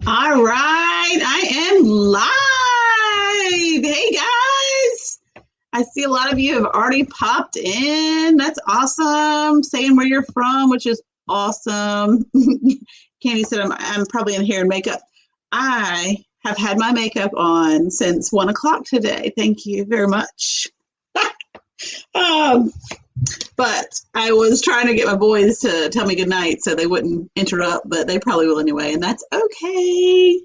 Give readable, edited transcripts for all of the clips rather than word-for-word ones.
All right, I am live. Hey guys, I see a lot of you have already popped in. That's awesome. Saying where you're from, which is awesome. Candy said I'm probably in hair and makeup. I have had my makeup on since 1 o'clock today. Thank you very much. But I was trying to get my boys to tell me goodnight so they wouldn't interrupt, but they probably will anyway, and that's okay.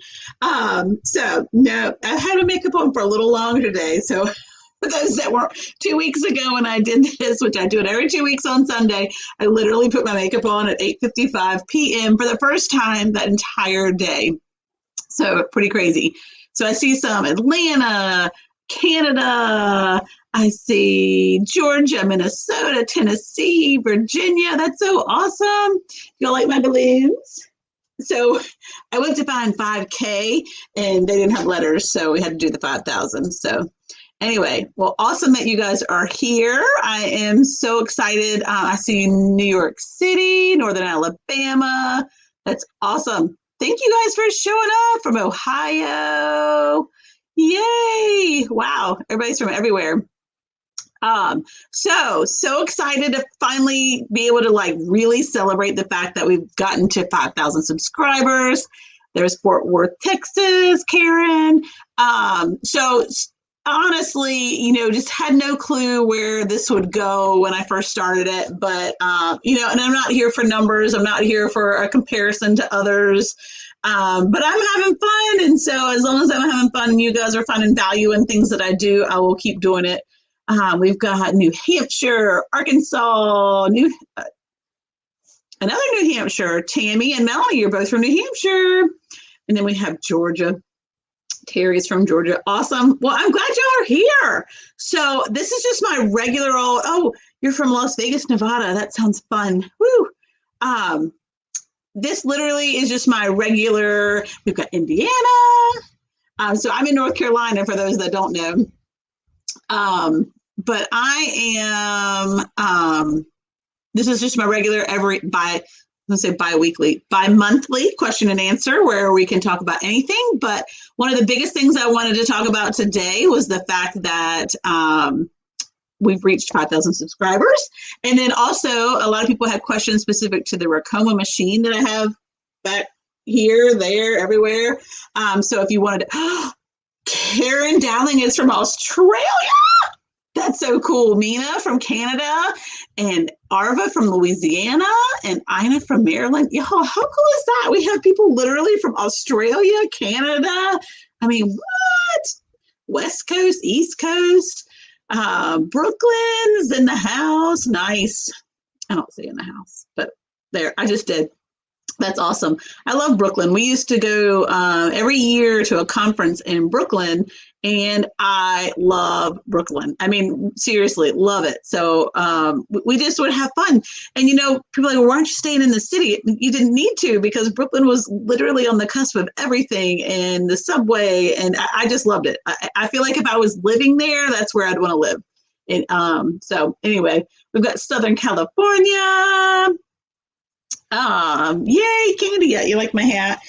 So, no, I had my makeup on for a little longer today. So, for those that were 2 weeks ago when I did this, which I do it every 2 weeks on Sunday, I literally put my makeup on at 8:55 p.m. for the first time that entire day. So, pretty crazy. So, I see some Atlanta, Canada, I see Georgia, Minnesota, Tennessee, Virginia. That's so awesome. Y'all like my balloons? So I went to find 5K and they didn't have letters, so we had to do the 5,000. So anyway, well, awesome that you guys are here. I am so excited. I see New York City, Northern Alabama. That's awesome. Thank you guys for showing up from Ohio. Yay. Wow. Everybody's from everywhere. So excited to finally be able to like really celebrate the fact that we've gotten to 5,000 subscribers. There's Fort Worth, Texas, Karen. So honestly, just had no clue where this would go when I first started it. But, and I'm not here for numbers. I'm not here for a comparison to others. But I'm having fun. And so as long as I'm having fun and you guys are finding value in things that I do, I will keep doing it. We've got New Hampshire, Arkansas, another New Hampshire. Tammy and Melanie, you're both from New Hampshire. And then we have Georgia. Terry's from Georgia. Awesome. Well, I'm glad y'all are here. So this is just my regular old, oh, you're from Las Vegas, Nevada. That sounds fun. Woo. This literally is just my regular, we've got Indiana. So I'm in North Carolina for those that don't know. But I am, this is just my regular bi-monthly question and answer where we can talk about anything. But one of the biggest things I wanted to talk about today was the fact that, we've reached 5,000 subscribers. And then also a lot of people had questions specific to the Ricoma machine that I have back here, there, everywhere. So if you wanted to, Karen Dowling is from Australia. That's so cool. Mina from Canada and Arva from Louisiana and Ina from Maryland. Y'all, how cool is that? We have people literally from Australia, Canada. I mean, what? West Coast, East Coast. Brooklyn's in the house. Nice. I don't say in the house, but there, I just did. That's awesome. I love Brooklyn. We used to go every year to a conference in Brooklyn, and I love Brooklyn. I mean, seriously, love it. So we just would have fun. And, people are like, well, why aren't you staying in the city? You didn't need to, because Brooklyn was literally on the cusp of everything, and the subway, and I just loved it. I feel like if I was living there, that's where I'd want to live. And so anyway, we've got Southern California. Yay, Candy, yeah, you like my hat.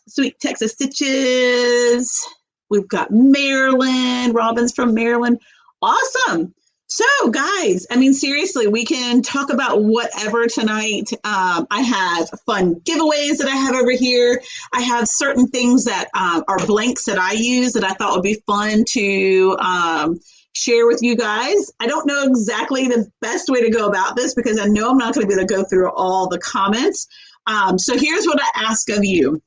Sweet Texas Stitches. We've got Maryland. Robin's from Maryland. Awesome. So guys, I mean, seriously, we can talk about whatever tonight. I have fun giveaways that I have over here. I have certain things that are blanks that I use that I thought would be fun to share with you guys. I don't know exactly the best way to go about this because I know I'm not going to be able to go through all the comments. So here's what I ask of you.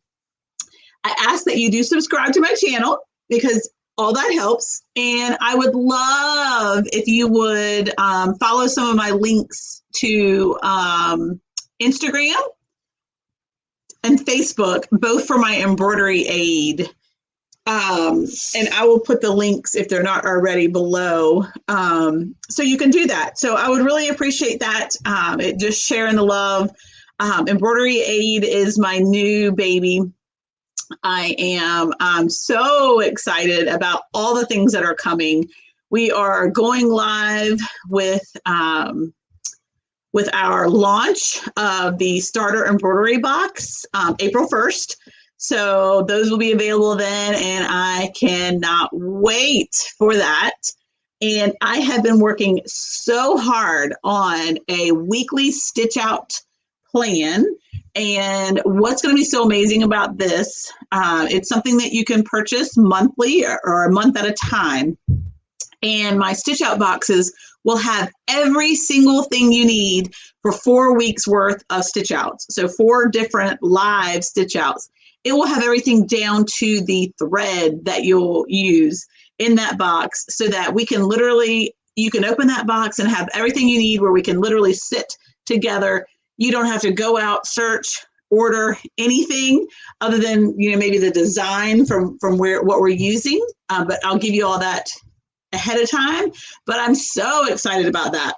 I ask that you do subscribe to my channel because all that helps. And I would love if you would follow some of my links to Instagram and Facebook, both for my embroidery aid. And I will put the links if they're not already below. So you can do that. So I would really appreciate that. Just sharing the love. Embroidery aid is my new baby. I'm so excited about all the things that are coming. We are going live with with our launch of the starter embroidery box, April 1st. So those will be available then, and I cannot wait for that. And I have been working so hard on a weekly stitch out plan. And what's going to be so amazing about this, it's something that you can purchase monthly or a month at a time. And my stitch out boxes will have every single thing you need for 4 weeks worth of stitch outs. So 4 different live stitch outs. It will have everything down to the thread that you'll use in that box, so that we can literally, you can open that box and have everything you need where we can literally sit together. You don't have to go out, search, order anything other than, maybe the design from what we're using. But I'll give you all that ahead of time. But I'm so excited about that.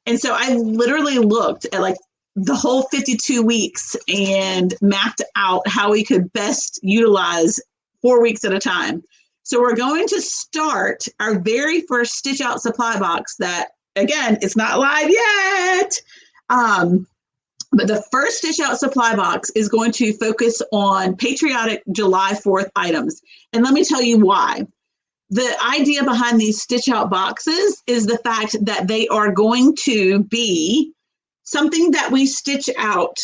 And so I literally looked at like the whole 52 weeks and mapped out how we could best utilize 4 weeks at a time. So we're going to start our very first stitch out supply box that, again, it's not live yet. But the first stitch out supply box is going to focus on patriotic July 4th items. And let me tell you why. The idea behind these stitch out boxes is the fact that they are going to be something that we stitch out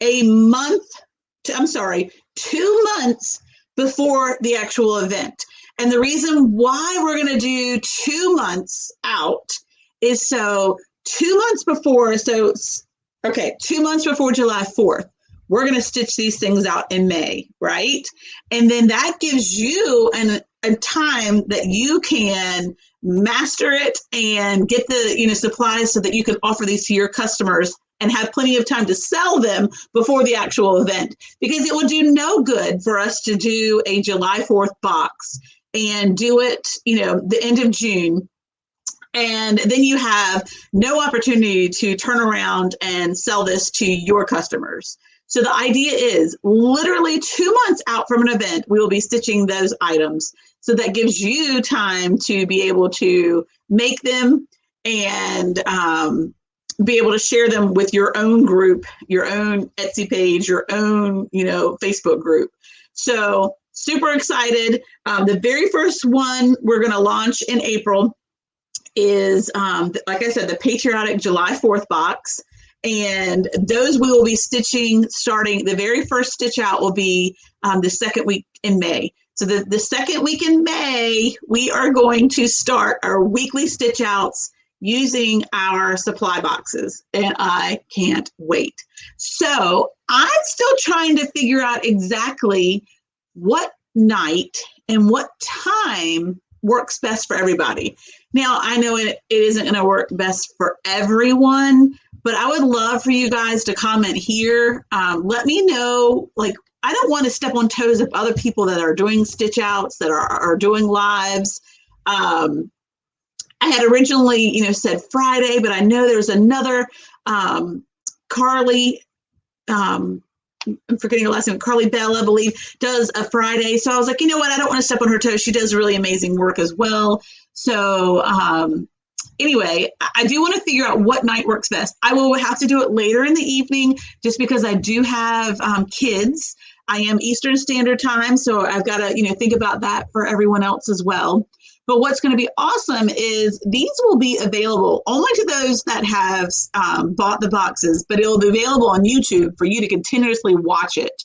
2 months before the actual event. And the reason why we're going to do 2 months out is so 2 months before, 2 months before July 4th, we're going to stitch these things out in May, right? And then that gives you a time that you can master it and get the supplies so that you can offer these to your customers and have plenty of time to sell them before the actual event. Because it would do no good for us to do a July 4th box and do it, the end of June. And then you have no opportunity to turn around and sell this to your customers. So the idea is literally 2 months out from an event, we will be stitching those items. So that gives you time to be able to make them and be able to share them with your own group, your own Etsy page, your own, Facebook group. So super excited. The very first one we're going to launch in April is, like I said, the patriotic July 4th box. And those we will be stitching starting, the very first stitch out will be the second week in May. So the second week in May, we are going to start our weekly stitch outs using our supply boxes. And I can't wait. So I'm still trying to figure out exactly what night and what time works best for everybody. Now, I know it isn't going to work best for everyone, but I would love for you guys to comment here. Let me know, I don't want to step on toes of other people that are doing stitch outs, that are doing lives. I had originally, said Friday, but I know there's another Carly, I'm forgetting her last name, Carly Bell, I believe, does a Friday. So I was like, you know what? I don't want to step on her toes. She does really amazing work as well. So anyway, I do want to figure out what night works best. I will have to do it later in the evening just because I do have kids. I am Eastern Standard Time, so I've got to, think about that for everyone else as well. But what's going to be awesome is these will be available only to those that have bought the boxes, but it will be available on YouTube for you to continuously watch it.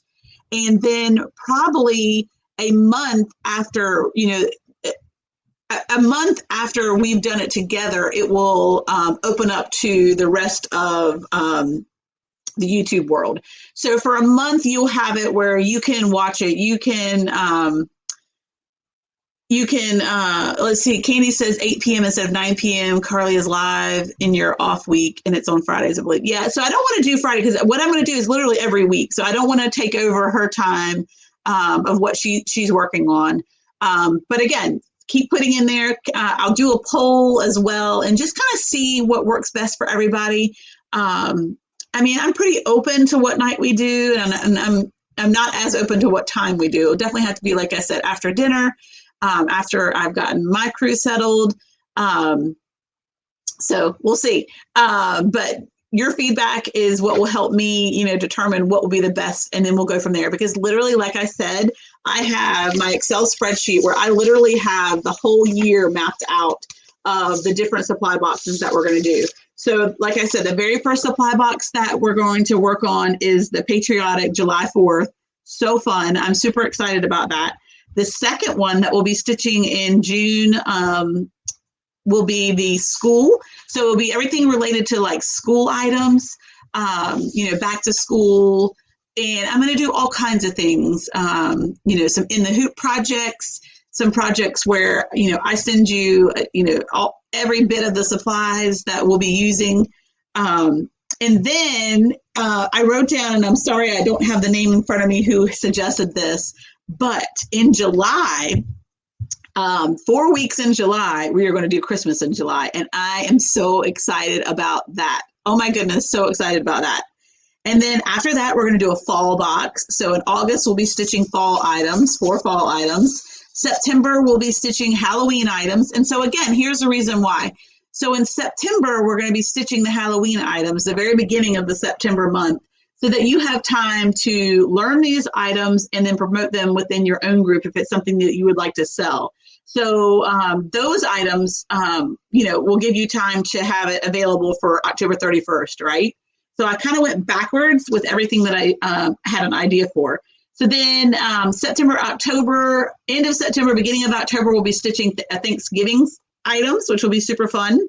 And then probably a month after, a month after we've done it together, it will open up to the rest of the YouTube world. So for a month, you'll have it where you can watch it. You can, let's see, Candy says 8 p.m. instead of 9 p.m. Carly is live in your off week and it's on Fridays, I believe. Yeah, so I don't want to do Friday because what I'm going to do is literally every week. So I don't want to take over her time of what she's working on. But again, keep putting in there. I'll do a poll as well and just kind of see what works best for everybody. I'm pretty open to what night we do, and I'm not as open to what time we do. It'll definitely have to be, like I said, after dinner, after I've gotten my crew settled. So we'll see. But your feedback is what will help me, determine what will be the best. And then we'll go from there. Because literally, like I said, I have my Excel spreadsheet where I literally have the whole year mapped out of the different supply boxes that we're going to do. So like I said, the very first supply box that we're going to work on is the patriotic July 4th. So fun. I'm super excited about that. The second one that we'll be stitching in June will be the school. So it'll be everything related to like school items, back to school. And I'm going to do all kinds of things, some in the hoop projects, some projects where, I send you, every bit of the supplies that we'll be using. And then I wrote down, and I'm sorry, I don't have the name in front of me who suggested this, but in July, 4 weeks in July, we are going to do Christmas in July. And I am so excited about that. Oh my goodness, so excited about that. And then after that, we're going to do a fall box. So in August, we'll be stitching fall items, 4 fall items. September, we'll be stitching Halloween items. And so again, here's the reason why. So in September, we're going to be stitching the Halloween items, the very beginning of the September month, so that you have time to learn these items and then promote them within your own group if it's something that you would like to sell. So those items, will give you time to have it available for October 31st, right? So I kind of went backwards with everything that I had an idea for. So then September, October, end of September, beginning of October, we'll be stitching Thanksgiving items, which will be super fun.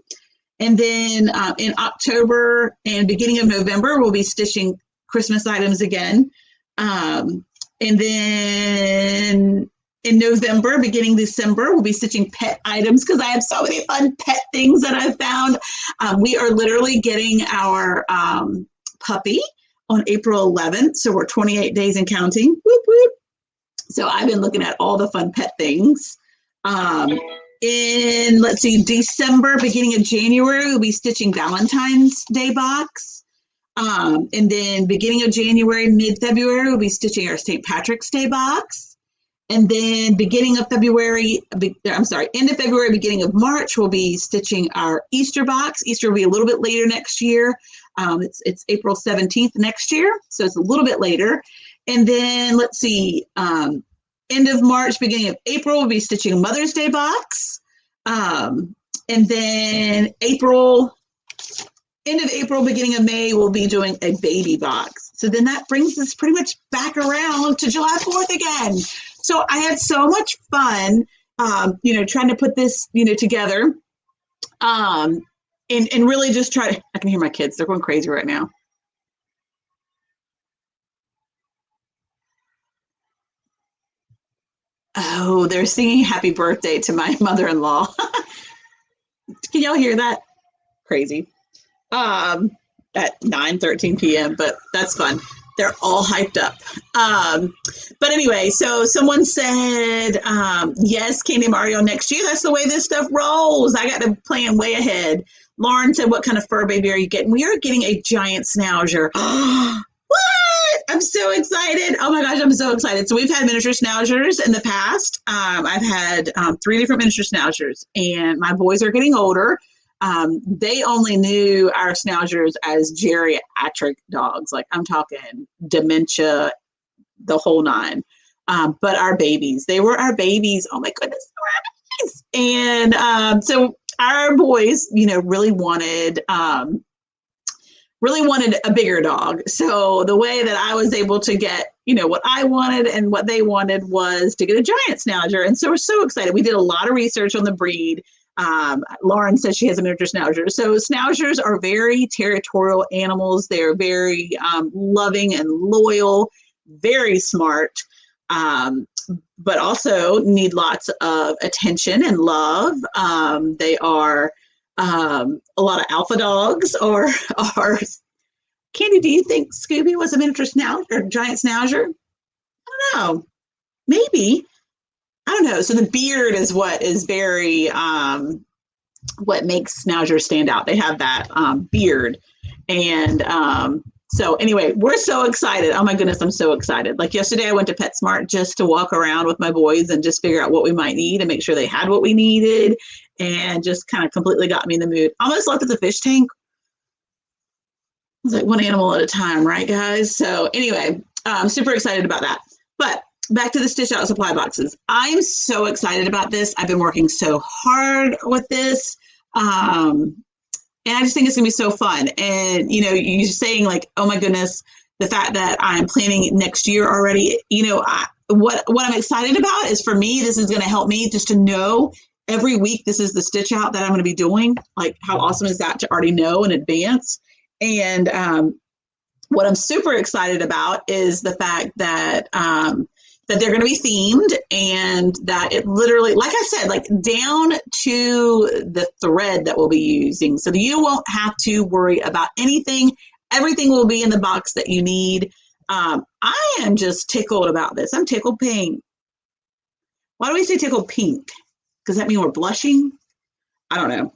And then in October and beginning of November, we'll be stitching Christmas items again. And then in November, beginning December, we'll be stitching pet items because I have so many fun pet things that I've found. We are literally getting our puppy on April 11th. So we're 28 days and counting. Whoop, whoop. So I've been looking at all the fun pet things. In, December, beginning of January, we'll be stitching Valentine's Day box. And then beginning of January, mid-February, we'll be stitching our St. Patrick's Day box. And then end of February, beginning of March, we'll be stitching our Easter box. Easter will be a little bit later next year. It's April 17th next year, so it's a little bit later. And then end of March, beginning of April, we'll be stitching Mother's Day box. And then end of April, beginning of May, we'll be doing a baby box. So then that brings us pretty much back around to July 4th again. So I had so much fun, trying to put this, together, and really just I can hear my kids. They're going crazy right now. Oh, they're singing happy birthday to my mother-in-law. Can y'all hear that? Crazy. At 9:13 p.m., but that's fun. They're all hyped up. But anyway, so someone said, yes, Candy Mario next year. That's the way this stuff rolls. I got to plan way ahead. Lauren said, what kind of fur baby are you getting? We are getting a giant schnauzer. What? I'm so excited. Oh my gosh, I'm so excited. So we've had miniature schnauzers in the past. I've had 3 different miniature schnauzers, and my boys are getting older. They only knew our schnauzers as geriatric dogs. Like I'm talking dementia, the whole 9. But our babies, they were our babies. Oh my goodness, they were our babies. And so our boys, really wanted a bigger dog. So the way that I was able to get, what I wanted and what they wanted was to get a giant schnauzer. And so we're so excited. We did a lot of research on the breed. Lauren says she has a miniature schnauzer. So schnauzers are very territorial animals. They're very loving and loyal, very smart, but also need lots of attention and love. They are a lot of alpha dogs or Candy, do you think Scooby was a miniature schnauzer or giant schnauzer? I don't know. Maybe. I don't know. So the beard is what is very, what makes schnauzers stand out. They have that beard. And so anyway, we're so excited. Oh my goodness, I'm so excited. Like yesterday I went to PetSmart just to walk around with my boys and just figure out what we might need and make sure they had what we needed, and just kind of completely got me in the mood. Almost looked at the fish tank. It's like one animal at a time, right, guys? So anyway, I'm super excited about that. But back to the Stitch Out supply boxes. I'm so excited about this. I've been working so hard with this. And I just think it's gonna be so fun. And you're saying like, oh my goodness, the fact that I'm planning next year already. What I'm excited about is, for me, this is gonna help me just to know every week this is the stitch out that I'm gonna be doing. Like, how awesome is that to already know in advance? And what I'm super excited about is the fact that that they're going to be themed, and that it literally, like I said, like down to the thread that we'll be using. So you won't have to worry about anything. Everything will be in the box that you need. I am just tickled about this. I'm tickled pink. Why do we say tickled pink? Does that mean we're blushing? I don't know.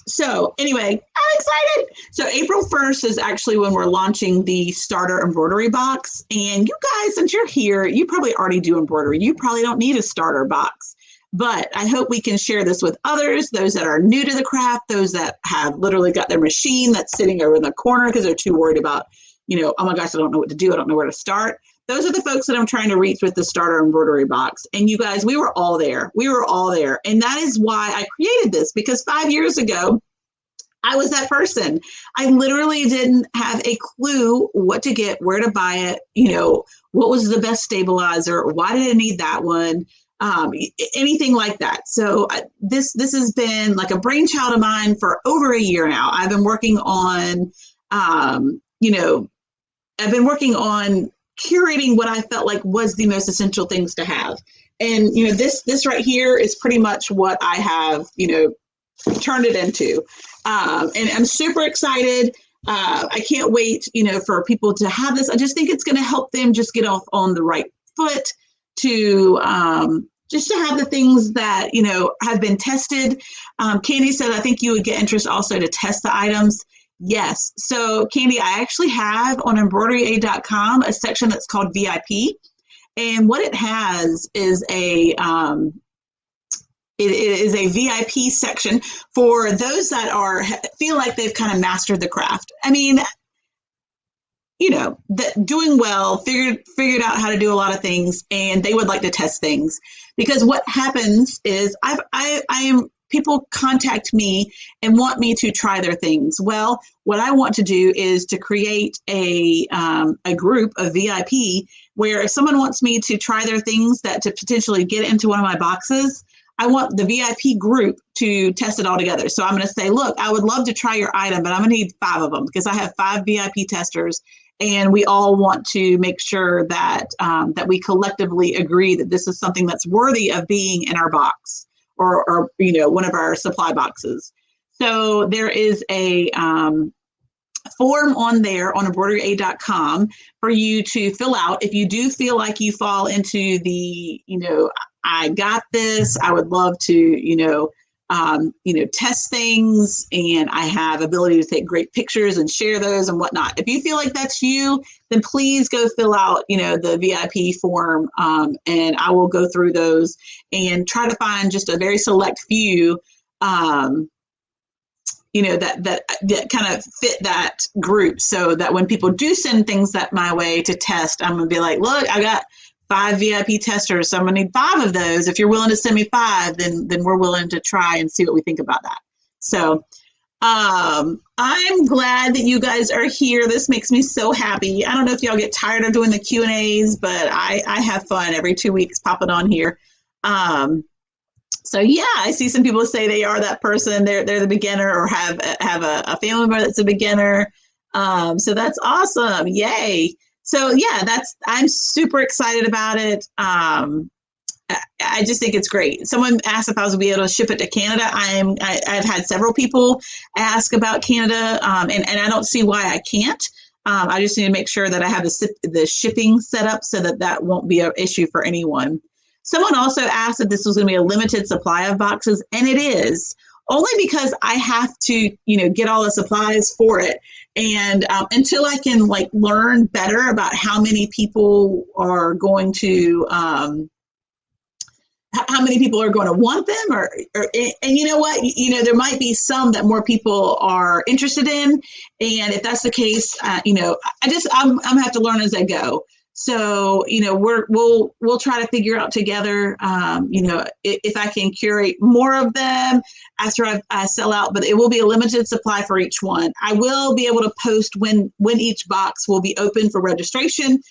So anyway, I'm excited. So April 1st is actually when we're launching the starter embroidery box. And you guys, since you're here, you probably already do embroidery. You probably don't need a starter box. But I hope we can share this with others, those that are new to the craft, those that have literally got their machine that's sitting over in the corner because they're too worried about, oh my gosh, I don't know what to do. I don't know where to start. Those are the folks that I'm trying to reach with the starter embroidery box. And you guys, we were all there. We were all there. And that is why I created this, because 5 years ago, I was that person. I literally didn't have a clue what to get, where to buy it, what was the best stabilizer, why did I need that one, anything like that. So this has been like a brainchild of mine for over a year now. I've been working on, curating what I felt like was the most essential things to have. And, this right here is pretty much what I have, turned it into. And I'm super excited. I can't wait, for people to have this. I just think it's going to help them just get off on the right foot to, just to have the things that, have been tested. Candy said, I think you would get interest also to test the items. Yes. So Candy, I actually have on embroideryaid.com a section that's called VIP. And what it has is it is a VIP section for those that feel like they've kind of mastered the craft. I mean, that doing well, figured out how to do a lot of things, and they would like to test things. Because what happens is people contact me and want me to try their things. Well, what I want to do is to create a group of VIP where if someone wants me to try their things to potentially get into one of my boxes, I want the VIP group to test it all together. So I'm going to say, look, I would love to try your item, but I'm going to need 5 of them because I have 5 VIP testers, and we all want to make sure that that we collectively agree that this is something that's worthy of being in our box or one of our supply boxes. So there is a form on there on embroideryaid.com for you to fill out if you do feel like you fall into the, I got this, I would love to, test things, and I have ability to take great pictures and share those and whatnot. If you feel like that's you, then please go fill out, the VIP form, and I will go through those and try to find just a very select few, that kind of fit that group, so that when people do send things that my way to test, I'm going to be like, look, I got 5 VIP testers, so I'm going to need 5 of those. If you're willing to send me 5, then we're willing to try and see what we think about that. So I'm glad that you guys are here. This makes me so happy. I don't know if y'all get tired of doing the Q&As, but I have fun every 2 weeks popping on here. So yeah, I see some people say they are that person. They're the beginner, or have a family member that's a beginner. So that's awesome. Yay. So yeah, I'm super excited about it. I just think it's great. Someone asked if I was going to be able to ship it to Canada. I've had several people ask about Canada, and I don't see why I can't. I just need to make sure that I have the shipping set up so that won't be an issue for anyone. Someone also asked if this was going to be a limited supply of boxes, and it is, only because I have to, get all the supplies for it. And until I can learn better about how many people are going to how many people are going to want them, or and you know what, there might be some that more people are interested in, and if that's the case, I'm gonna have to learn as I go. So we'll try to figure out together, if I can curate more of them after I sell out, but it will be a limited supply for each one. I will be able to post when each box will be open for registration,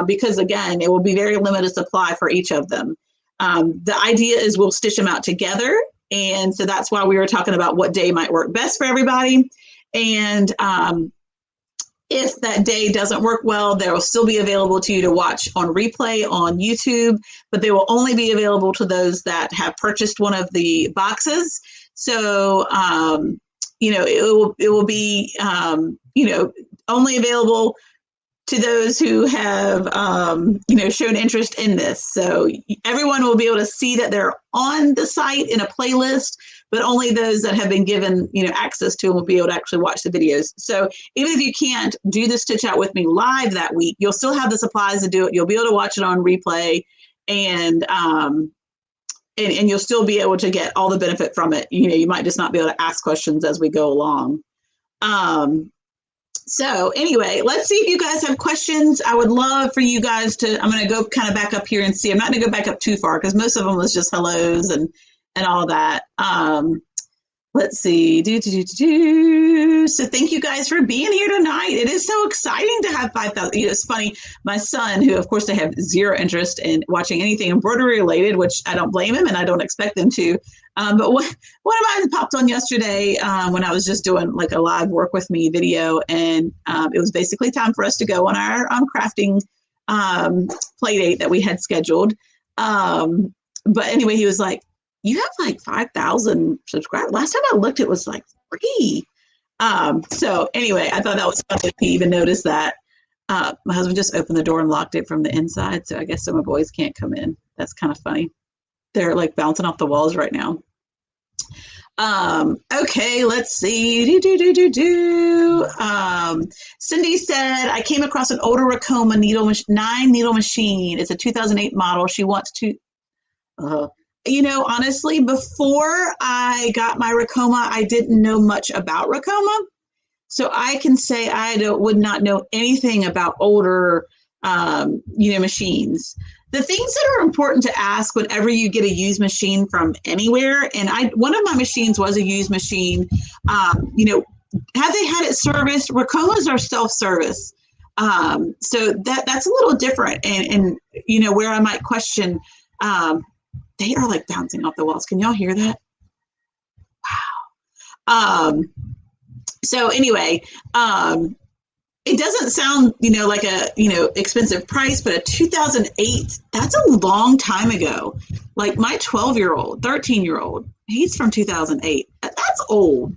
because again, it will be very limited supply for each of them. The idea is we'll stitch them out together. And so that's why we were talking about what day might work best for everybody. And if that day doesn't work well, they will still be available to you to watch on replay on YouTube, but they will only be available to those that have purchased one of the boxes. So, it will be, only available to those who have, shown interest in this. So everyone will be able to see that they're on the site in a playlist, but only those that have been given, access to them will be able to actually watch the videos. So even if you can't do the stitch out with me live that week, you'll still have the supplies to do it. You'll be able to watch it on replay, and you'll still be able to get all the benefit from it. You might just not be able to ask questions as we go along. So anyway, let's see if you guys have questions. I would love for you guys to, I'm going to go kind of back up here and see. I'm not going to go back up too far because most of them was just hellos and all that. Let's see. So thank you guys for being here tonight. It is so exciting to have 5,000. It's funny. My son, who of course they have zero interest in watching anything embroidery related, which I don't blame him and I don't expect them to. But one of mine popped on yesterday when I was just doing like a live work with me video, and it was basically time for us to go on our crafting play date that we had scheduled. But anyway, he was like, "You have like 5,000 subscribers. Last time I looked, it was like 3." So anyway, I thought that was funny to even notice that. My husband just opened the door and locked it from the inside, so I guess some of my boys can't come in. That's kind of funny. They're like bouncing off the walls right now. Okay, let's see. Cindy said, I came across an older Ricoma 9 needle machine. It's a 2008 model. She wants to, honestly, before I got my Ricoma, I didn't know much about Ricoma. So I can say would not know anything about older, machines. The things that are important to ask whenever you get a used machine from anywhere, and one of my machines was a used machine, have they had it serviced? Ricomas are self-service. So that's a little different. And where I might question, they are like bouncing off the walls. Can y'all hear that? Wow. So anyway, it doesn't sound, like a, expensive price, but a 2008, that's a long time ago. Like my 12-year-old, 13-year-old, he's from 2008. That's old.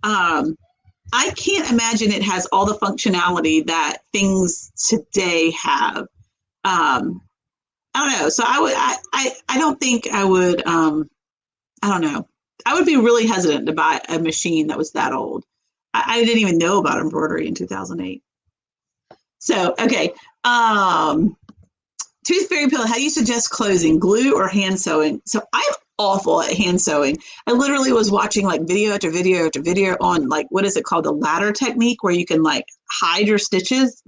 I can't imagine it has all the functionality that things today have. I don't know. So I don't think I would, I don't know. I would be really hesitant to buy a machine that was that old. I didn't even know about embroidery in 2008. So, okay. Tooth Fairy Pill, how do you suggest closing, glue or hand sewing? So I'm awful at hand sewing. I literally was watching like video after video after video on like, what is it called? The ladder technique, where you can like hide your stitches.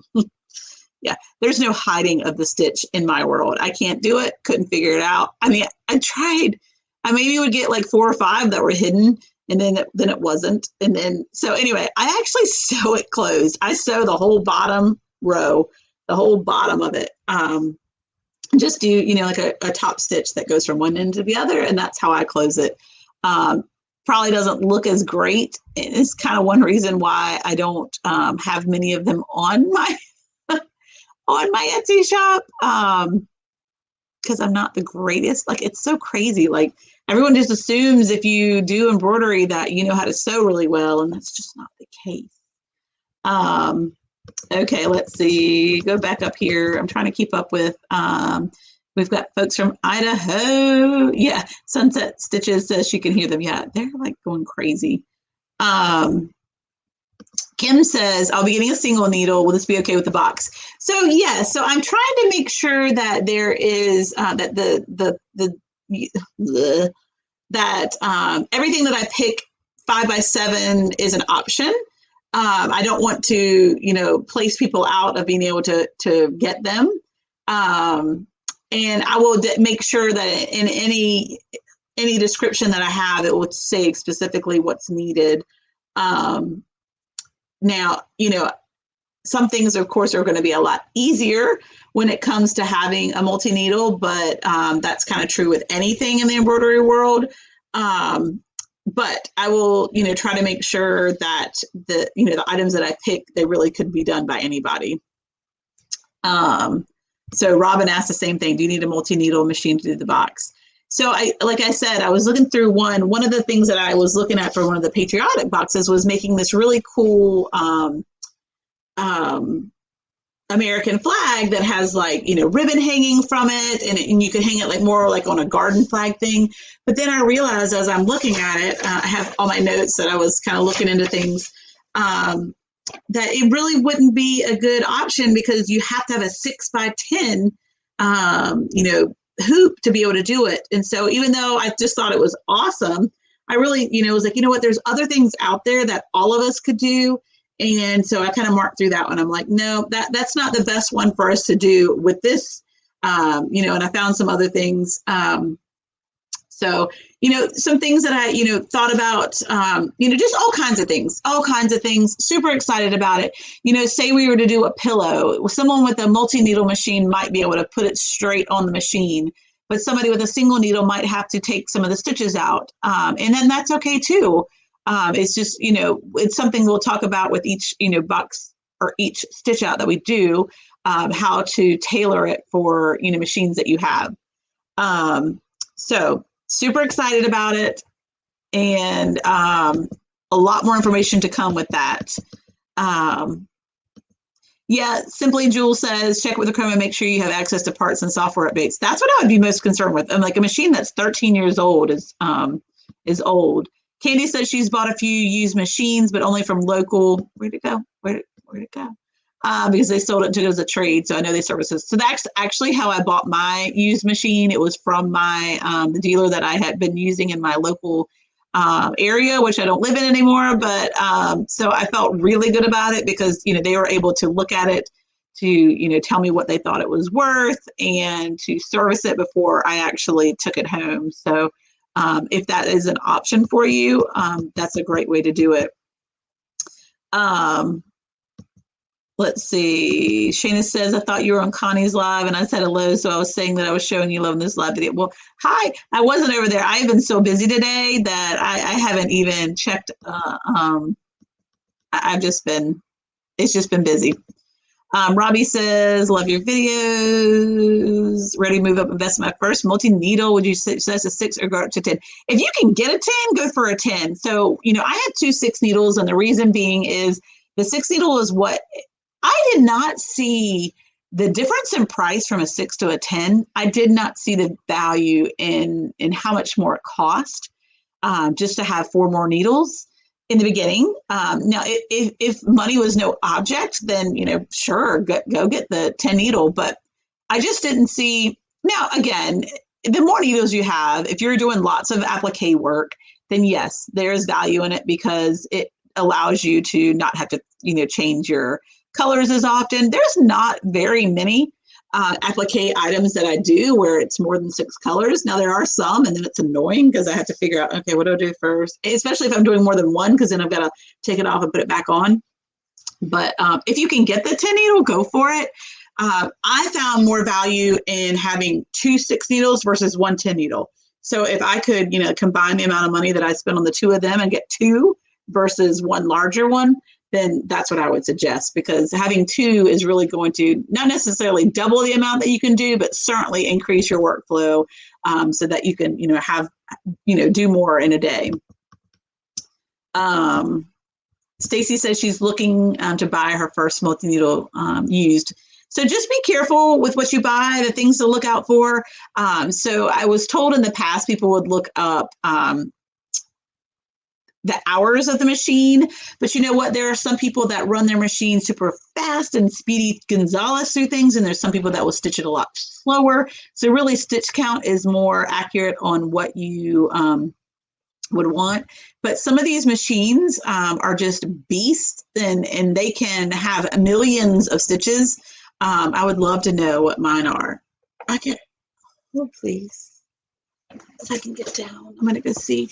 Yeah, there's no hiding of the stitch in my world. I can't do it. Couldn't figure it out. I mean, I tried. I maybe would get like 4 or 5 that were hidden, and then it wasn't. And then, so anyway, I actually sew it closed. I sew the whole bottom row, the whole bottom of it. Just do, like a top stitch that goes from one end to the other. And that's how I close it. Probably doesn't look as great. It's kind of one reason why I don't have many of them on my, on my Etsy shop. Because I'm not the greatest. Like, it's so crazy. Like, everyone just assumes if you do embroidery that you know how to sew really well, and that's just not the case. Okay, let's see. Go back up here. I'm trying to keep up with, we've got folks from Idaho. Yeah, Sunset Stitches says she can hear them. Yeah, they're like going crazy. Kim says, I'll be getting a single needle. Will this be okay with the box? So yeah, so I'm trying to make sure that there is, that the everything that I pick 5x7 is an option. I don't want to, place people out of being able to get them. And I will make sure that in any description that I have, it will say specifically what's needed. Now, some things, of course, are going to be a lot easier when it comes to having a multi-needle, but that's kind of true with anything in the embroidery world. But I will, try to make sure that the items that I pick, they really could be done by anybody. So Robin asked the same thing. Do you need a multi-needle machine to do the box? So like I said, I was looking through one of the things that I was looking at for one of the patriotic boxes was making this really cool, American flag that has ribbon hanging from it, and you could hang it more like on a garden flag thing. But then I realized as I'm looking at it, I have all my notes that I was kind of looking into things, that it really wouldn't be a good option because you have to have a 6x10, hoop to be able to do it. And so even though I just thought it was awesome, I really, was like, what, there's other things out there that all of us could do. And so I kind of marked through that one. I'm like, no, that's not the best one for us to do with this, and I found some other things. So, some things that I, thought about, just all kinds of things, super excited about it. Say we were to do a pillow, someone with a multi-needle machine might be able to put it straight on the machine, but somebody with a single needle might have to take some of the stitches out. And then that's okay too. It's just, it's something we'll talk about with each, box or each stitch out that we do, how to tailor it for, machines that you have. So super excited about it, and a lot more information to come with that. Yeah, Simply Jewel says, check with Ricoma, make sure you have access to parts and software updates. That's what I would be most concerned with. I'm like, a machine that's 13 years old is old. Candy says she's bought a few used machines, but only from local. Where'd it go? Where'd it go? Because they sold it to as a trade, so I know they services. So that's actually how I bought my used machine. It was from my the dealer that I had been using in my local area, which I don't live in anymore. But so I felt really good about it because they were able to look at it, to tell me what they thought it was worth, and to service it before I actually took it home. So if that is an option for you, that's a great way to do it. Let's see. Shayna says, I thought you were on Connie's live and I said hello. So I was saying that I was showing you love in this live video. Well, hi, I wasn't over there. I've been so busy today that I haven't even checked. It's just been busy. Robbie says, love your videos. Ready to move up, invest in my first multi-needle. Would you suggest a 6 or go up to 10? If you can get a 10, go for a 10. So, I had 2 6 needles, and the reason being is the 6 needle is what I did not see the difference in price from a 6 to a 10. I did not see the value in how much more it cost just to have 4 more needles in the beginning. Now, if money was no object, then, sure, go get the 10 needle. But I just didn't see. Now, again, the more needles you have, if you're doing lots of applique work, then yes, there's value in it because it allows you to not have to, change your colors as often. There's not very many applique items that I do where it's more than 6 colors. Now there are some, and then it's annoying because I have to figure out, okay, what do I do first? Especially if I'm doing more than one, because then I've got to take it off and put it back on. But if you can get the 10 needle, go for it. I found more value in having 2 6 needles versus 1 10 needle. So if I could, combine the amount of money that I spend on the 2 of them and get 2 versus 1 larger one, then that's what I would suggest, because having 2 is really going to not necessarily double the amount that you can do, but certainly increase your workflow so that you can, have, do more in a day. Stacy says she's looking to buy her first multi-needle used. So just be careful with what you buy, the things to look out for. So I was told in the past people would look up the hours of the machine, but you know what? There are some people that run their machine super fast and Speedy Gonzalez through things, and there's some people that will stitch it a lot slower. So really, stitch count is more accurate on what you would want. But some of these machines are just beasts, and they can have millions of stitches. I would love to know what mine are. I can, oh please, so I can get down. I'm gonna go see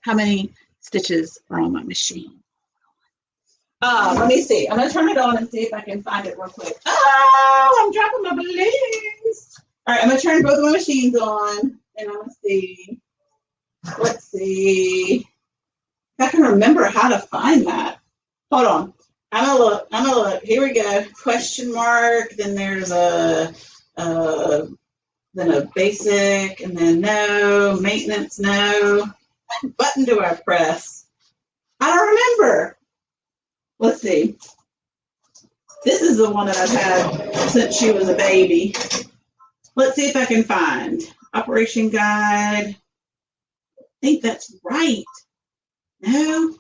how many stitches are on my machine. Let me see. I'm gonna turn it on and see if I can find it real quick. Oh, I'm dropping my balloons. All right, I'm gonna turn both of my machines on, and I'm gonna see. Let's see if I can remember how to find that. Hold on. I'm gonna look. I'm gonna look. Here we go. Question mark. Then there's then a basic, and then no maintenance. No. What button do I press? I don't remember. Let's see. This is the one that I've had since she was a baby. Let's see if I can find operation guide. I think that's right. No,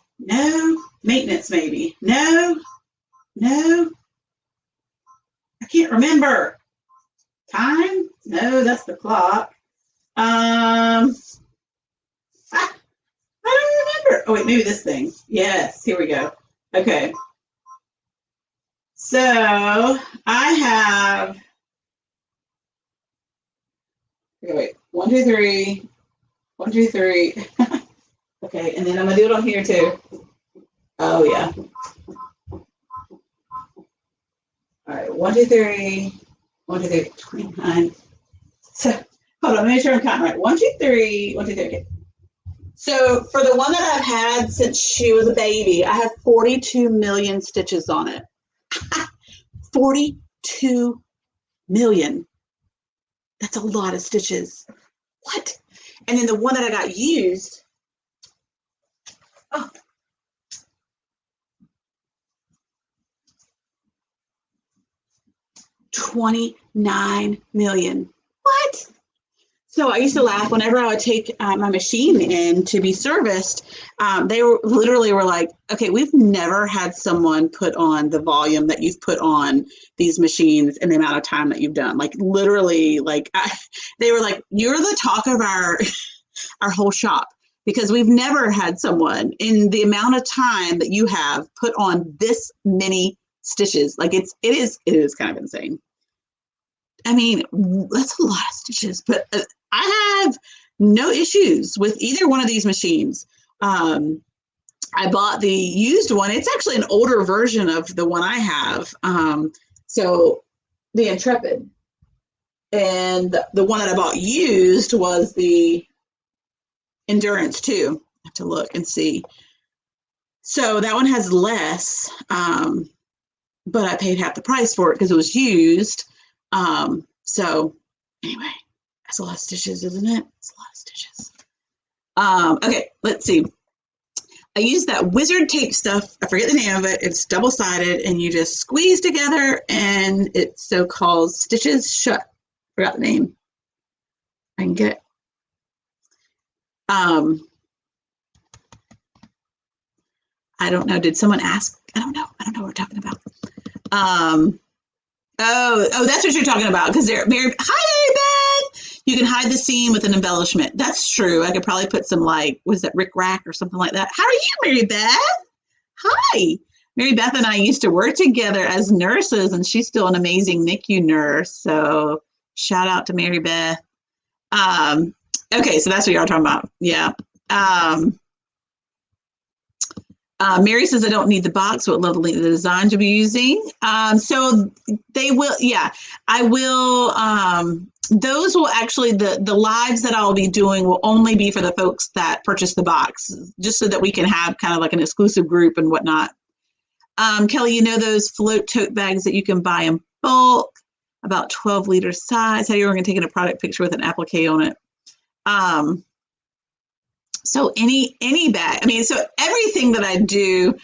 maintenance maybe. No. I can't remember. Time? No, that's the clock. I don't remember. Oh wait, maybe this thing. Yes, here we go. Okay. So I have, wait, 1, 2, 3, 1, 2, 3. Okay, and then I'm gonna do it on here too. Oh yeah. All right, 1, 2, 3, 1, 2, 3, 29. So hold on, make sure I'm counting right. 1, 2, 3, 1, 2, 3. Okay. So for the one that I've had since she was a baby, I have 42 million stitches on it. 42 million. That's a lot of stitches. What? And then the one that I got used, oh, 29 million. What? So I used to laugh whenever I would take my machine in to be serviced. They literally were like, okay, we've never had someone put on the volume that you've put on these machines in the amount of time that you've done. Like literally, like they were like, you're the talk of our whole shop, because we've never had someone in the amount of time that you have put on this many stitches. Like it is kind of insane. I mean, that's a lot of stitches, but I have no issues with either one of these machines. I bought the used one. It's actually an older version of the one I have. So the Intrepid. And the one that I bought used was the Endurance too. I have to look and see. So that one has less, but I paid half the price for it because it was used. So anyway, that's a lot of stitches, isn't it? It's a lot of stitches. Okay, let's see. I use that wizard tape stuff. I forget the name of it. It's double-sided, and you just squeeze together, and it's so-called Stitches Shut. Forgot the name. I can get it. I don't know. Did someone ask? I don't know what we're talking about. Oh, that's what you're talking about. Because they're Mary. Hi, Mary Beth. You can hide the seam with an embellishment. That's true. I could probably put some was that Rick Rack or something like that. How are you, Mary Beth? Hi. Mary Beth and I used to work together as nurses, and she's still an amazing NICU nurse. So shout out to Mary Beth. Okay, so that's what you are talking about. Yeah. Mary says, I don't need the box, but love the link to the designs you'll be using. So they will, yeah, I will. Those will actually, the lives that I'll be doing will only be for the folks that purchase the box, just so that we can have kind of like an exclusive group and whatnot. Kelly, you know those float tote bags that you can buy in bulk, about 12-liter size. How you were going to take in a product picture with an applique on it. So any bag, I mean, so everything that I do,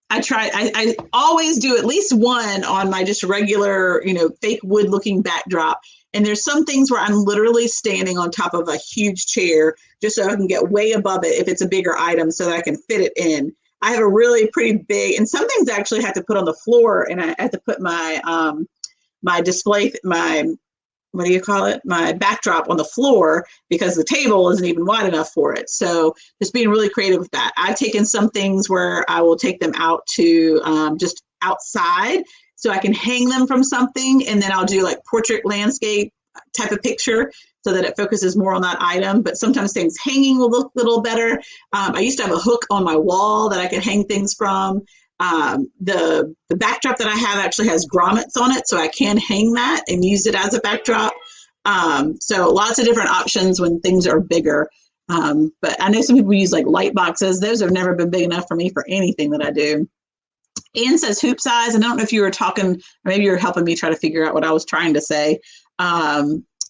I always do at least one on my just regular, fake wood looking backdrop. And there's some things where I'm literally standing on top of a huge chair just so I can get way above it if it's a bigger item so that I can fit it in. I have a really pretty big, and some things I actually have to put on the floor, and I have to put my my display, what do you call it? My backdrop on the floor because the table isn't even wide enough for it. So just being really creative with that. I've taken some things where I will take them out to just outside so I can hang them from something, and then I'll do like portrait landscape type of picture so that it focuses more on that item. But sometimes things hanging will look a little better. I used to have a hook on my wall that I could hang things from. The backdrop that I have actually has grommets on it, so I can hang that and use it as a backdrop. So lots of different options when things are bigger. But I know some people use like light boxes. Those have never been big enough for me for anything that I do. Anne says hoop size, and I don't know if you were talking, or maybe you were helping me try to figure out what I was trying to say.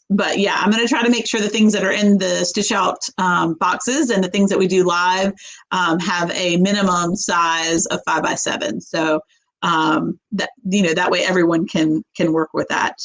But yeah, I'm going to try to make sure the things that are in the stitch out boxes and the things that we do live have a minimum size of 5x7. So that, that way everyone can work with that.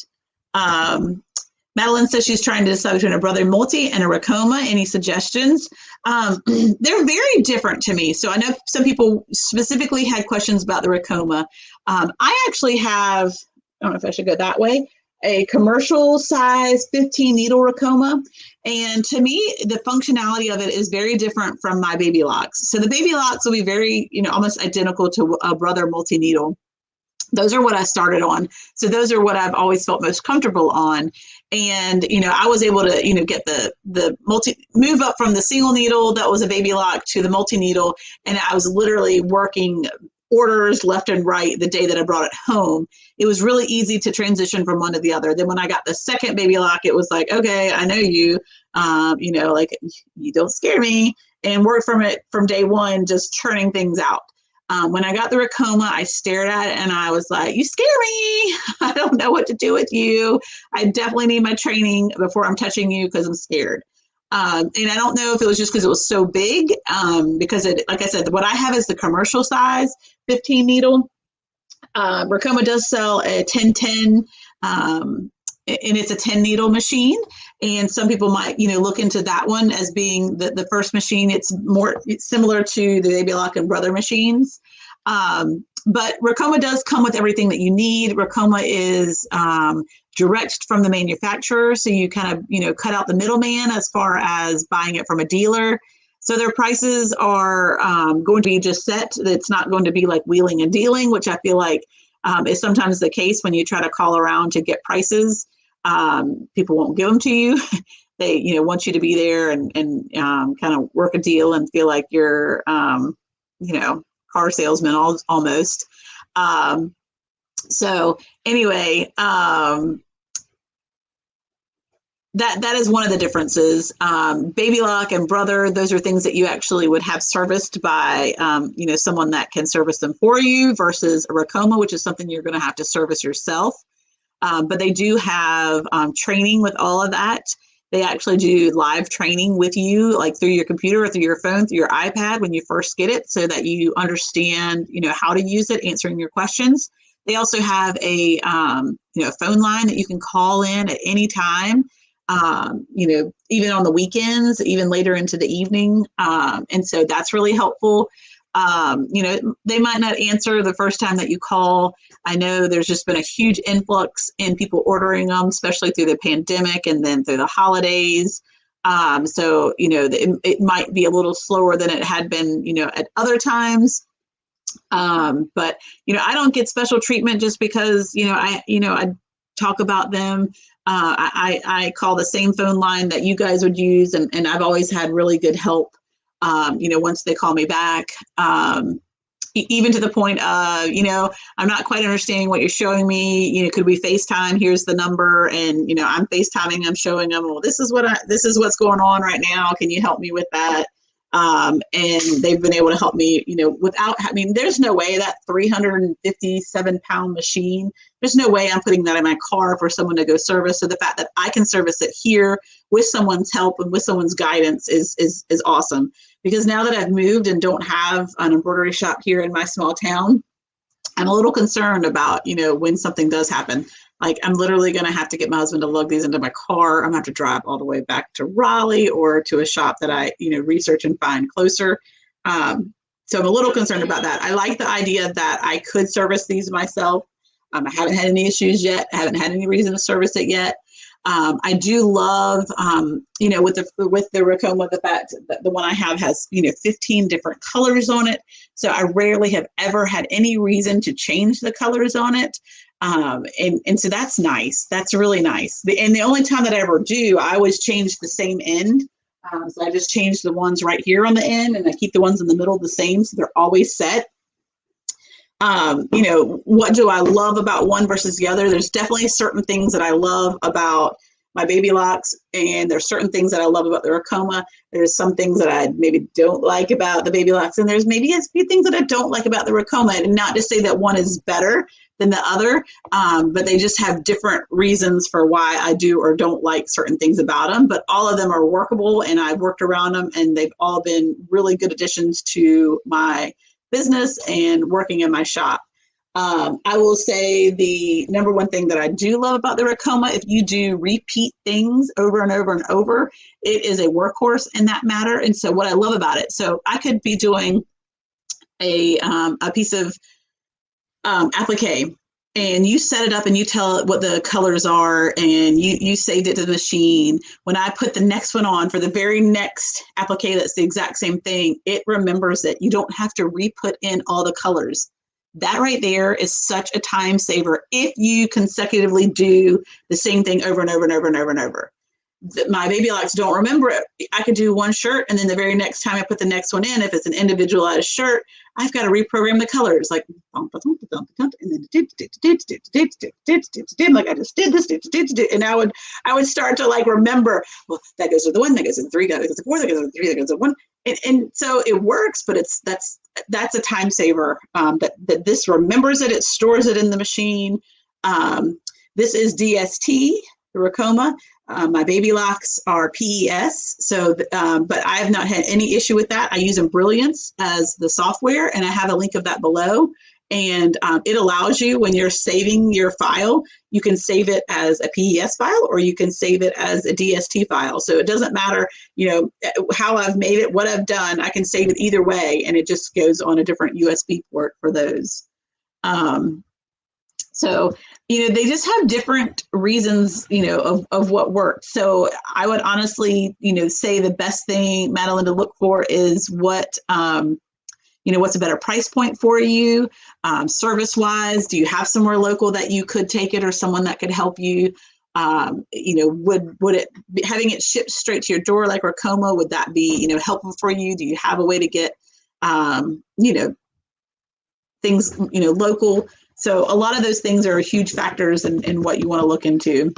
Madeline says she's trying to decide between a brother multi and a Ricoma. Any suggestions? They're very different to me. So I know some people specifically had questions about the Ricoma. I actually have, I don't know if I should go that way, a commercial size 15 needle Ricoma. And to me, the functionality of it is very different from my baby locks. So the baby locks will be very, almost identical to a brother multi-needle. Those are what I started on. So those are what I've always felt most comfortable on. And, I was able to, get the move up from the single needle that was a baby lock to the multi-needle. And I was literally working orders left and right the day that I brought it home. It was really easy to transition from one to the other. Then when I got the second baby lock, it was like, okay, I know you, like you don't scare me, and work from it from day one, just churning things out. When I got the Ricoma, I stared at it and I was like, you scare me. I don't know what to do with you. I definitely need my training before I'm touching you because I'm scared. And I don't know if it was just because it was so big, because it, like I said, what I have is the commercial size 15 needle. Ricoma does sell a 1010, and it's a 10 needle machine. And some people might, look into that one as being the first machine. It's similar to the Baby Lock and Brother machines. But Ricoma does come with everything that you need. Ricoma is direct from the manufacturer. So you kind of, cut out the middleman as far as buying it from a dealer. So their prices are going to be just set. It's not going to be like wheeling and dealing, which I feel like is sometimes the case when you try to call around to get prices. People won't give them to you. They, want you to be there and kind of work a deal and feel like you're, car salesman almost. So anyway, that is one of the differences. Baby Lock and Brother, those are things that you actually would have serviced by, someone that can service them for you, versus a Ricoma, which is something you're going to have to service yourself. But they do have training with all of that. They actually do live training with you, like through your computer or through your phone, through your iPad when you first get it, so that you understand, how to use it, answering your questions. They also have a, phone line that you can call in at any time, even on the weekends, even later into the evening. And so that's really helpful. They might not answer the first time that you call. I know there's just been a huge influx in people ordering them, especially through the pandemic and then through the holidays. So, it might be a little slower than it had been, at other times. But, I don't get special treatment just because, I talk about them. I call the same phone line that you guys would use. And I've always had really good help. Once they call me back, even to the point of, I'm not quite understanding what you're showing me. Could we FaceTime? Here's the number. And, I'm FaceTiming, I'm showing them, well, this is what's going on right now. Can you help me with that? And they've been able to help me, there's no way that 357-pound machine, there's no way I'm putting that in my car for someone to go service. So the fact that I can service it here with someone's help and with someone's guidance is awesome. because now that I've moved and don't have an embroidery shop here in my small town, I'm a little concerned about, when something does happen. Like, I'm literally going to have to get my husband to lug these into my car. I'm going to have to drive all the way back to Raleigh or to a shop that I, research and find closer. So I'm a little concerned about that. I like the idea that I could service these myself. I haven't had any issues yet. I haven't had any reason to service it yet. I do love, with the Ricoma, the fact that the one I have has, 15 different colors on it. So I rarely have ever had any reason to change the colors on it. And so that's nice. That's really nice. And the only time that I ever do, I always change the same end. So I just change the ones right here on the end, and I keep the ones in the middle the same, so they're always set. What do I love about one versus the other? There's definitely certain things that I love about my baby locks, and there's certain things that I love about the Ricoma. There's some things that I maybe don't like about the baby locks, and there's maybe a few things that I don't like about the Ricoma, and not to say that one is better than the other, but they just have different reasons for why I do or don't like certain things about them. But all of them are workable, and I've worked around them, and they've all been really good additions to my business and working in my shop. I will say the number one thing that I do love about the Ricoma, if you do repeat things over and over and over, it is a workhorse in that matter. And so what I love about it, so I could be doing a piece of applique, and you set it up and you tell it what the colors are, and you saved it to the machine. When I put the next one on for the very next applique that's the exact same thing, it remembers it. You don't have to re-put in all the colors. That right there is such a time saver if you consecutively do the same thing over and over and over and over and over. My baby locks don't remember it. I could do one shirt, and then the very next time I put the next one in, if it's an individualized shirt, I've got to reprogram the colors, like, and then like I just did this, and I would start to like remember, well, that goes with the one, that goes with the three, that goes with the four, that goes with the three, that goes with one, and so it works, but that's a time saver. That this remembers it, it stores it in the machine. This is DST, the Ricoma. My baby locks are PES, but I have not had any issue with that. I use Embroidery as the software, and I have a link of that below. And it allows you, when you're saving your file, you can save it as a PES file, or you can save it as a DST file. So it doesn't matter, how I've made it, what I've done, I can save it either way, and it just goes on a different USB port for those. So, they just have different reasons, of what works. So I would honestly, say the best thing, Madeline, to look for is what's a better price point for you, service-wise. Do you have somewhere local that you could take it, or someone that could help you? Would it be, having it shipped straight to your door like Ricoma, would that be, helpful for you? Do you have a way to get, things, local? So a lot of those things are huge factors in what you want to look into.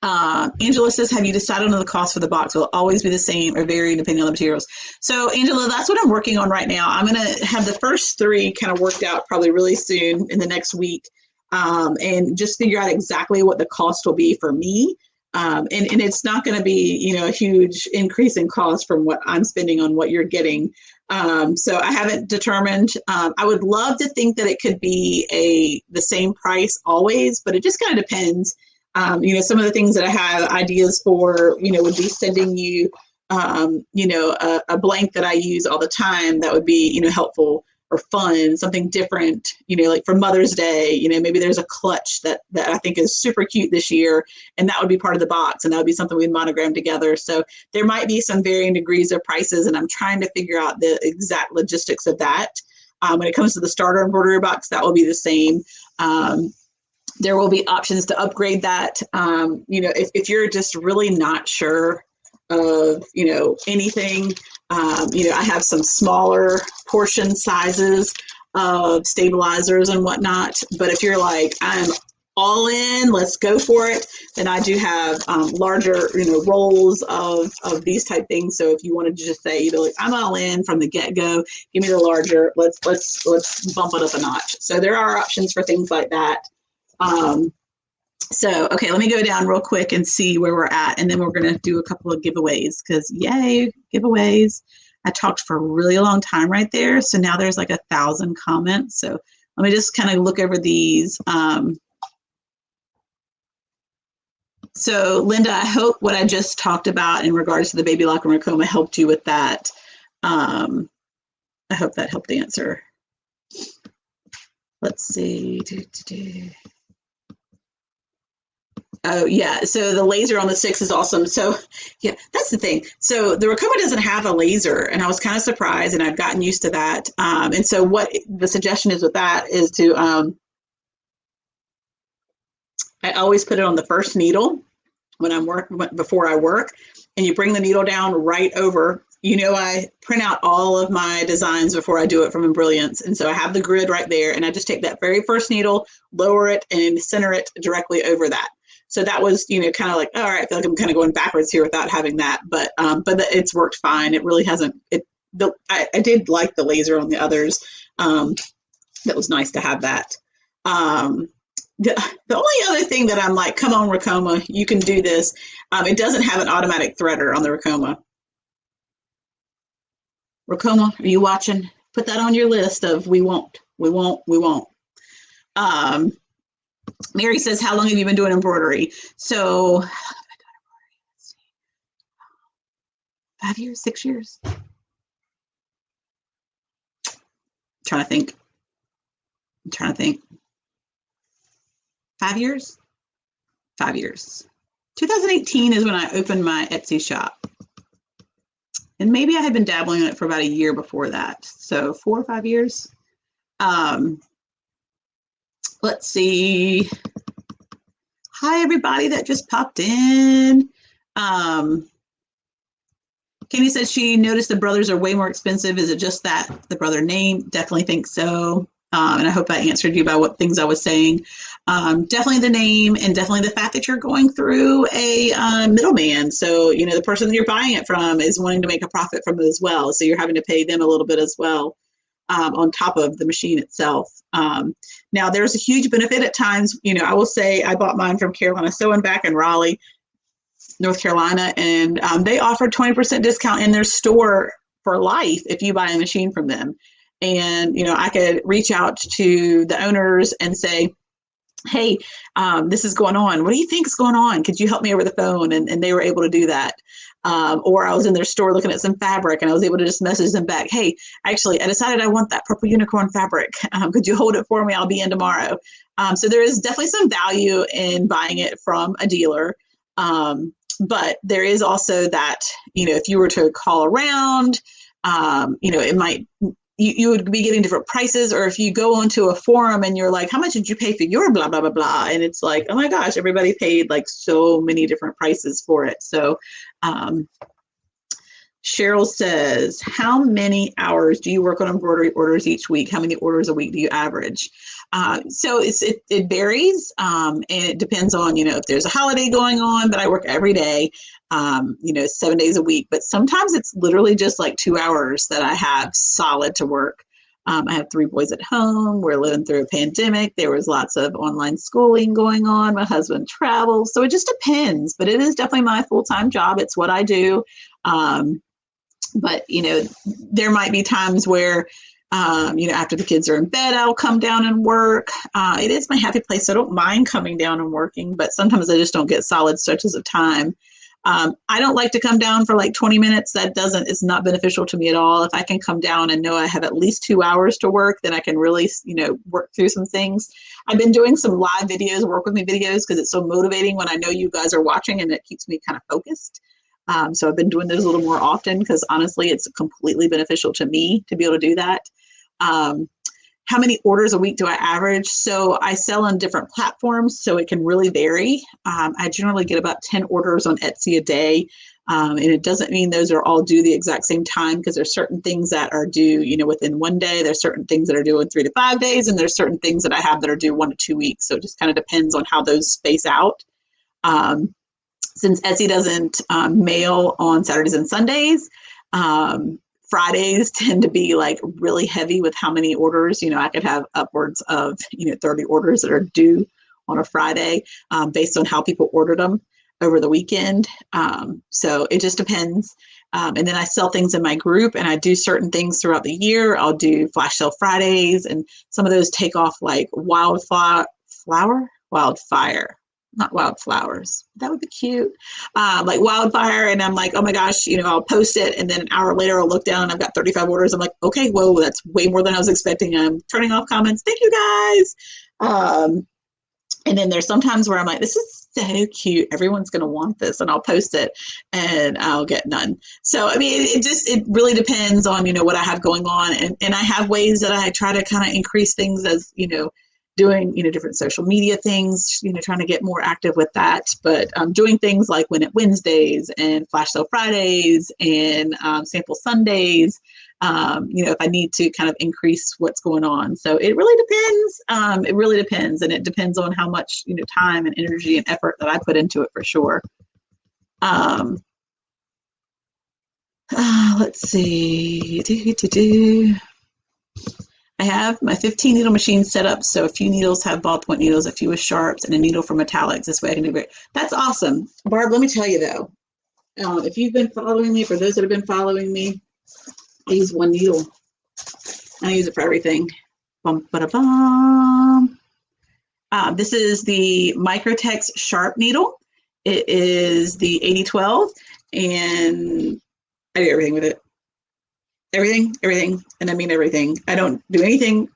Angela says, have you decided on the cost for the box? Will it always be the same or vary depending on the materials? So Angela, that's what I'm working on right now. I'm going to have the first three kind of worked out probably really soon in the next week, and just figure out exactly what the cost will be for me. And it's not going to be, a huge increase in cost from what I'm spending on what you're getting. So I haven't determined. I would love to think that it could be the same price always, but it just kind of depends. Some of the things that I have ideas for, would be sending you, a blank that I use all the time that would be, helpful or fun, something different, like for Mother's Day, maybe there's a clutch that I think is super cute this year, and that would be part of the box, and that would be something we'd monogram together. So there might be some varying degrees of prices, and I'm trying to figure out the exact logistics of that. When it comes to the starter embroidery box, that will be the same. There will be options to upgrade that. If you're just really not sure of, anything, I have some smaller portion sizes of stabilizers and whatnot. But if you're like, I'm all in, let's go for it, then I do have larger, rolls of these type things. So if you wanted to just say, like, I'm all in from the get-go, give me the larger, let's bump it up a notch. So there are options for things like that. Okay, let me go down real quick and see where we're at, and then we're going to do a couple of giveaways, because yay, giveaways. I talked for a really long time right there. So now there's like 1,000 comments. So let me just kind of look over these. So Linda, I hope what I just talked about in regards to the baby lock and Ricoma helped you with that. I hope that helped answer. Let's see. Oh yeah, so the laser on the 6 is awesome. So yeah, that's the thing. So the Ricoma doesn't have a laser, and I was kind of surprised, and I've gotten used to that. And so what the suggestion is with that is to, I always put it on the first needle when I'm before I work, and you bring the needle down right over. You know, I print out all of my designs before I do it from Embrilliance. And so I have the grid right there, and I just take that very first needle, lower it, and center it directly over that. So that was, you know, kind of like, all right, I feel like I'm kind of going backwards here without having that, but it's worked fine. It really hasn't, I did like the laser on the others. That was nice to have that. The only other thing that I'm like, come on, Ricoma, you can do this. It doesn't have an automatic threader on the Ricoma. Ricoma, are you watching? Put that on your list of we won't. Mary says, how long have you been doing embroidery? So 5 years, 6 years. I'm trying to think. 5 years? 5 years. 2018 is when I opened my Etsy shop. And maybe I had been dabbling in it for about a year before that. So 4 or 5 years. Let's see. Hi, everybody that just popped in. Kenny says she noticed the brothers are way more expensive. Is it just that the brother name? Definitely think so. And I hope I answered you about what things I was saying. Definitely the name, and definitely the fact that you're going through a middleman. So, you know, the person that you're buying it from is wanting to make a profit from it as well. So you're having to pay them a little bit as well, on top of the machine itself. Now, there's a huge benefit at times. You know, I will say I bought mine from Carolina Sewing back in Raleigh, North Carolina, and they offered 20% discount in their store for life if you buy a machine from them. And, you know, I could reach out to the owners and say, hey, this is going on. What do you think is going on? Could you help me over the phone? And they were able to do that. Or I was in their store looking at some fabric, and I was able to just message them back, hey, actually, I decided I want that purple unicorn fabric. Could you hold it for me? I'll be in tomorrow. So there is definitely some value in buying it from a dealer. But there is also that, you know, if you were to call around, you know, it might, you would be getting different prices. Or if you go onto a forum and you're like, how much did you pay for your blah, blah, blah, blah? And it's like, oh my gosh, everybody paid like so many different prices for it. So Cheryl says, how many hours do you work on embroidery orders each week? How many orders a week do you average? So it varies, and it depends on, you know, if there's a holiday going on, but I work every day, you know, 7 days a week, but sometimes it's literally just like 2 hours that I have solid to work. I have 3 boys at home. We're living through a pandemic. There was lots of online schooling going on. My husband travels. So it just depends, but it is definitely my full-time job. It's what I do. But, you know, there might be times where, you know, after the kids are in bed, I'll come down and work. It is my happy place, so I don't mind coming down and working, but sometimes I just don't get solid stretches of time. I don't like to come down for like 20 minutes. It's not beneficial to me at all. If I can come down and know I have at least 2 hours to work, then I can really, you know, work through some things. I've been doing some live videos, work with me videos, because it's so motivating when I know you guys are watching, and it keeps me kind of focused. So I've been doing those a little more often, because honestly, it's completely beneficial to me to be able to do that. How many orders a week do I average? So I sell on different platforms, so it can really vary. I generally get about 10 orders on Etsy a day. And it doesn't mean those are all due the exact same time, because there's certain things that are due, you know, within 1 day. There's certain things that are due in 3 to 5 days, and there's certain things that I have that are due 1 to 2 weeks. So it just kind of depends on how those space out. Since Etsy doesn't mail on Saturdays and Sundays, Fridays tend to be like really heavy with how many orders. You know, I could have upwards of, you know, 30 orders that are due on a Friday, based on how people ordered them over the weekend. So it just depends. And then I sell things in my group, and I do certain things throughout the year. I'll do flash sale Fridays, and some of those take off like wildfire, not wildflowers. That would be cute. Like wildfire. And I'm like, oh my gosh, I'll post it. And then an hour later, I'll look down and I've got 35 orders. I'm like, okay, whoa, that's way more than I was expecting. I'm turning off comments. Thank you guys. And then there's sometimes where I'm like, this is so cute. Everyone's going to want this, and I'll post it and I'll get none. So, I mean, it really depends on, what I have going on. And I have ways that I try to kind of increase things as, doing, different social media things, trying to get more active with that. But doing things like Win It Wednesdays and Flash Sale Fridays and Sample Sundays, if I need to kind of increase what's going on. So it really depends. It really depends. And it depends on how much, time and energy and effort that I put into it for sure. Let's see. I have my 15 needle machine set up, so a few needles have ballpoint needles, a few with sharps, and a needle for metallics. This way I can do it. That's awesome. Barb, let me tell you though, if you've been following me, for those that have been following me, I use one needle. I use it for everything. Bum, ba, da, bum. This is the Microtex Sharp needle. It is the 8012, and I do everything with it. Everything, and I mean everything. I don't do anything.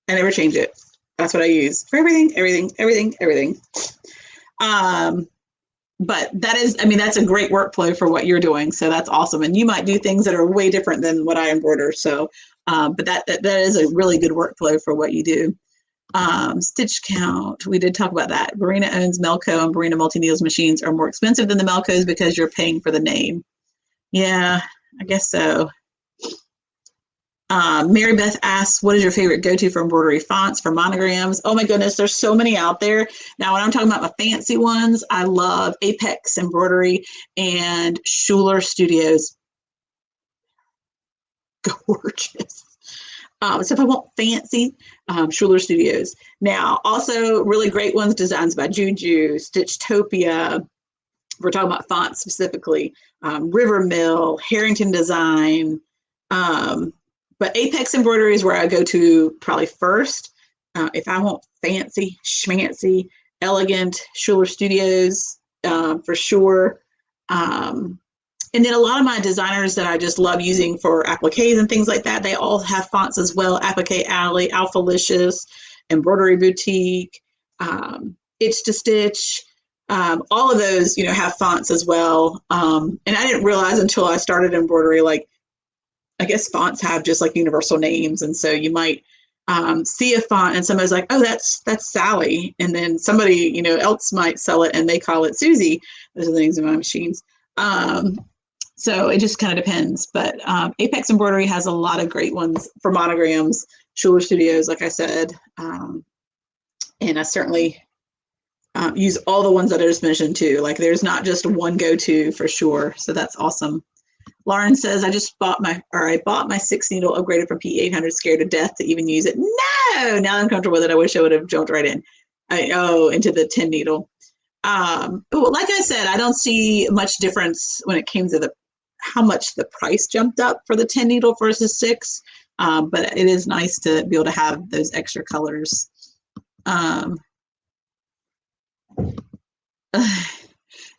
I never change it. That's what I use for everything. But that is, that's a great workflow for what you're doing. So that's awesome. And you might do things that are way different than what I embroider. So, but that is a really good workflow for what you do. Stitch count. We did talk about that. Barina owns Melco, and Barina multi-needles machines are more expensive than the Melcos because you're paying for the name. Yeah, I guess so. Mary Beth asks, what is your favorite go-to for embroidery fonts for monograms? Oh my goodness, there's so many out there. Now, when I'm talking about my fancy ones, I love Apex Embroidery and Schuler Studios. Gorgeous. So if I want fancy, Schuler Studios. Now, also really great ones, designs by Juju, Stitchtopia. We're talking about fonts specifically. River Mill, Harrington Design. But Apex Embroidery is where I go to probably first. If I want fancy, schmancy, elegant, Schuler Studios for sure. And then a lot of my designers that I just love using for appliques and things like that, they all have fonts as well. Applique Alley, Alphalicious, Embroidery Boutique, Itch to Stitch. All of those, have fonts as well. And I didn't realize until I started embroidery, like, I guess fonts have just like universal names. And so you might see a font and somebody's like, oh, that's Sally. And then somebody, else might sell it and they call it Susie. Those are the names of my machines. So it just kind of depends. But Apex Embroidery has a lot of great ones for monograms, Schuler Studios, like I said. And I certainly use all the ones that I just mentioned too. Like there's not just one go-to for sure. So that's awesome. Lauren says, I bought my 6 needle upgraded from P800, scared to death to even use it. No, now I'm comfortable with it. I wish I would have jumped right in. Into the 10 needle. But like I said, I don't see much difference when it came to how much the price jumped up for the 10 needle versus 6. But it is nice to be able to have those extra colors.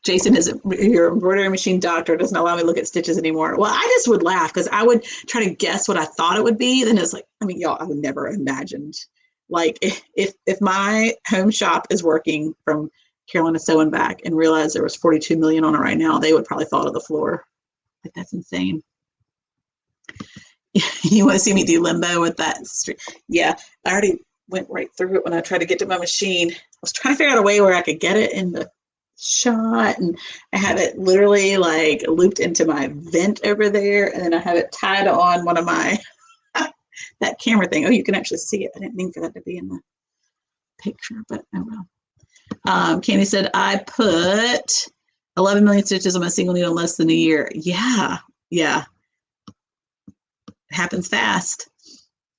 Jason is your embroidery machine doctor, doesn't allow me to look at stitches anymore. Well, I just would laugh because I would try to guess what I thought it would be. Then it's like, y'all, I would never imagined. Like if my home shop is working from Carolina Sew and back and realized there was 42 million on it right now, they would probably fall to the floor. Like, that's insane. You want to see me do limbo with that? Yeah, I already went right through it when I tried to get to my machine. I was trying to figure out a way where I could get it in the shot, and I have it literally like looped into my vent over there, and then I have it tied on one of my that camera thing. Oh, you can actually see it. I didn't mean for that to be in the picture, but oh well. Candy said, I put 11 million stitches on my single needle in less than a year. Yeah. It happens fast.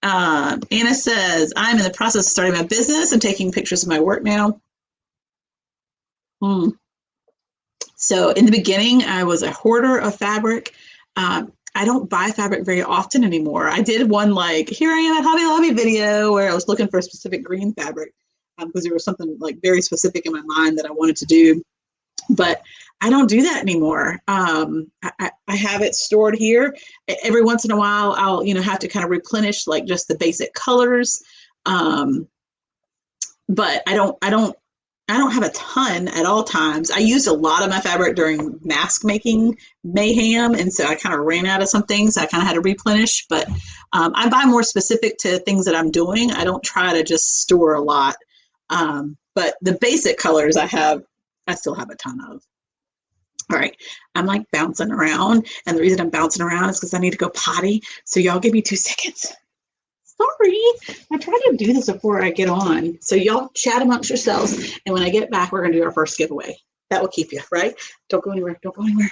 Anna says, I'm in the process of starting my business and taking pictures of my work now. So in the beginning, I was a hoarder of fabric. I don't buy fabric very often anymore. I did one like, here I am at Hobby Lobby video where I was looking for a specific green fabric because there was something like very specific in my mind that I wanted to do. But I don't do that anymore. I have it stored here. Every once in a while, I'll have to kind of replenish like just the basic colors. But I don't have a ton at all times. I used a lot of my fabric during mask making mayhem, and so I kind of ran out of some things. I kind of had to replenish, but I buy more specific to things that I'm doing. I don't try to just store a lot. But the basic colors I still have a ton of. All right, I'm like bouncing around, and the reason I'm bouncing around is because I need to go potty. So y'all give me 2 seconds. Sorry, I tried to do this before I get on. So y'all chat amongst yourselves, and when I get back, we're gonna do our first giveaway. That will keep you, right? Don't go anywhere, don't go anywhere.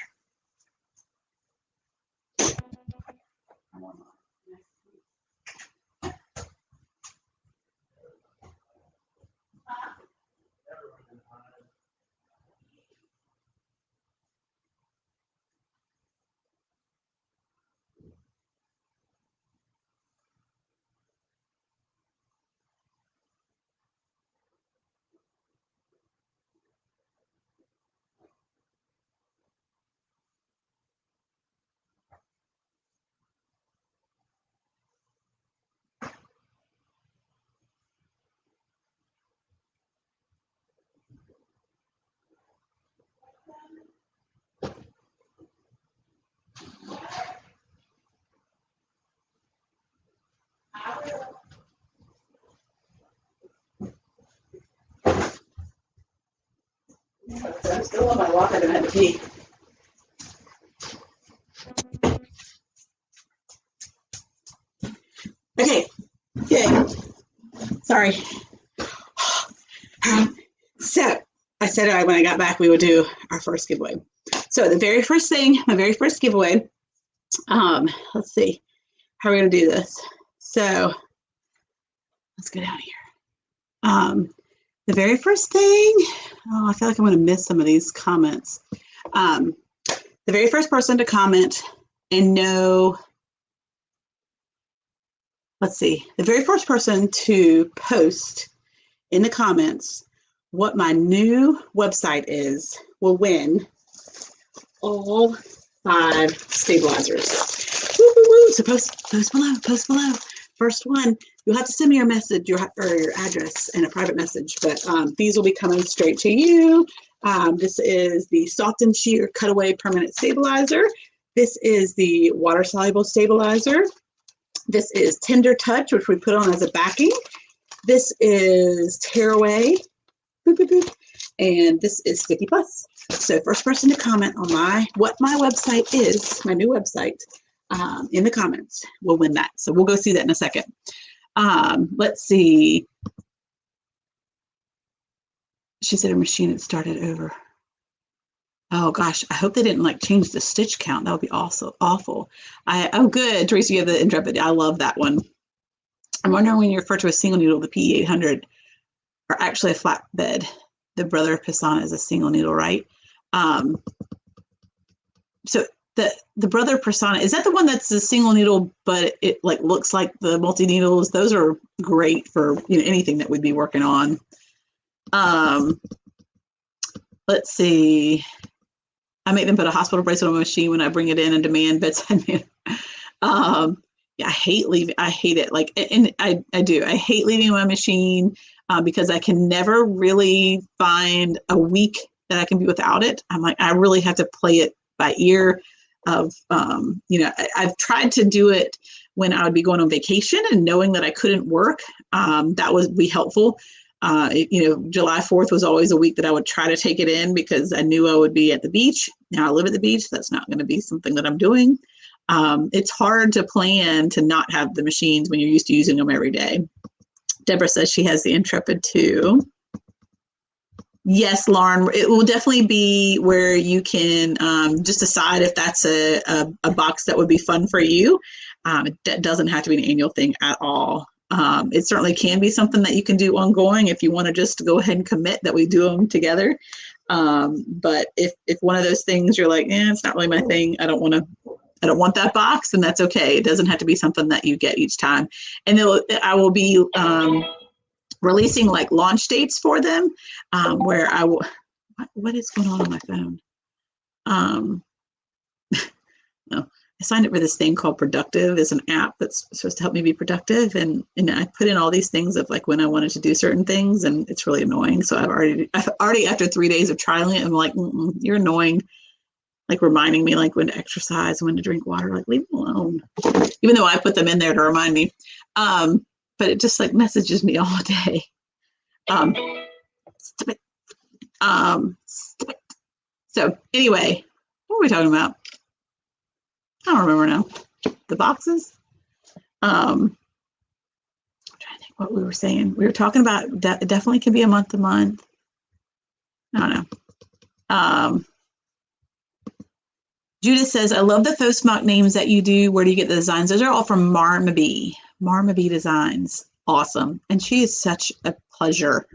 I'm still on my walk. I haven't had to pee. Okay, yay. Sorry. So I said when I got back we would do our first giveaway. So the very first thing, my very first giveaway, let's see, how are we gonna do this? So let's go down here. The very first thing, I feel like I'm gonna miss some of these comments. The very first person to comment and know, let's see, the very first person to post in the comments what my new website is will win all 5 stabilizers. Woo, woo, woo. So post below. First one, you'll have to send me your message, your address and a private message, but these will be coming straight to you. This is the Soft and Sheer Cutaway Permanent Stabilizer. This is the Water Soluble Stabilizer. This is Tender Touch, which we put on as a backing. This is Tearaway, boop, boop, boop. And this is 50 plus. So first person to comment on what my website is, my new website, in the comments will win that. So we'll go see that in a second. Let's see. She said her machine had started over. Oh gosh, I hope they didn't like change the stitch count. That would be also awful. Oh good, Teresa, you have the Intrepid. I love that one. I'm wondering when you refer to a single needle, the P800, or actually a flatbed. The Brother of Pisana is a single needle, right? So the Brother of Pisana, is that the one that's a single needle, but it like looks like the multi needles? Those are great for anything that we'd be working on. Let's see. I make them put a hospital bracelet on my machine when I bring it in and demand bedside manner. Yeah, I hate leaving. I hate it. Like, and I do. I hate leaving my machine because I can never really find a week that I can be without it. I'm like, I really have to play it by ear. I've tried to do it when I would be going on vacation and knowing that I couldn't work. That would be helpful. July 4th was always a week that I would try to take it in because I knew I would be at the beach. Now I live at the beach. That's not going to be something that I'm doing. It's hard to plan to not have the machines when you're used to using them every day. Deborah says she has the Intrepid too. Yes, Lauren, it will definitely be where you can just decide if that's a box that would be fun for you. It doesn't have to be an annual thing at all. It certainly can be something that you can do ongoing if you want to just go ahead and commit that we do them together. But if one of those things you're like, it's not really my thing, I don't want that box, and that's okay. It doesn't have to be something that you get each time. And I will be releasing like launch dates for them, where I will. What is going on my phone? No, I signed up for this thing called Productive. It's an app that's supposed to help me be productive, and I put in all these things of like when I wanted to do certain things, and it's really annoying. So I've already after 3 days of trialing it, I'm like, you're annoying. Like reminding me like when to exercise, when to drink water, like leave me alone. Even though I put them in there to remind me. But it just like messages me all day. Stop it. Stop it. So anyway, what were we talking about? I don't remember now. The boxes. I'm trying to think what we were saying. We were talking about that it definitely can be a month to month. I don't know. Judith says, I love the faux smock names that you do. Where do you get the designs? Those are all from Marmaby Designs. Awesome. And she is such a pleasure.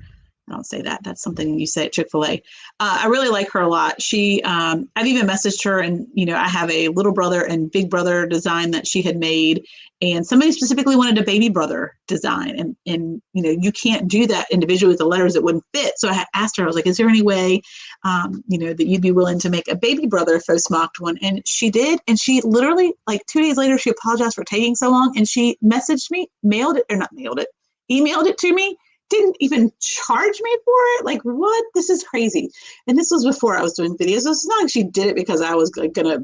I don't say that. That's something you say at Chick-fil-A. I really like her a lot. I've even messaged her, and, I have a little brother and big brother design that she had made, and somebody specifically wanted a baby brother design. And you can't do that individually with the letters. It wouldn't fit. So I asked her, I was like, is there any way, that you'd be willing to make a baby brother faux smocked one? And she did. And she literally, like 2 days later, she apologized for taking so long. And she messaged me, emailed it to me. Didn't even charge me for it. Like, what? This is crazy. And this was before I was doing videos. It's not like she did it because I was like gonna,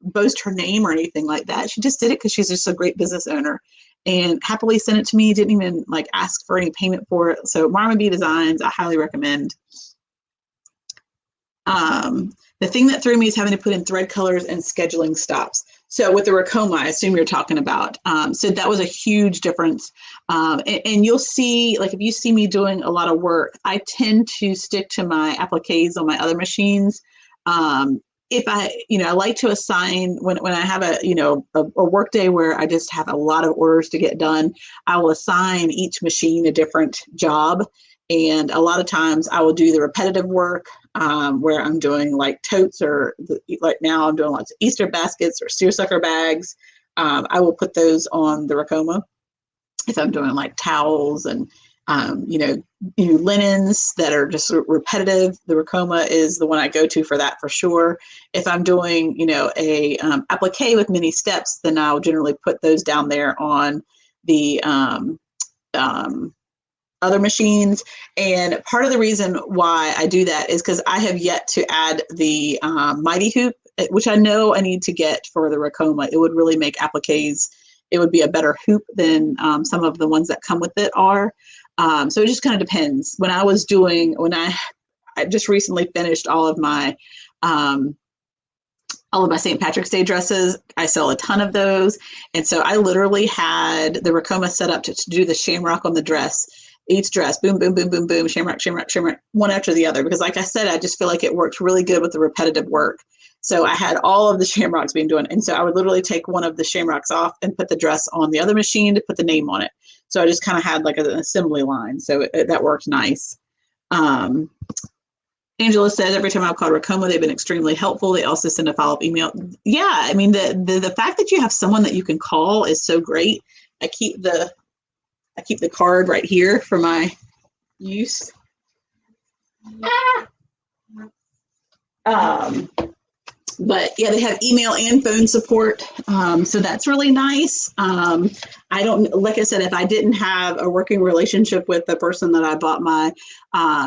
boast her name or anything like that. She just did it because she's just a great business owner, and happily sent it to me. Didn't even like ask for any payment for it. So Marmaby Designs, I highly recommend. The thing that threw me is having to put in thread colors and scheduling stops. So with the Ricoma, I assume you're talking about. So that was a huge difference. And you'll see, like if you see me doing a lot of work, I tend to stick to my appliques on my other machines. If I like to assign when I have a work day where I just have a lot of orders to get done, I will assign each machine a different job. And a lot of times I will do the repetitive work where I'm doing like totes, or like now I'm doing lots of Easter baskets or seersucker bags. I will put those on the Ricoma. If I'm doing like towels and linens that are just repetitive, the Ricoma is the one I go to for that for sure. If I'm doing a applique with many steps, then I'll generally put those down there on the other machines. And part of the reason why I do that is because I have yet to add the Mighty Hoop, which I know I need to get for the Ricoma. It would really make appliques. It would be a better hoop than some of the ones that come with it are. So it just kind of depends. When I just recently finished all of my St. Patrick's Day dresses. I sell a ton of those. And so I literally had the Ricoma set up to do the shamrock on the dress. Each dress, boom, boom, boom, boom, boom, shamrock, shamrock, shamrock, one after the other. Because like I said, I just feel like it works really good with the repetitive work. So I had all of the shamrocks being done. And so I would literally take one of the shamrocks off and put the dress on the other machine to put the name on it. So I just kind of had like an assembly line. So that worked nice. Angela says, every time I've called Ricoma, they've been extremely helpful. They also send a follow-up email. Yeah, I mean, the fact that you have someone that you can call is so great. I keep the card right here for my use. But yeah, they have email and phone support. So that's really nice. Like I said, if I didn't have a working relationship with the person that I bought my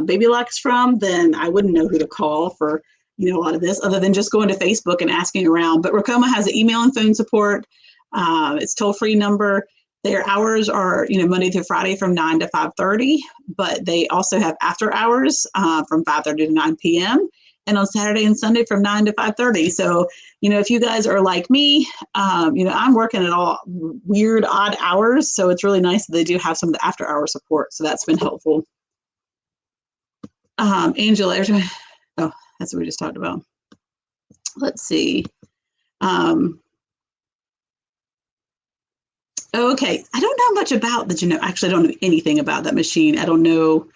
baby locks from, then I wouldn't know who to call for, a lot of this other than just going to Facebook and asking around. But Ricoma has an email and phone support. It's toll-free number. Their hours are, Monday through Friday from 9 to 5:30, but they also have after hours from 5:30 to 9 p.m. and on Saturday and Sunday from 9 to 5:30. So, if you guys are like me, I'm working at all weird, odd hours. So it's really nice that they do have some of the after hour support. So that's been helpful. Angela, that's what we just talked about. Let's see. Okay, I don't know much about the actually I don't know anything about that machine. I don't know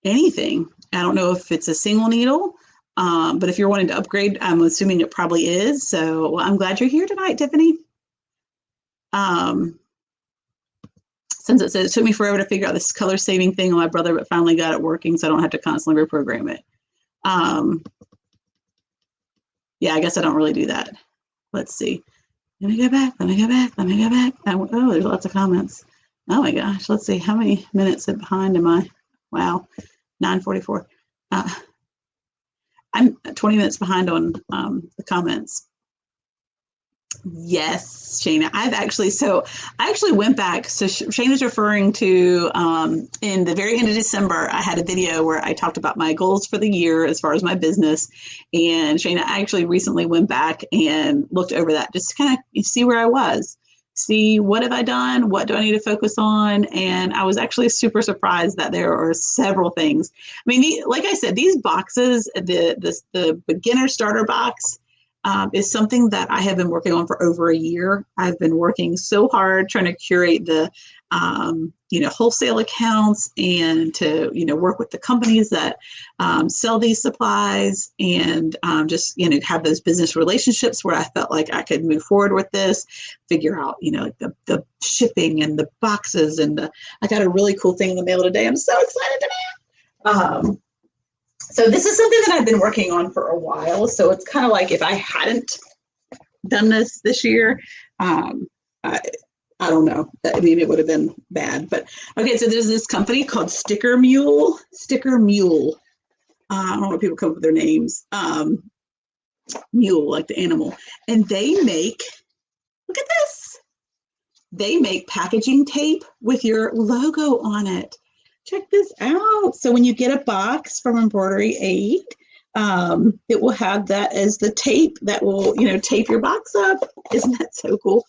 anything. I don't know if it's a single needle, but if you're wanting to upgrade, I'm assuming it probably is. So well, I'm glad you're here tonight, Tiffany. Since it says it took me forever to figure out this color saving thing on my brother, but finally got it working, so I don't have to constantly reprogram it. Yeah, I guess I don't really do that. Let's see. Let me go back. Let me go back. Let me go back. Oh, there's lots of comments. Oh my gosh. Let's see. How many minutes behind am I? Wow. 9:44. I'm 20 minutes behind on the comments. Yes, Shana. I actually went back. So Shana's referring to in the very end of December, I had a video where I talked about my goals for the year as far as my business. And Shana, I actually recently went back and looked over that just to kind of see where I was, see what have I done, what do I need to focus on. And I was actually super surprised that there are several things. I mean, like I said, these boxes, the beginner starter box, is something that I have been working on for over a year. I've been working so hard trying to curate the, wholesale accounts and to, work with the companies that sell these supplies and just, have those business relationships where I felt like I could move forward with this, figure out, the shipping and the boxes. And I got a really cool thing in the mail today. I'm so excited today. So this is something that I've been working on for a while. So it's kind of like if I hadn't done this year, I don't know. I mean, it would have been bad. But okay, so there's this company called Sticker Mule. I don't know if people come up with their names. Mule, like the animal. And they make, look at this. They make packaging tape with your logo on it. Check this out. So when you get a box from Embroidery Aid, it will have that as the tape that will, tape your box up. Isn't that so cool?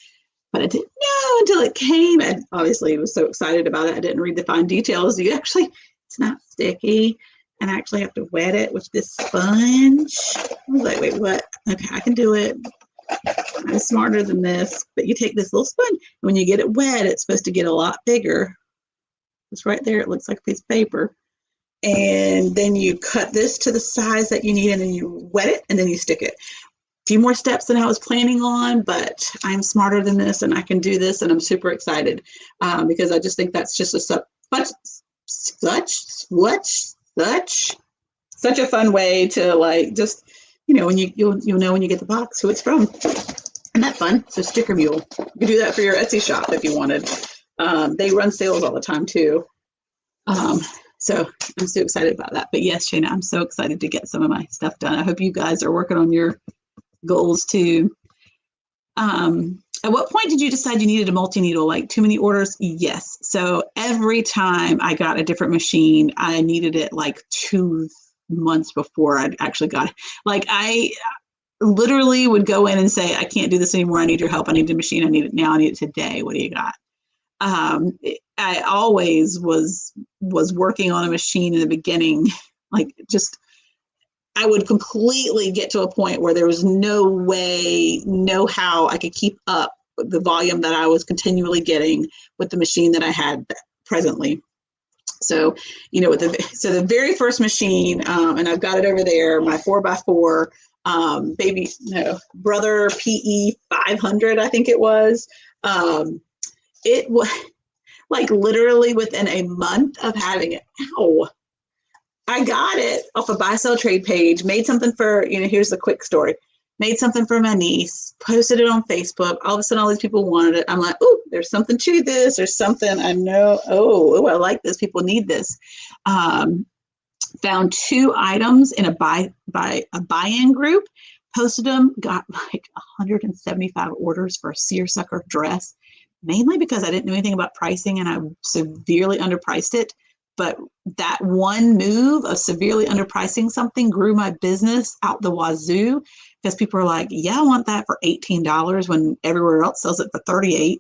But I didn't know until it came. And obviously I was so excited about it. I didn't read the fine details. It's not sticky. And I actually have to wet it with this sponge. I was like, wait, what? Okay, I can do it. I'm smarter than this. But you take this little sponge. When you get it wet, it's supposed to get a lot bigger. It's right there. It looks like a piece of paper. And then you cut this to the size that you need, and then you wet it, and then you stick it. A few more steps than I was planning on, but I'm smarter than this, and I can do this, and I'm super excited because I just think that's just such a fun way to like just, when you'll know when you get the box who it's from. Isn't that fun? So Sticker Mule. You can do that for your Etsy shop if you wanted. They run sales all the time too. So I'm so excited about that. But yes, Shana, I'm so excited to get some of my stuff done. I hope you guys are working on your goals too. At what point did you decide you needed a multi-needle? Like too many orders? Yes. So every time I got a different machine, I needed it like 2 months before I actually got it. Like I literally would go in and say, I can't do this anymore. I need your help. I need the machine. I need it now. I need it today. What do you got? I always was working on a machine in the beginning, like just, I would completely get to a point where there was no way, no how I could keep up with the volume that I was continually getting with the machine that I had presently. So, the very first machine, and I've got it over there, my 4x4, Brother PE 500, I think it was. It was like literally within a month of having it. Ow. I got it off a buy sell trade page, made something for, here's the quick story. Made something for my niece, posted it on Facebook. All of a sudden, all these people wanted it. I'm like, oh, there's something to this. There's something I know. Oh, I like this. People need this. Found 2 items in a buy-in group, posted them, got like 175 orders for a seersucker dress, mainly because I didn't know anything about pricing and I severely underpriced it. But that one move of severely underpricing something grew my business out the wazoo because people are like, yeah, I want that for $18 when everywhere else sells it for $38.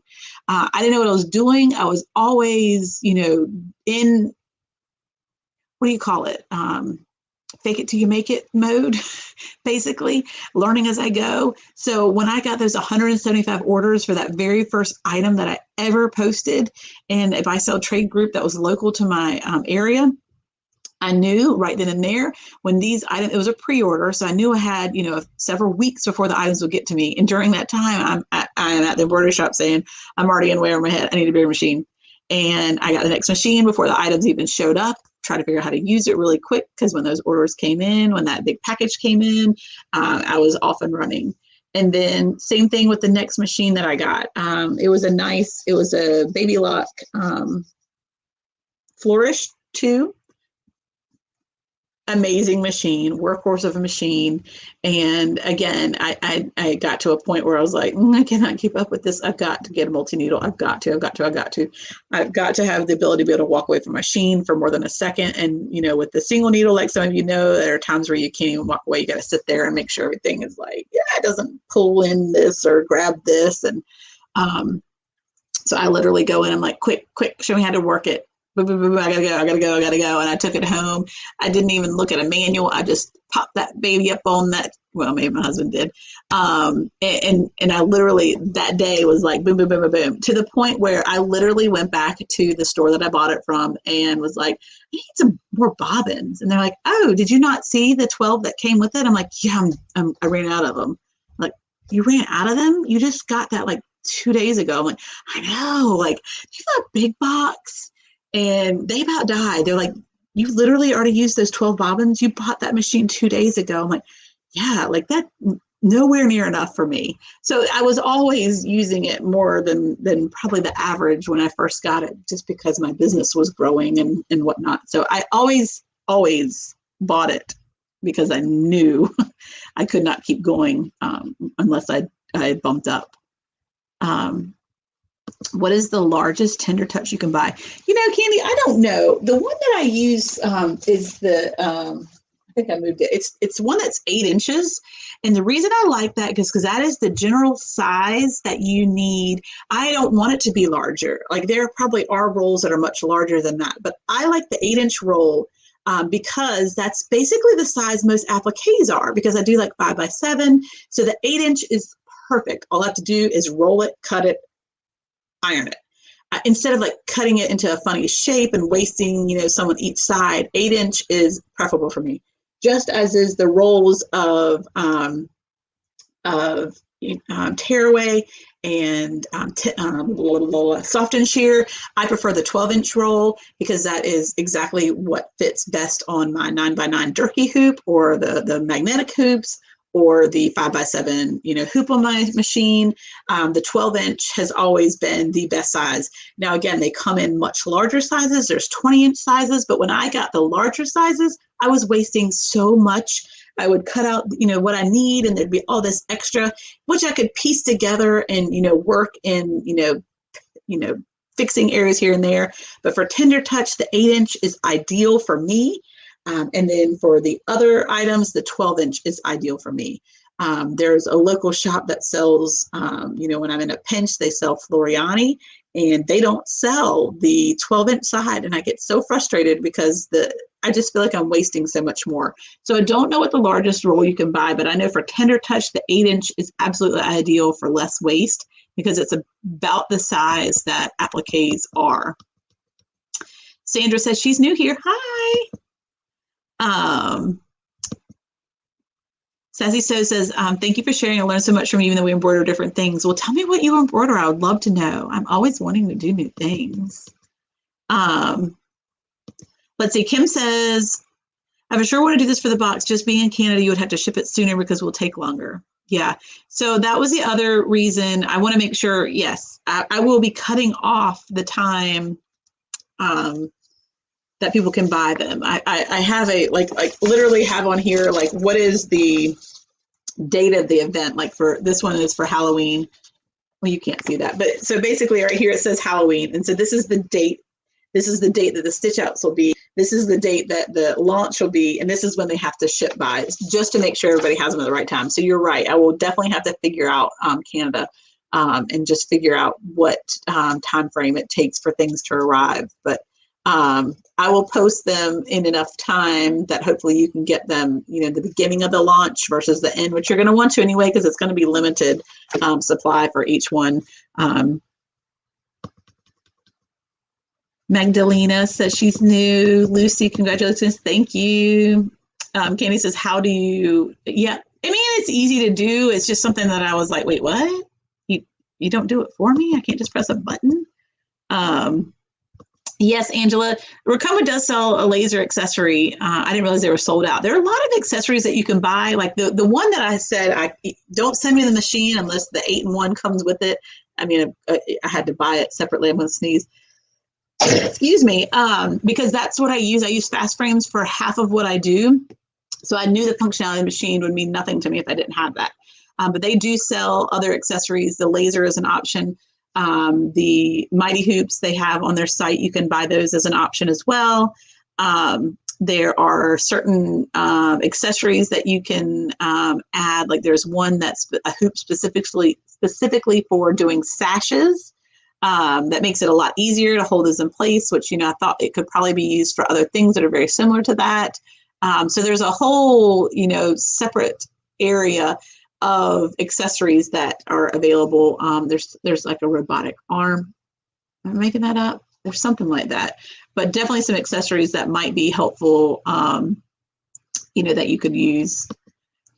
I didn't know what I was doing. I was always, in, what do you call it? Fake it till you make it mode, basically, learning as I go. So when I got those 175 orders for that very first item that I ever posted in a buy sell trade group that was local to my area, I knew right then and there when these items, it was a pre-order, so I knew I had, several weeks before the items would get to me. And during that time, I'm at the embroidery shop saying, I'm already in way over my head. I need a bigger machine. And I got the next machine before the items even showed up. Try to figure out how to use it really quick, because when those orders came in, when that big package came in, I was off and running. And then same thing with the next machine that I got. It was a Baby Lock Flourish 2. Amazing machine, workhorse of a machine. And again, I got to a point where I was like, I cannot keep up with this. I've got to get a multi-needle. I've got to have the ability to be able to walk away from a machine for more than a second. And, with the single needle, like some of you know, there are times where you can't even walk away. You got to sit there and make sure everything is like, it doesn't pull in this or grab this. And so I literally go in, I'm like, quick, show me how to work it. I gotta go. And I took it home. I didn't even look at a manual. I just popped that baby up on that. Well, maybe my husband did. And I literally that day was like, boom, to the point where I literally went back to the store that I bought it from and was like, I need some more bobbins. And they're like, oh, did you not see the 12 that came with it? I'm like, yeah, I ran out of them. I'm like, you ran out of them? You just got that like 2 days ago. I'm like, I know, like, you got a big box. And they about died. They're like, you literally already used those 12 bobbins. You bought that machine 2 days ago. I'm like, yeah, like that, nowhere near enough for me. So I was always using it more than probably the average when I first got it, just because my business was growing and whatnot. So I always bought it because I knew I could not keep going unless I bumped up. What is the largest tender touch you can buy? Candy, I don't know. The one that I use is the, I think I moved it. It's one that's 8 inches. And the reason I like that is because that is the general size that you need. I don't want it to be larger. Like there probably are rolls that are much larger than that, but I like the 8-inch roll because that's basically the size most appliques are, because I do like 5x7. So the 8-inch is perfect. All I have to do is roll it, cut it, iron it. Instead of like cutting it into a funny shape and wasting, some on each side, 8-inch is preferable for me. Just as is the rolls of tearaway and soft and shear. I prefer the 12-inch roll because that is exactly what fits best on my 9x9 jerky hoop or the magnetic hoops, or the 5x7, hoop on my machine. The 12-inch has always been the best size. Now, again, they come in much larger sizes. There's 20-inch sizes, but when I got the larger sizes, I was wasting so much. I would cut out, what I need, and there'd be all this extra, which I could piece together and, work in, fixing areas here and there. But for tender touch, the 8-inch is ideal for me. And then for the other items, the 12-inch is ideal for me. There's a local shop that sells, when I'm in a pinch, they sell Floriani, and they don't sell the 12-inch side. And I get so frustrated because I just feel like I'm wasting so much more. So I don't know what the largest roll you can buy, but I know for tender touch, the 8-inch is absolutely ideal for less waste because it's about the size that appliques are. Sandra says she's new here. Hi. Sassy So says, thank you for sharing. I learned so much from you, even though we embroider different things. Well, tell me what you embroider. I would love to know. I'm always wanting to do new things. Let's see. Kim says, I for sure want to do this for the box. Just being in Canada, you would have to ship it sooner because it will take longer. Yeah. So that was the other reason. I want to make sure, yes, I will be cutting off the time that people can buy them. I have like literally have on here, like, what is the date of the event? Like for this one is for Halloween. Well, you can't see that, but so basically right here, it says Halloween. And so this is the date. This is the date that the stitch outs will be. This is the date that the launch will be. And this is when they have to ship by, just to make sure everybody has them at the right time. So you're right. I will definitely have to figure out Canada and just figure out what time frame it takes for things to arrive. But I will post them in enough time that hopefully you can get them, the beginning of the launch versus the end, which you're going to want to anyway, because it's going to be limited supply for each one. Magdalena says she's new. Lucy, congratulations. Thank you. Candy says, how do you, yeah. I mean, it's easy to do. It's just something that I was like, wait, what? You don't do it for me? I can't just press a button? Yes, Angela. Ricoma does sell a laser accessory. I didn't realize they were sold out. There are a lot of accessories that you can buy. Like the one that I said, don't send me the machine unless the 8-in-1 comes with it. I mean, I had to buy it separately. I'm going to sneeze. Excuse me. Because that's what I use. I use fast frames for half of what I do. So I knew the functionality of the machine would mean nothing to me if I didn't have that. But they do sell other accessories. The laser is an option. The Mighty Hoops they have on their site, you can buy those as an option as well. There are certain accessories that you can add. Like there's one that's a hoop specifically for doing sashes. That makes it a lot easier to hold those in place, which, I thought it could probably be used for other things that are very similar to that. So there's a whole, separate area of accessories that are available. There's like a robotic arm. Am I making that up? There's something like that, but definitely some accessories that might be helpful, that you could use.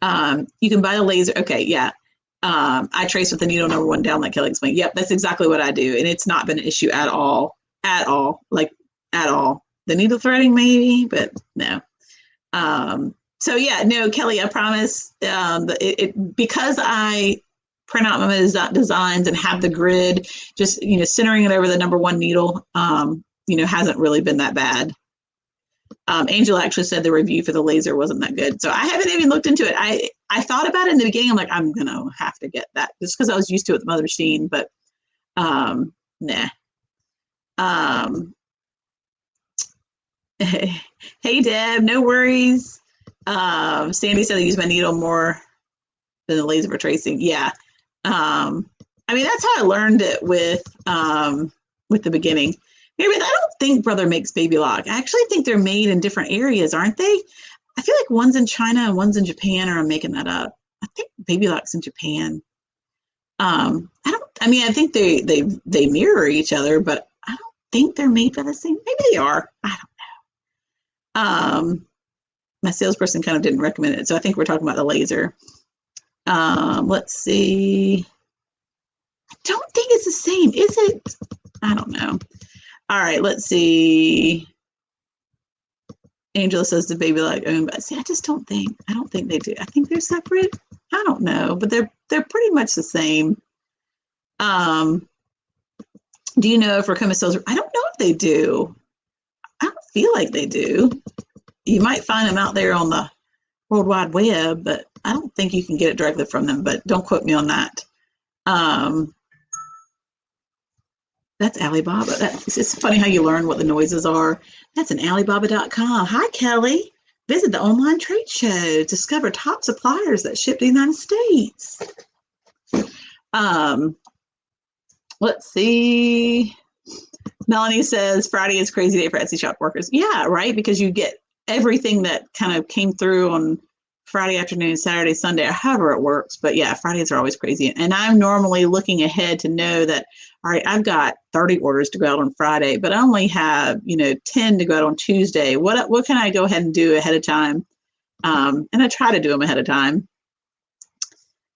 You can buy a laser. Okay. Yeah. I trace with the needle number 1 down, like Kelly explained. Yep. That's exactly what I do. And it's not been an issue at all, like at all. The needle threading maybe, but no. So yeah, no, Kelly, I promise, because I print out my designs and have the grid, just, centering it over the number 1 needle, hasn't really been that bad. Angela actually said the review for the laser wasn't that good. So I haven't even looked into it. I thought about it in the beginning. I'm like, I'm going to have to get that just because I was used to it with my other machine, but, nah. Hey, Deb, no worries. Sandy said I use my needle more than the laser for tracing. Yeah. I mean, that's how I learned it with the beginning. Maybe I don't think Brother makes Baby Lock. I actually think they're made in different areas, aren't they? I feel like one's in China and one's in Japan, or I'm making that up. I think Baby Lock's in Japan. I think they mirror each other, but I don't think they're made by the same. Maybe they are. I don't know. My salesperson kind of didn't recommend it, so I think we're talking about the laser. Let's see. I don't think it's the same, is it? I don't know. All right, let's see. Angela says the Baby Lock owned by. See, I don't think they do. I think they're separate. I don't know, but they're pretty much the same. Do you know if Ricoma sells? I don't know if they do. I don't feel like they do. You might find them out there on the World Wide Web, but I don't think you can get it directly from them, but don't quote me on that. That's Alibaba. It's funny how you learn what the noises are. That's an Alibaba.com. Hi, Kelly. Visit the online trade show. Discover top suppliers that ship to the United States. Let's see. Melanie says Friday is crazy day for Etsy shop workers. Yeah, right, because you get everything that kind of came through on Friday afternoon, Saturday, Sunday, or however it works. But yeah, Fridays are always crazy. And I'm normally looking ahead to know that, all right, I've got 30 orders to go out on Friday, but I only have, 10 to go out on Tuesday. What can I go ahead and do ahead of time? And I try to do them ahead of time.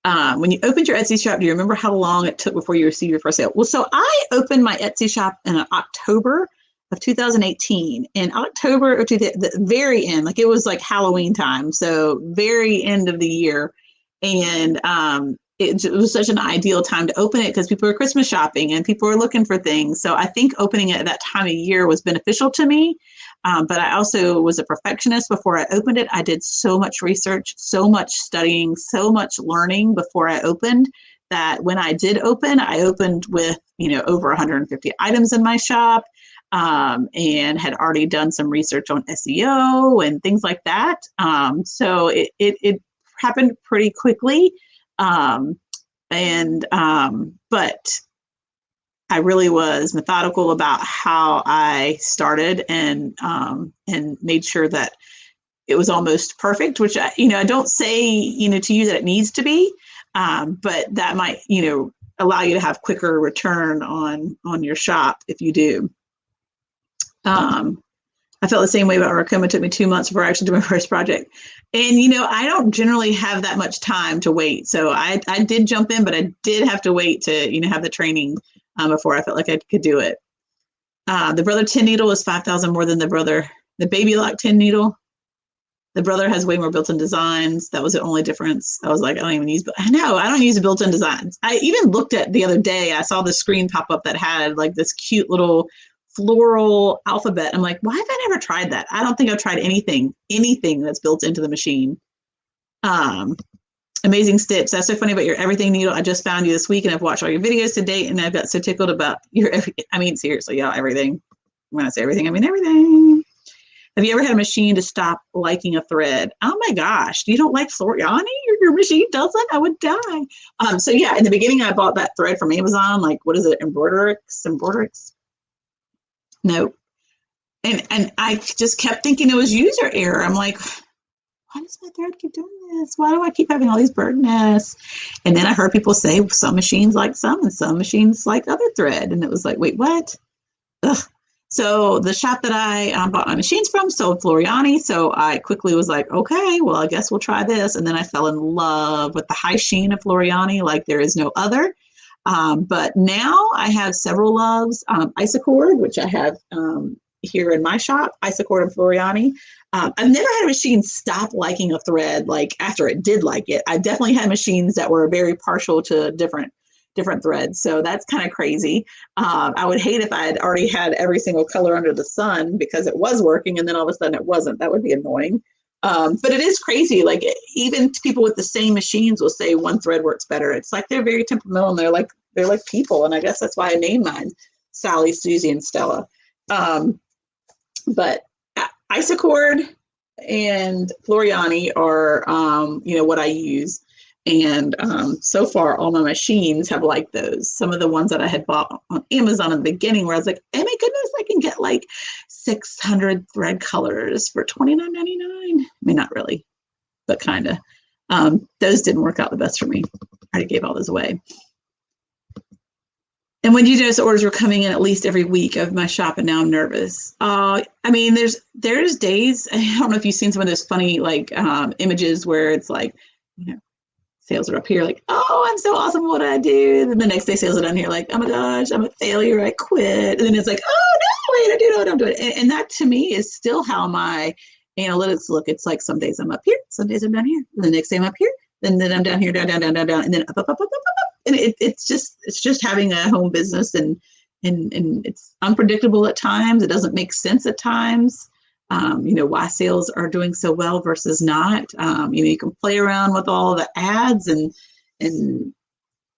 When you opened your Etsy shop, do you remember how long it took before you received your first sale? Well, so I opened my Etsy shop in October of 2018. In October of the very end, like it was like Halloween time, so very end of the year, and it was such an ideal time to open it because people were Christmas shopping and people were looking for things. So I think opening it at that time of year was beneficial to me. But I also was a perfectionist before I opened it. I did so much research, so much studying, so much learning before I opened that when I did open, I opened with, over 150 items in my shop, and had already done some research on SEO and things like that. So it happened pretty quickly. But I really was methodical about how I started and made sure that it was almost perfect, which I don't say, to you that it needs to be, but that might, allow you to have quicker return on your shop if you do. I felt the same way about Ricoma. It took me 2 months before I actually did my first project. And, I don't generally have that much time to wait. So I did jump in, but I did have to wait to, have the training before I felt like I could do it. The Brother 10 needle is 5,000 more than the Baby Lock 10 needle. The Brother has way more built-in designs. That was the only difference. I was like, I don't even use, I don't use the built-in designs. I even looked at the other day, I saw the screen pop up that had like this cute little floral alphabet. I'm like, why have I never tried that? I don't think I've tried anything that's built into the machine. Amazing Stitch. That's so funny about your everything needle. I just found you this week and I've watched all your videos to date and I've got so tickled about your seriously, y'all, everything. When I say everything, I mean everything. Have you ever had a machine to stop liking a thread? Oh my gosh, you don't like Floriani? Your machine doesn't? I would die. So yeah, in the beginning, I bought that thread from Amazon. Like, what is it? Embroideryx? No. And I just kept thinking it was user error. I'm like, why does my thread keep doing this? Why do I keep having all these bird nests? And then I heard people say some machines like some and some machines like other thread. And it was like, wait, what? Ugh. So the shop that I bought my machines from sold Floriani. So I quickly was like, okay, well, I guess we'll try this. And then I fell in love with the high sheen of Floriani like there is no other. But now I have several loves. Isacord, which I have here in my shop, Isacord and Floriani. I've never had a machine stop liking a thread like after it did like it. I definitely had machines that were very partial to different threads. So that's kind of crazy. I would hate if I had already had every single color under the sun because it was working and then all of a sudden it wasn't. That would be annoying. But it is crazy. Like even people with the same machines will say one thread works better. It's like they're very temperamental and they're like people. And I guess that's why I named mine Sally, Susie, and Stella. But Isacord and Floriani are, what I use. And so far, all my machines have liked those. Some of the ones that I had bought on Amazon in the beginning where I was like, oh my goodness, I can get like 600 thread colors for $29.99. I mean, not really, but kind of. Those didn't work out the best for me. I already gave all those away. And when you notice orders were coming in at least every week of my shop, and now I'm nervous. I mean, there's days, I don't know if you've seen some of those funny like images where it's like, sales are up here like, oh, I'm so awesome. What do I do? And the next day sales are down here like, oh my gosh, I'm a failure. I quit. And then it's like, oh no, wait, I do know what I'm doing. And that to me is still how my analytics look. It's like some days I'm up here, some days I'm down here. And the next day I'm up here, then I'm down here, down, and then up. And it's just having a home business and it's unpredictable at times. It doesn't make sense at times. Why sales are doing so well versus not. You can play around with all the ads and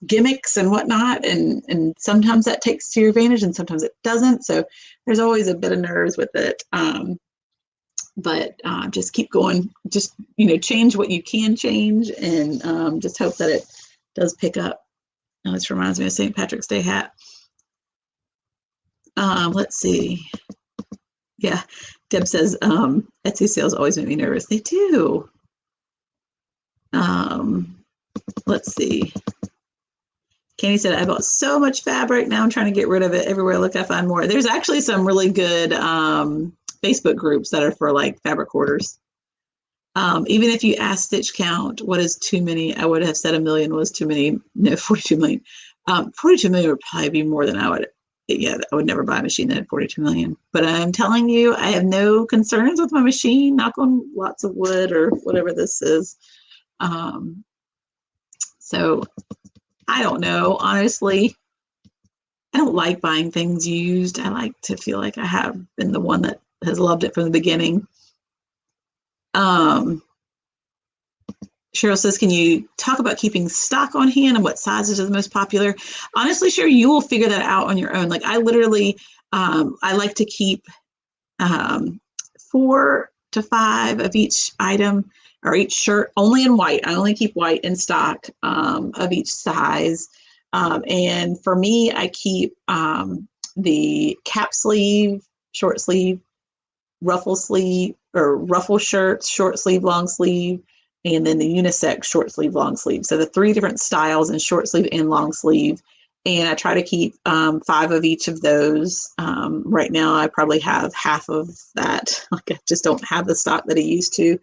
gimmicks and whatnot. And sometimes that takes to your advantage and sometimes it doesn't. So there's always a bit of nerves with it. But just keep going, just, change what you can change and just hope that it does pick up. Now this reminds me of St. Patrick's Day hat. Let's see. Yeah, Deb says, Etsy sales always make me nervous. They do. Let's see. Candy said, I bought so much fabric. Now I'm trying to get rid of it. Everywhere I look, I find more. There's actually some really good Facebook groups that are for like fabric hoarders. Even if you ask stitch count, what is too many? I would have said 1 million was too many. No, 42 million. 42 million would probably be more than I would. Yeah, I would never buy a machine that had 42 million. But I'm telling you, I have no concerns with my machine. Knock on lots of wood or whatever this is. So I don't know. Honestly, I don't like buying things used. I like to feel like I have been the one that has loved it from the beginning. Cheryl says, can you talk about keeping stock on hand and what sizes are the most popular? Honestly, Cheryl, you will figure that out on your own. Like I literally, I like to keep 4 to 5 of each item or each shirt only in white. I only keep white in stock of each size. And for me, I keep the cap sleeve, short sleeve, ruffle sleeve or ruffle shirts, short sleeve, long sleeve, and then the unisex short sleeve, long sleeve. So the 3 different styles in short sleeve and long sleeve. And I try to keep 5 of each of those. Right now, I probably have half of that. Like, I just don't have the stock that I used to.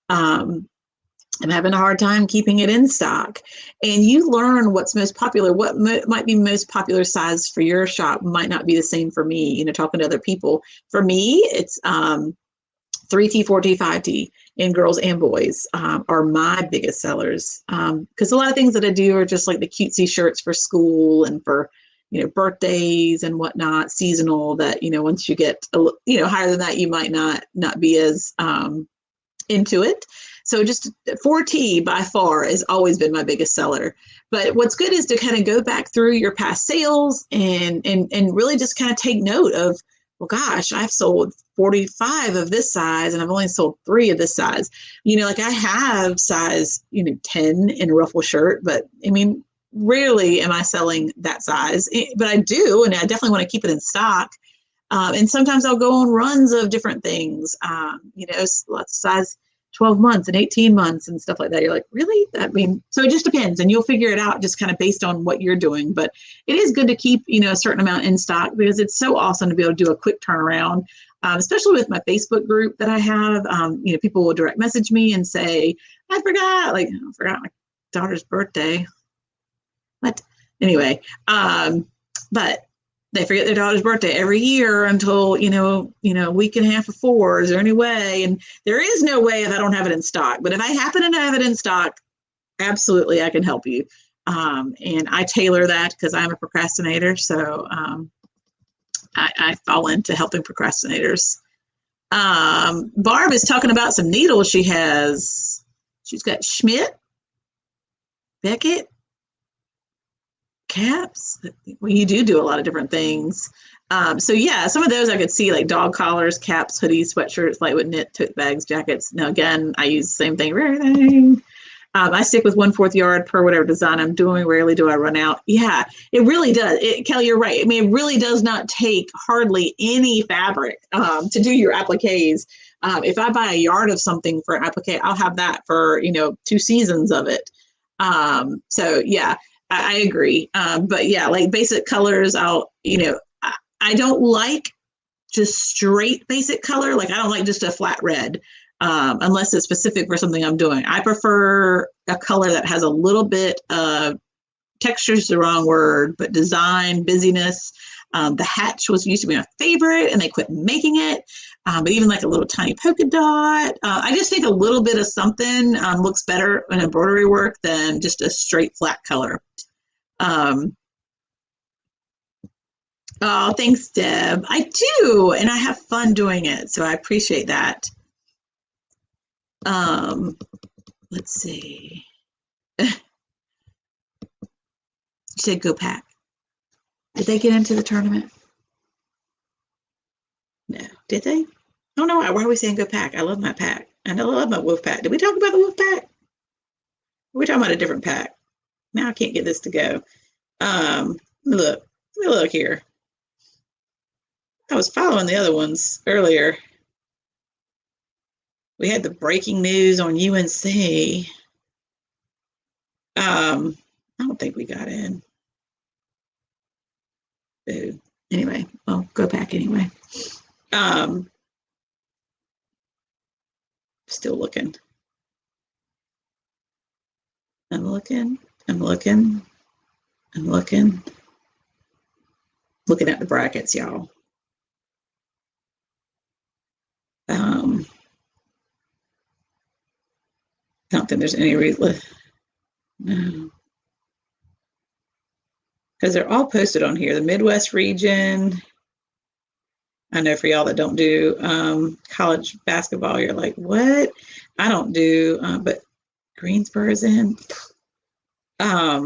I'm having a hard time keeping it in stock. And you learn what's most popular. What might be most popular size for your shop might not be the same for me, you know, talking to other people. For me, it's 3T, 4T, 5T in girls and boys are my biggest sellers. Because a lot of things that I do are just like the cutesy shirts for school and for, you know, birthdays and whatnot, seasonal, that, you know, once you get, you know, higher than that, you might not be as into it. So just 4T by far has always been my biggest seller. But what's good is to kind of go back through your past sales and really just kind of take note of, well, gosh, I've sold 45 of this size and I've only sold 3 of this size. You know, like I have size, you know, 10 in a ruffle shirt, but I mean, rarely am I selling that size, but I do. And I definitely want to keep it in stock. And sometimes I'll go on runs of different things, you know, lots of size 12 months and 18 months and stuff like that. You're like, really? I mean, so it just depends, and you'll figure it out just kind of based on what you're doing. But it is good to keep, you know, a certain amount in stock, because it's so awesome to be able to do a quick turnaround, especially with my Facebook group that I have. You know, people will direct message me and say, I forgot my daughter's birthday. But anyway, but they forget their daughter's birthday every year until, you know, a week and a half before. Is there any way? And there is no way if I don't have it in stock. But if I happen to have it in stock, absolutely, I can help you. And I tailor that because I'm a procrastinator. So I fall into helping procrastinators. Barb is talking about some needles she has. She's got Schmidt, Beckett, caps. Well, you do a lot of different things. So yeah, some of those I could see, like dog collars, caps, hoodies, sweatshirts, lightweight knit, tote bags, jackets. Now again, I use the same thing for everything. I stick with 1/4 yard per whatever design I'm doing. Rarely do I run out. Yeah, it really does. Kelly, you're right. I mean, it really does not take hardly any fabric to do your appliques. If I buy a yard of something for an applique, I'll have that for, you know, 2 seasons of it. So yeah, I agree. But yeah, like basic colors, I don't like just straight basic color. Like I don't like just a flat red, unless it's specific for something I'm doing. I prefer a color that has a little bit of texture is the wrong word, but design, busyness. The hatch used to be my favorite and they quit making it. But even like a little tiny polka dot. I just think a little bit of something looks better in embroidery work than just a straight flat color. Oh, thanks, Deb. I do, and I have fun doing it, so I appreciate that. Let's see. You said go pack. Did they get into the tournament? No. Did they? I don't know why. Why are we saying go pack? I love my pack. And I love my wolf pack. Did we talk about the wolf pack? We're talking about a different pack. Now I can't get this to go. Let me look here. I was following the other ones earlier. We had the breaking news on UNC. I don't think we got in. Boo. Anyway, well, go back anyway. Still looking. I'm looking. Looking at the brackets, y'all. I don't think there's any reason. No. Because they're all posted on here. The Midwest region. I know for y'all that don't do college basketball, you're like, what? I don't do, but Greensboro's in. I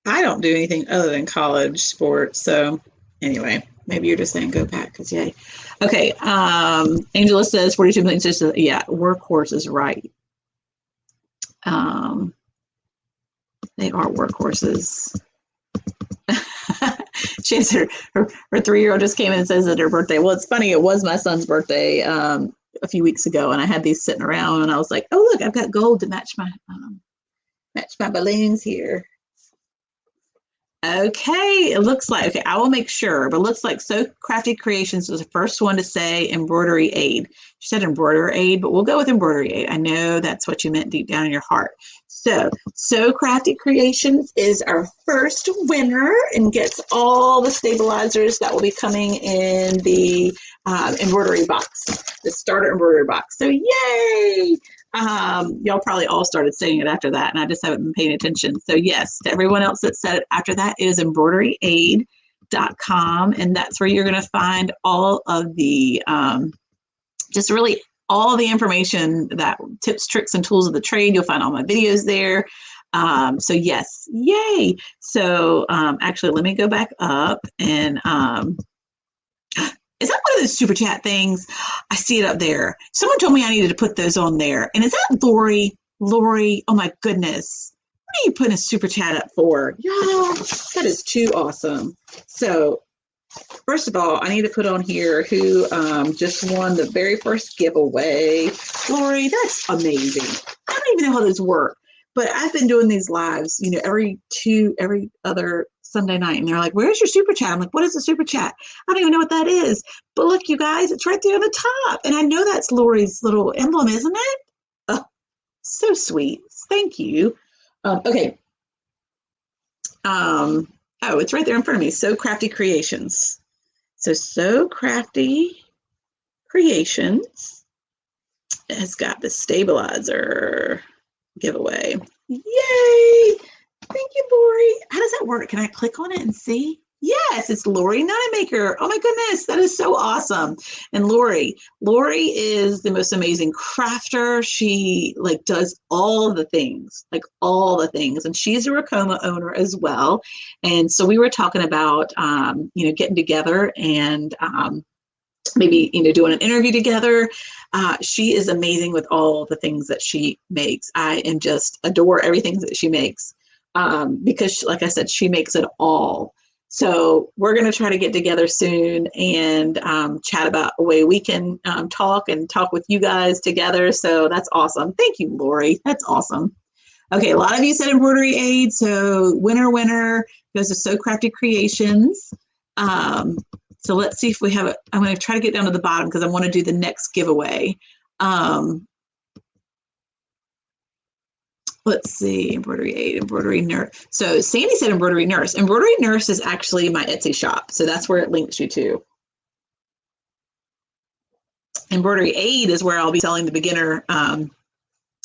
don't do anything other than college sports. So anyway, maybe you're just saying go pack because yay. Okay. Angela says 42 million. Just yeah, workhorse is right. They are workhorses. She has her 3-year-old just came in and says that her birthday. Well, it's funny. It was my son's birthday a few weeks ago, and I had these sitting around, and I was like, oh, look, I've got gold to match my Match my balloons here. Okay, it looks like, okay, I will make sure, but it looks like So Crafty Creations was the first one to say embroidery aid. She said embroidery aid, but we'll go with embroidery aid. I know that's what you meant deep down in your heart. So Crafty Creations is our first winner and gets all the stabilizers that will be coming in the embroidery box, the starter embroidery box. So yay! Y'all probably all started saying it after that, and I just haven't been paying attention. So yes, to everyone else that said it after that, it is embroideryaid.com, and that's where you're going to find all of the just really all the information, that tips, tricks, and tools of the trade. You'll find all my videos there. So yes, yay. So actually, let me go back up and is that one of those super chat things? I see it up there. Someone told me I needed to put those on there. And is that Lori? Lori, oh my goodness. What are you putting a super chat up for? Y'all, that is too awesome. So first of all, I need to put on here who just won the very first giveaway. Lori, that's amazing. I don't even know how those work, but I've been doing these lives, you know, every other Sunday night, and they're like, where's your super chat? I'm like, what is a super chat? I don't even know what that is. But look, you guys, it's right there on the top. And I know that's Lori's little emblem, isn't it? Oh, so sweet. Thank you. Okay. Oh, it's right there in front of me. So Crafty Creations. So Crafty Creations has got the stabilizer giveaway. Yay! Thank you, Lori. How does that work? Can I click on it and see? Yes, it's Lori Nutmaker. Oh my goodness, that is so awesome. And Lori is the most amazing crafter. She like does all the things, like all the things. And she's a Ricoma owner as well. And so we were talking about, you know, getting together and maybe, you know, doing an interview together. She is amazing with all the things that she makes. I am just adore everything that she makes. Because like I said, she makes it all. So we're going to try to get together soon and chat about a way we can talk with you guys together. So that's awesome. Thank you, Lori. That's awesome. Okay, a lot of you said embroidery aid. So winner goes to So Crafty Creations. So let's see if we have it. I'm going to try to get down to the bottom because I want to do the next giveaway. Let's see, embroidery aid, embroidery nurse. So Sandy said embroidery nurse. Embroidery nurse is actually my Etsy shop. So that's where it links you to. Embroidery aid is where I'll be selling the beginner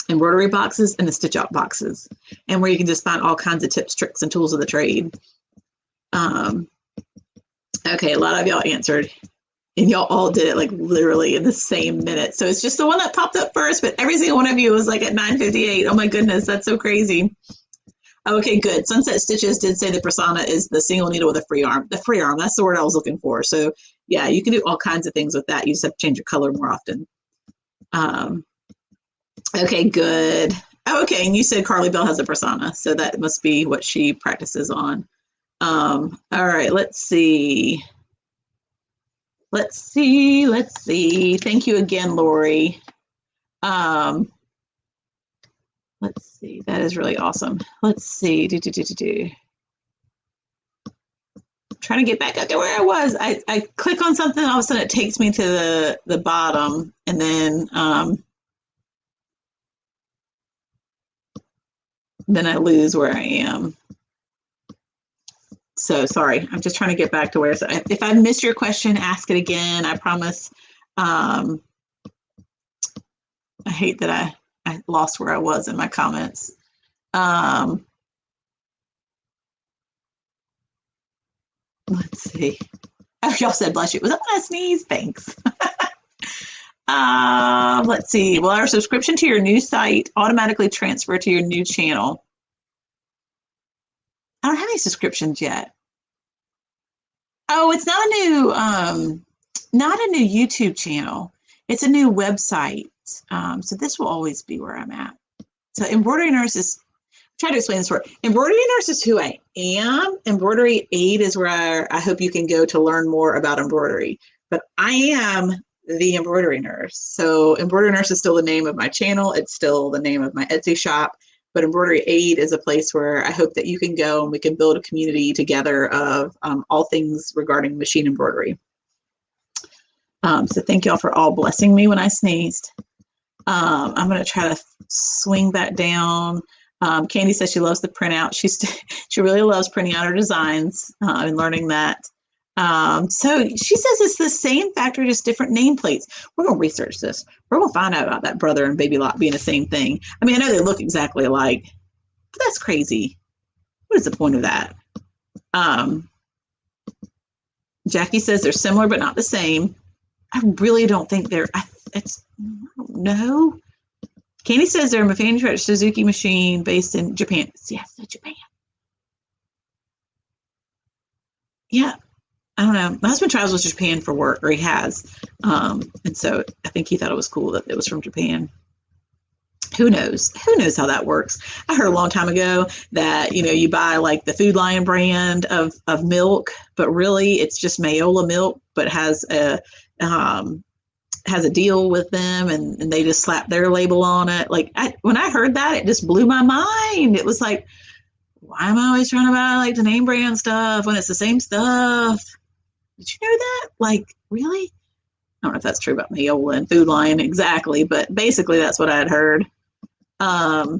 embroidery boxes and the stitch out boxes, and where you can just find all kinds of tips, tricks, and tools of the trade. Okay, a lot of y'all answered. And y'all all did it like literally in the same minute. So it's just the one that popped up first, but every single one of you was like at 9:58. Oh my goodness, that's so crazy. Okay, good. Sunset Stitches did say the persona is the single needle with a free arm. The free arm, that's the word I was looking for. So yeah, you can do all kinds of things with that. You just have to change your color more often. Okay, good. Oh, okay, and you said Carly Bell has a persona, so that must be what she practices on. All right, let's see. Let's see. Thank you again, Lori. Let's see. That is really awesome. Let's see. I'm trying to get back up to where I was. I click on something, all of a sudden it takes me to the bottom, and then I lose where I am. So sorry, I'm just trying to get back to where. So if I missed your question, ask it again. I promise. I hate that I lost where I was in my comments. Let's see. Oh, y'all said bless you. Was that when I sneezed? Thanks. Let's see. Will our subscription to your new site automatically transfer to your new channel? I don't have any subscriptions yet. Oh, it's not a new YouTube channel. It's a new website. So this will always be where I'm at. So Embroidery Nurse is, try to explain this word. Embroidery Nurse is who I am. Embroidery Aid is where I hope you can go to learn more about embroidery. But I am the Embroidery Nurse. So Embroidery Nurse is still the name of my channel. It's still the name of my Etsy shop. but Embroidery Aid is a place where I hope that you can go and we can build a community together of all things regarding machine embroidery. So thank y'all for all blessing me when I sneezed. I'm going to try to swing back down. Candy says she loves the printout. She really loves printing out her designs and learning that. So she says it's the same factory, just different nameplates. We're going to research this. We're going to find out about that brother and baby lock being the same thing. I mean, I know they look exactly alike, but that's crazy. What is the point of that? Jackie says they're similar, but not the same. I really don't think they're, I don't know. Candy says they're a manufactured Suzuki machine based in Japan. Yes, Japan. Yeah, I don't know. My husband travels to Japan for work, or he has. And so I think he thought it was cool that it was from Japan. Who knows? Who knows how that works? I heard a long time ago that, you buy like the Food Lion brand of milk, but really it's just Mayola milk, but has a deal with them and they just slap their label on it. Like when I heard that, it just blew my mind. It was like, why am I always trying to buy like the name brand stuff when it's the same stuff? Did you know that? Like, really? I don't know if that's true about Mayola and Food Lion exactly, but basically that's what I had heard. Power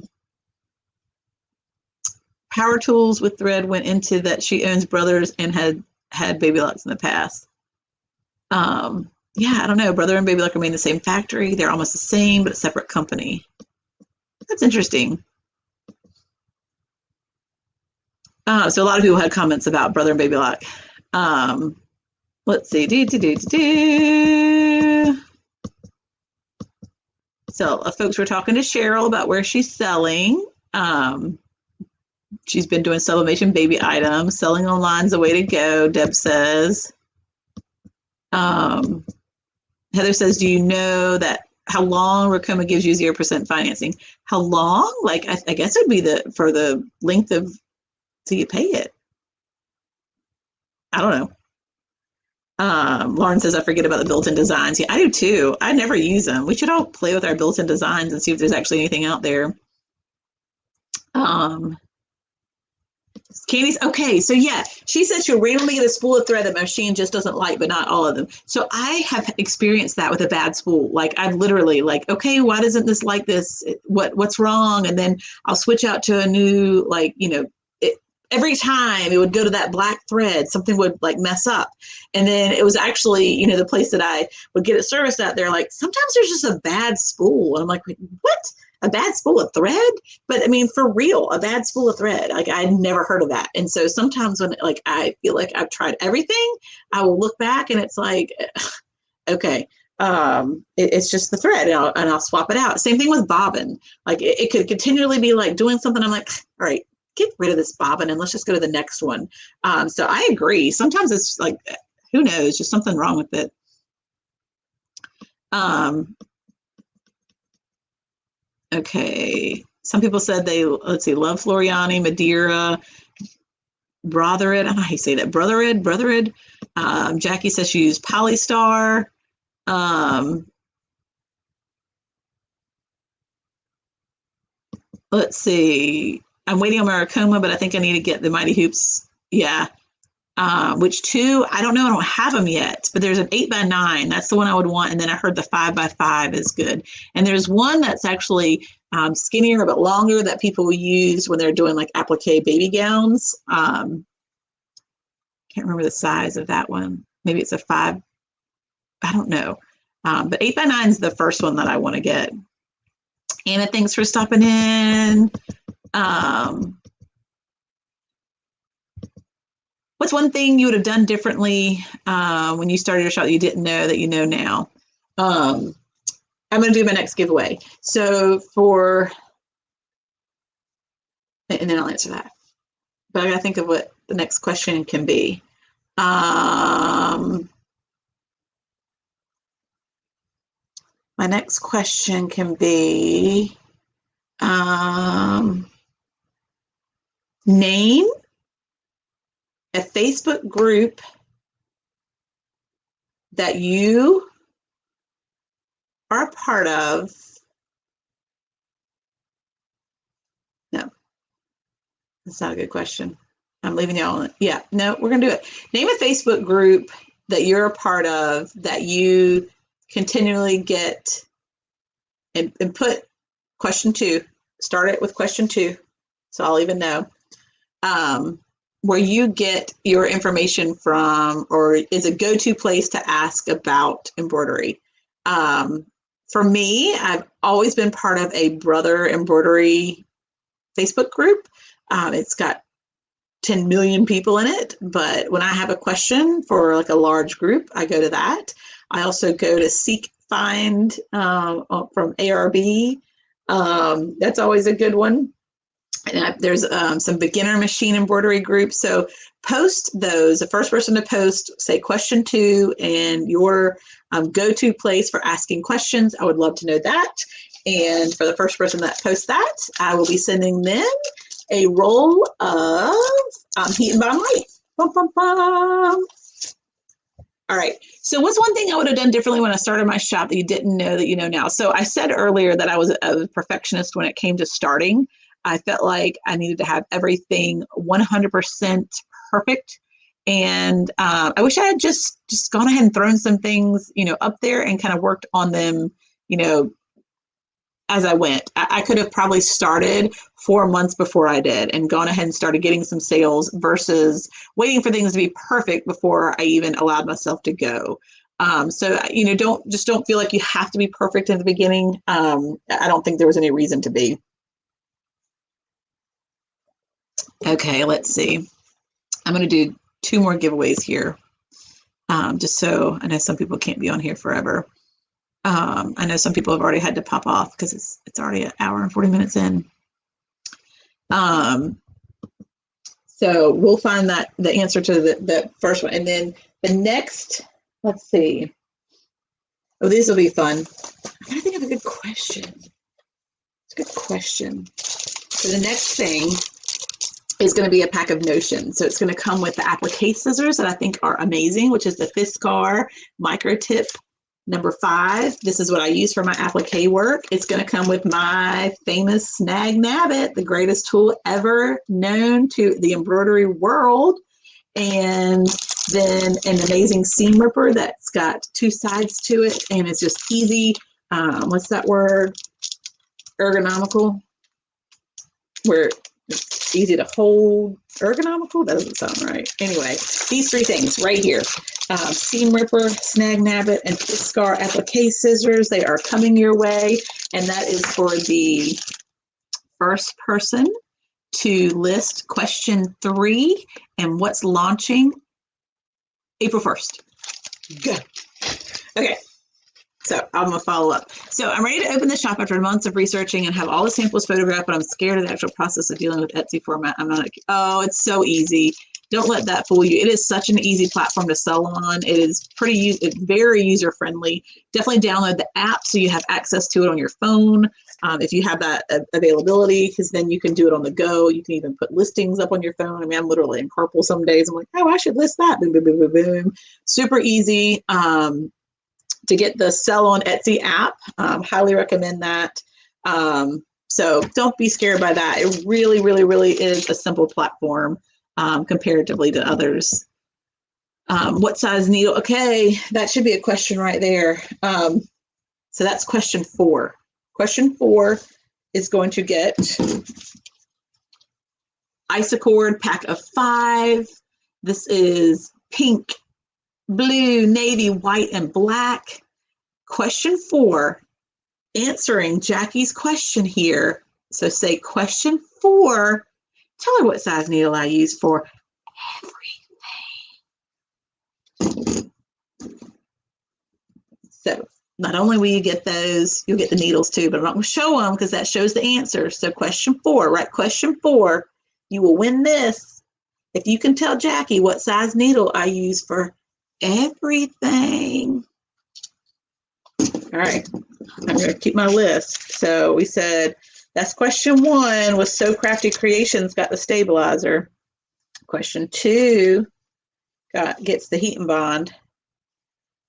Tools with Thread went into that she owns brothers and had Baby Locks in the past. Yeah, I don't know. Brother and Baby Lock remain the same factory. They're almost the same, but a separate company. That's interesting. So a lot of people had comments about Brother and Baby Lock. Let's see. So folks were talking to Cheryl about where she's selling. She's been doing sublimation baby items. Selling online is the way to go, Deb says. Heather says, do you know that how long Ricoma gives you 0% financing? How long? Like, I guess it would be for the length of till you pay it. I don't know. Lauren says, I forget about the built-in designs. Yeah, I do too. I never use them. We should all play with our built-in designs and see if there's actually anything out there. Candy's okay. So yeah, she said she'll randomly get a spool of thread that my machine just doesn't like, but not all of them. So I have experienced that with a bad spool. Like I've literally like, okay, why doesn't this like this? What's wrong? And then I'll switch out to a new, like, every time it would go to that black thread, something would like mess up. And then it was actually, the place that I would get it serviced at, they're like, sometimes there's just a bad spool. And I'm like, what? A bad spool of thread? But I mean, for real, a bad spool of thread. Like I'd never heard of that. And so sometimes when like I feel like I've tried everything, I will look back and it's like, okay, it's just the thread, and I'll swap it out. Same thing with bobbin. Like it could continually be like doing something. I'm like, all right, get rid of this bobbin and let's just go to the next one. So I agree. Sometimes it's like, who knows, just something wrong with it. Okay. Some people said they, love Floriani, Madeira, Brotherid. I don't know how you say that. Brotherid. Jackie says she used Polystar. Let's see. I'm waiting on my Ricoma, but I think I need to get the Mighty Hoops. Yeah. Which two, I don't know. I don't have them yet, but there's an 8x9. That's the one I would want. And then I heard the 5x5 is good. And there's one that's actually skinnier but longer that people use when they're doing like applique baby gowns. Can't remember the size of that one. Maybe it's a 5. I don't know. But 8x9 is the first one that I want to get. Anna, thanks for stopping in. What's one thing you would have done differently when you started your shop that you didn't know that you know now? I'm going to do my next giveaway. So and then I'll answer that. But I got to think of what the next question can be. My next question can be name a Facebook group that you are a part of No, that's not a good question. I'm leaving y'all on it. Yeah, no, we're going to do it. Name a Facebook group that you're a part of that you continually get and put question 2. Start it with question 2. So I'll even know. Where you get your information from, or is a go-to place to ask about embroidery. For me, I've always been part of a Brother Embroidery Facebook group. It's got 10 million people in it, but when I have a question for like a large group, I go to that. I also go to Seek Find from ARB. That's always a good one. And there's some beginner machine embroidery groups. So post those. The first person to post, say question 2 and your go-to place for asking questions. I would love to know that. And for the first person that posts that, I will be sending them a roll of heat and bond light. Bum, bum, bum. All right. So what's one thing I would have done differently when I started my shop that you didn't know that you know now? So I said earlier that I was a perfectionist when it came to starting. I felt like I needed to have everything 100% perfect. And I wish I had just gone ahead and thrown some things, up there and kind of worked on them, as I went. I could have probably started 4 months before I did and gone ahead and started getting some sales versus waiting for things to be perfect before I even allowed myself to go. So, don't feel like you have to be perfect in the beginning. I don't think there was any reason to be. Okay, let's see. I'm going to do 2 more giveaways here. Just so I know some people can't be on here forever. I know some people have already had to pop off because it's already an hour and 40 minutes in. So we'll find the answer to the first one. And then the next, let's see. Oh, these will be fun. I gotta think of a good question. It's a good question. So the next thing is going to be a pack of notions. So it's going to come with the applique scissors that I think are amazing, which is the Fiskar micro tip number 5. This is what I use for my applique work. It's going to come with my famous Snag Nabbit, the greatest tool ever known to the embroidery world. And then an amazing seam ripper that's got 2 sides to it. And it's just easy. What's that word? Ergonomical. Where it's easy to hold. Ergonomical? That doesn't sound right. Anyway, these 3 things right here. Seam ripper, Snag Nabbit, and Fiskar applique scissors. They are coming your way. And that is for the first person to list question 3 and what's launching April 1st. Good. Okay. So I'm going to follow up. So I'm ready to open the shop after months of researching and have all the samples photographed, but I'm scared of the actual process of dealing with Etsy format. I'm not, it's so easy. Don't let that fool you. It is such an easy platform to sell on. It is it's very user-friendly. Definitely download the app so you have access to it on your phone. If you have that availability, because then you can do it on the go. You can even put listings up on your phone. I mean, I'm literally in carpool some days. I'm like, oh, I should list that. Boom, boom, boom, boom, boom. Super easy. To get the Sell on Etsy app. Highly recommend that. So don't be scared by that. It really, really, really is a simple platform comparatively to others. What size needle? Okay, that should be a question right there. So that's question 4. Question 4 is going to get Isacord pack of 5. This is pink, blue, navy, white, and black. Question 4, answering Jackie's question here. So say question 4, tell her what size needle I use for everything. So not only will you get those, you'll get the needles too, but I'm not going to show them because that shows the answer. So question 4, right? Question 4, you will win this if you can tell Jackie what size needle I use for everything. All right, I'm going to keep my list. So we said that's question 1 was So Crafty Creations got the stabilizer. Question 2 gets the heat and bond.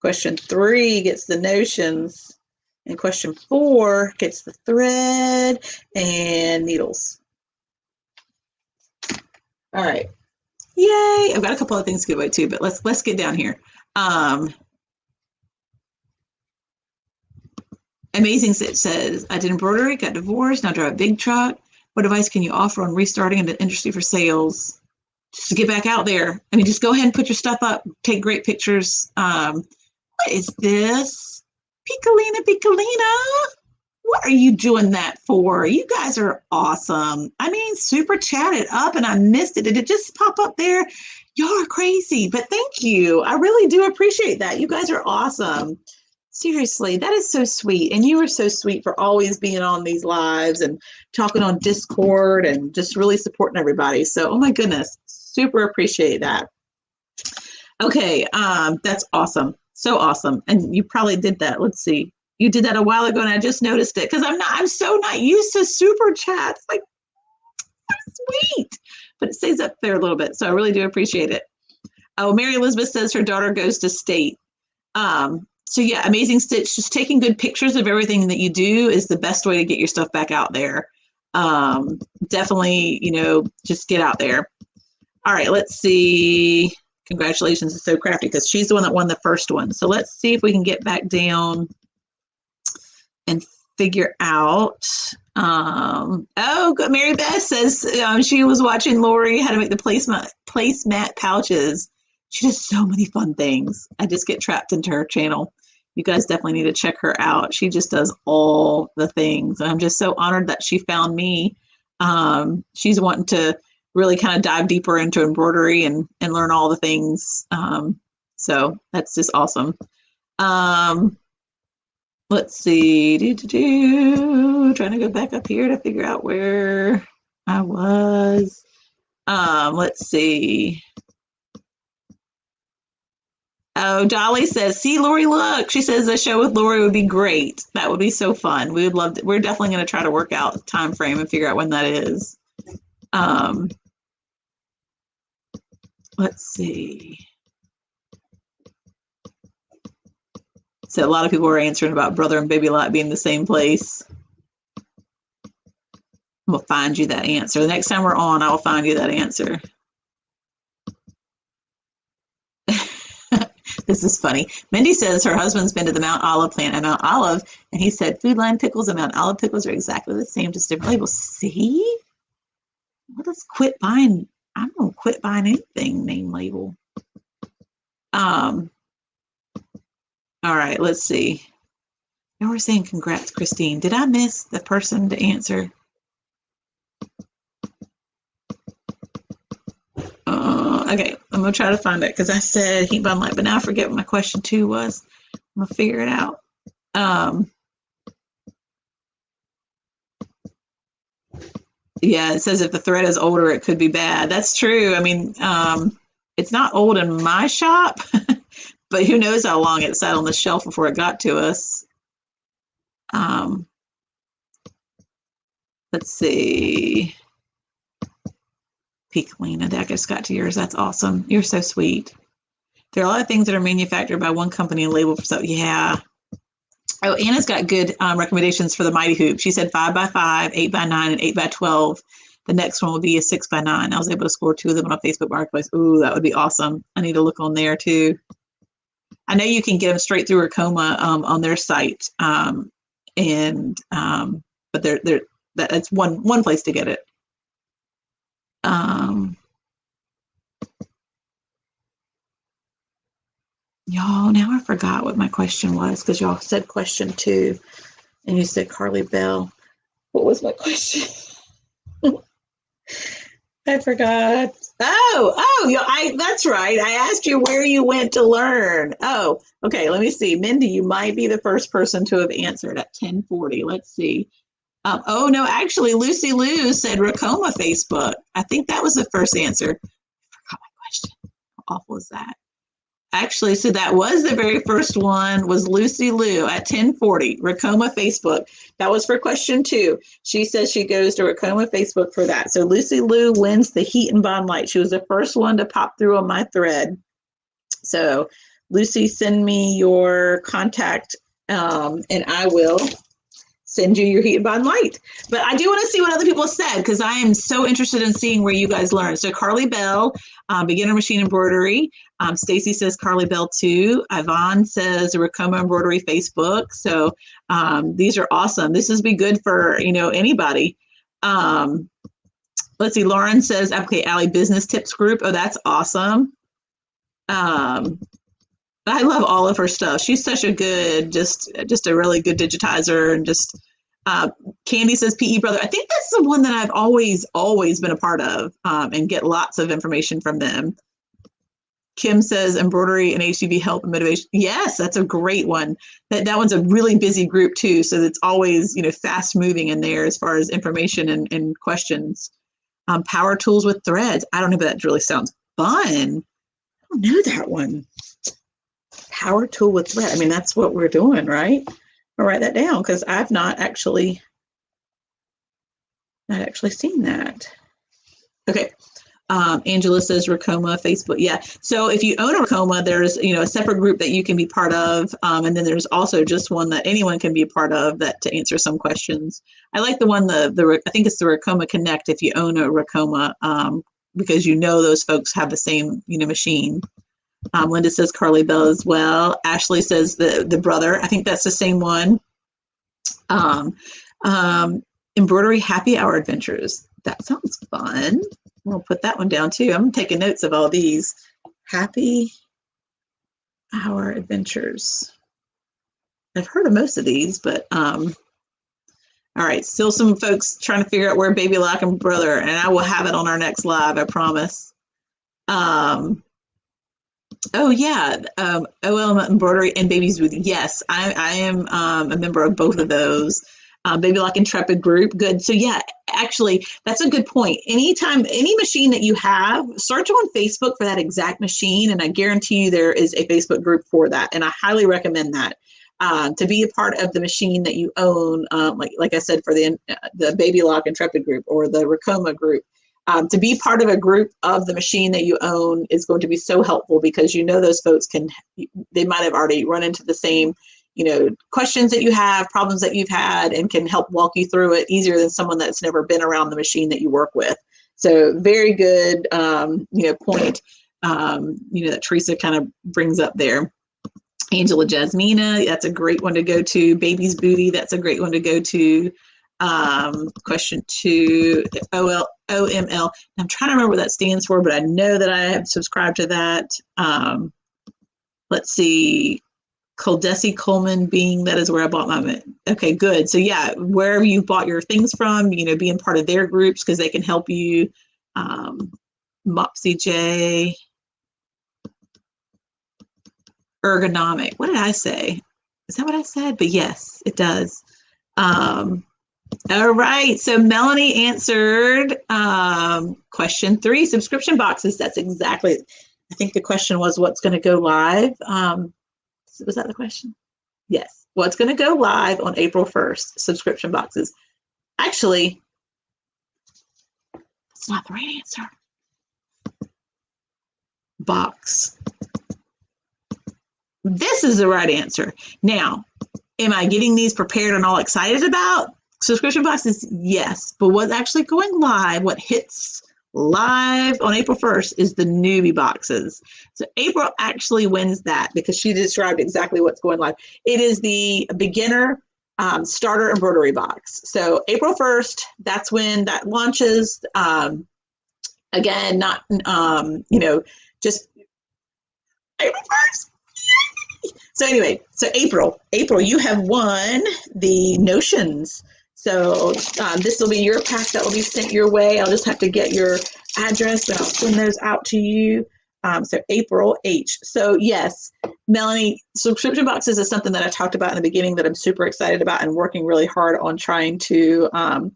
Question 3 gets the notions. And question 4 gets the thread and needles. All right. Yay. I've got a couple of things to give away too, but let's get down here. Amazing says, I did embroidery, got divorced, now drive a big truck. What advice can you offer on restarting in the industry for sales? Just to get back out there. I mean, just go ahead and put your stuff up, take great pictures. What is this? Piccolina. What are you doing that for? You guys are awesome. I mean, super chatted up and I missed it. Did it just pop up there? Y'all are crazy, but thank you. I really do appreciate that. You guys are awesome. Seriously, that is so sweet. And you are so sweet for always being on these lives and talking on Discord and just really supporting everybody. So, oh my goodness, super appreciate that. Okay, that's awesome. So awesome. And you probably did that. Let's see. You did that a while ago and I just noticed it because I'm so not used to super chats. Like, sweet. But it stays up there a little bit. So I really do appreciate it. Oh, Mary Elizabeth says her daughter goes to state. So yeah, Amazing Stitch, just taking good pictures of everything that you do is the best way to get your stuff back out there. Definitely, just get out there. All right, let's see. Congratulations, it's so crafty because she's the one that won the first one. So let's see if we can get back down and figure out. Good. Mary Beth says she was watching Lori how to make the placemat pouches. She does so many fun things. I just get trapped into her channel. You guys definitely need to check her out. She just does all the things. And I'm just so honored that she found me. She's wanting to really kind of dive deeper into embroidery and learn all the things. So that's just awesome. Let's see. Trying to go back up here to figure out where I was. Let's see. Oh, Dolly says, see, Lori, look. She says a show with Lori would be great. That would be so fun. We would love to. We're definitely going to try to work out the time frame and figure out when that is. Let's see. So a lot of people are answering about Brother and Baby Lot being the same place. We'll find you that answer. The next time we're on, I'll find you that answer. This is funny. Mindy says her husband's been to the Mount Olive plant at Mount Olive, and he said Food Line pickles and Mount Olive pickles are exactly the same, just different labels. See? What does quit buying? I'm going to quit buying anything name label. All right, let's see. Now we're saying congrats, Christine. Did I miss the person to answer? Okay, I'm going to try to find it because I said heat bond light, but now I forget what my question 2 was. I'm going to figure it out. Yeah, it says if the thread is older, it could be bad. That's true. I mean, it's not old in my shop, but who knows how long it sat on the shelf before it got to us. Let's see. Piccolina, that just got to yours. That's awesome. You're so sweet. There are a lot of things that are manufactured by one company and labeled for so. Yeah. Oh, Anna's got good recommendations for the Mighty Hoop. She said 5x5, 8x9, and 8x12. The next one will be a 6x9. I was able to score 2 of them on a Facebook Marketplace. Ooh, that would be awesome. I need to look on there too. I know you can get them straight through Ricoma on their site, but that's one place to get it. Y'all, now I forgot what my question was because y'all said question 2 and you said Carly Bell. What was my question? I forgot. That's right. I asked you where you went to learn. Oh, okay. Let me see. Mindy, you might be the first person to have answered at 10:40. Let's see. No, actually, Lucy Lou said Ricoma Facebook. I think that was the first answer. I forgot my question. How awful is that? Actually, so that was the very first one, was Lucy Lou at 10:40, Ricoma Facebook. That was for question 2. She says she goes to Ricoma Facebook for that. So Lucy Lou wins the Heat and Bond Light. She was the first one to pop through on my thread. So Lucy, send me your contact and I will send you your heat and bond light. But I do want to see what other people said, because I am so interested in seeing where you guys learn. So Carly Bell, beginner machine embroidery. Stacy says Carly Bell too. Yvonne says Ricoma embroidery Facebook. So these are awesome. This would be good for, anybody. Let's see. Lauren says, okay, Allie business tips group. Oh, that's awesome. I love all of her stuff. She's such a good, just a really good digitizer, and just Candy says PE Brother. I think that's the one that I've always been a part of, and get lots of information from them. Kim says embroidery and HTV help and motivation. Yes, that's a great one. That one's a really busy group too, so it's always fast moving in there as far as information and questions. Power tools with threads. I don't know, but that really sounds fun. I don't know that one. Power tool with thread. I mean, that's what we're doing, right? I'll write that down, because I've not actually seen that. Okay. Angela says Ricoma Facebook. Yeah. So if you own a Ricoma, there's a separate group that you can be part of, and then there's also just one that anyone can be a part of that to answer some questions. I like the one I think it's the Ricoma Connect if you own a Ricoma, because those folks have the same machine. Linda says Carly Bell as well. Ashley says the brother. I think that's the same one. Embroidery happy hour adventures. That sounds fun. We'll put that one down too. I'm taking notes of all these. Happy hour adventures. I've heard of most of these, but all right. Still some folks trying to figure out where Baby Lock and Brother, and I will have it on our next live, I promise. Oh yeah, OL Embroidery and Baby's Booth. Yes, I am a member of both of those. Baby Lock Intrepid group. Good. So yeah, actually, that's a good point. Anytime, any machine that you have, search on Facebook for that exact machine, and I guarantee you there is a Facebook group for that. And I highly recommend that to be a part of the machine that you own. Like I said, for the Baby Lock Intrepid group or the Ricoma group. To be part of a group of the machine that you own is going to be so helpful, because those folks they might have already run into the same questions that you have, problems that you've had, and can help walk you through it easier than someone that's never been around the machine that you work with. So very good point that Teresa kind of brings up there. Angela Jasmina, that's a great one to go to. Baby's Booty, that's a great one to go to. Question 2, OML. I'm trying to remember what that stands for, but I know that I have subscribed to that. Let's see, Coldesi Coleman Being, that is where I bought my, okay, good. So yeah, wherever you bought your things from, being part of their groups, because they can help you. Mopsy J, ergonomic. What did I say? Is that what I said? But yes, it does. All right, so Melanie answered question 3, subscription boxes. That's exactly, I think the question was what's going to go live. Was that the question? Yes, what's going to go live on April 1st, subscription boxes. Actually, that's not the right answer. Box. This is the right answer. Now, am I getting these prepared and all excited about subscription boxes? Yes, but what's actually going live, what hits live on April 1st is the newbie boxes. So April actually wins that, because she described exactly what's going live. It is the beginner starter embroidery box. So April 1st, that's when that launches. Again, not, just April 1st. So anyway, so April, you have won the Notions. So this will be your pack that will be sent your way. I'll just have to get your address and I'll send those out to you. So April H. So yes, Melanie, subscription boxes is something that I talked about in the beginning that I'm super excited about and working really hard on trying to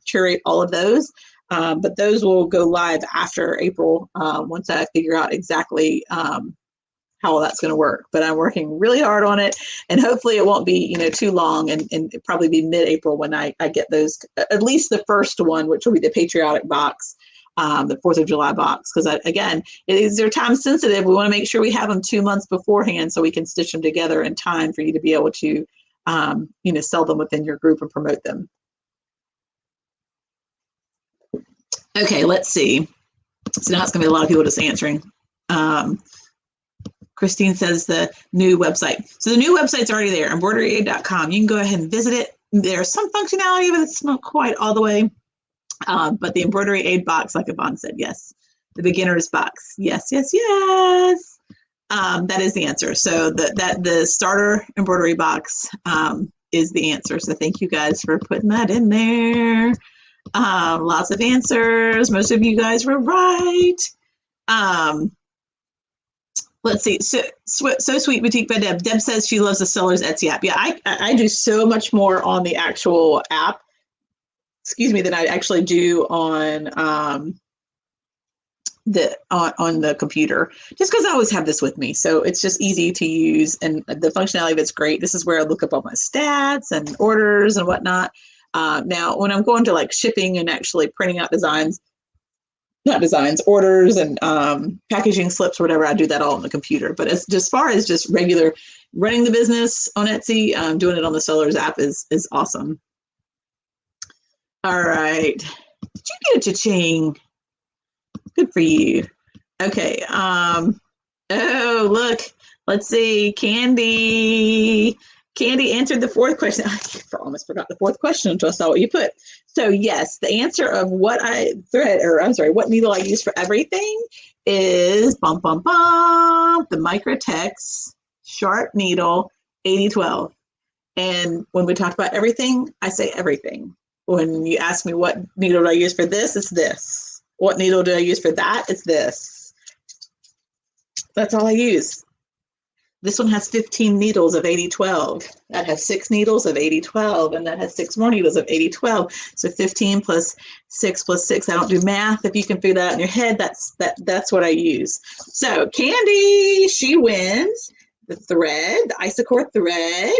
curate all of those. But those will go live after April once I figure out exactly how that's going to work. But I'm working really hard on it, and hopefully it won't be too long, and it'll probably be mid-April when I get those, at least the first one, which will be the patriotic box, the 4th of July box, because again, they're time sensitive. We want to make sure we have them 2 months beforehand so we can stitch them together in time for you to be able to sell them within your group and promote them. Okay, let's see. So now it's gonna be a lot of people just answering. Christine says the new website. So the new website's already there, embroideryaid.com. You can go ahead and visit it. There's some functionality, but it's not quite all the way. But the embroidery aid box, like Yvonne said, yes. The beginner's box, yes, yes, yes. That is the answer. So the starter embroidery box is the answer. So thank you guys for putting that in there. Lots of answers. Most of you guys were right. Let's see. So Sweet Boutique by Deb. Deb says she loves the seller's Etsy app. Yeah, I do so much more on the actual app, than I actually do on the computer, just because I always have this with me. So it's just easy to use, and the functionality of it's great. This is where I look up all my stats and orders and whatnot. Now, when I'm going to like shipping and actually printing out orders and packaging slips or whatever, I do that all on the computer. But as far as just regular running the business on Etsy, doing it on the seller's app is awesome. All right. Did you get a cha-ching? Good for you. Okay. Oh, look. Let's see. Candy answered the fourth question. I almost forgot the fourth question until I saw what you put. So yes, the answer of what needle I use for everything is the Microtex Sharp Needle 8012. And when we talk about everything, I say everything. When you ask me what needle do I use for this, it's this. What needle do I use for that? It's this. That's all I use. This one has 15 needles of 8012. That has 6 needles of 8012, and that has 6 more needles of 8012. So 15 plus 6 plus 6. I don't do math. If you can figure that out in your head, that's what I use. So Candy, she wins the thread, the Isocore thread,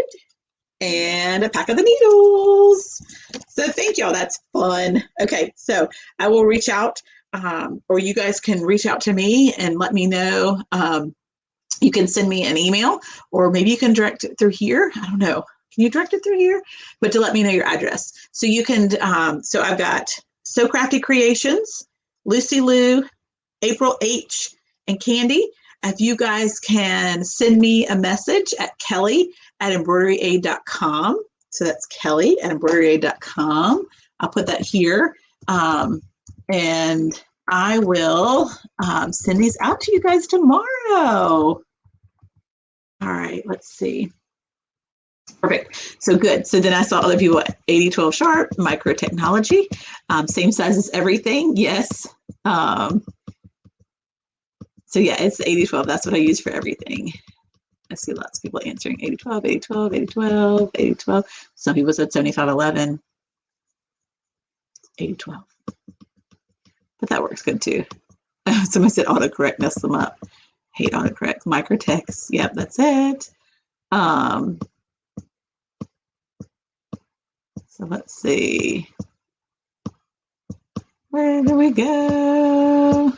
and a pack of the needles. So thank y'all. That's fun. Okay, so I will reach out, or you guys can reach out to me and let me know. You can send me an email, or maybe you can direct it through here. I don't know. Can you direct it through here? But to let me know your address. So you can, so I've got So Crafty Creations, Lucy Lou, April H, and Candy. If you guys can send me a message at kelly@embroideryaid.com. So that's kelly@embroideryaid.com. I'll put that here. And I will send these out to you guys tomorrow. All right, let's see. Perfect. So good. So then I saw other people at 8012 Sharp, Micro Technology, same size as everything. Yes. So yeah, it's 8012. That's what I use for everything. I see lots of people answering 8012, 8012, 8012, 8012. Some people said 7511, 8012. But that works good too. Somebody said autocorrect messed them up. Hate autocorrect. Microtext. Yep, that's it. So let's see. Where do we go?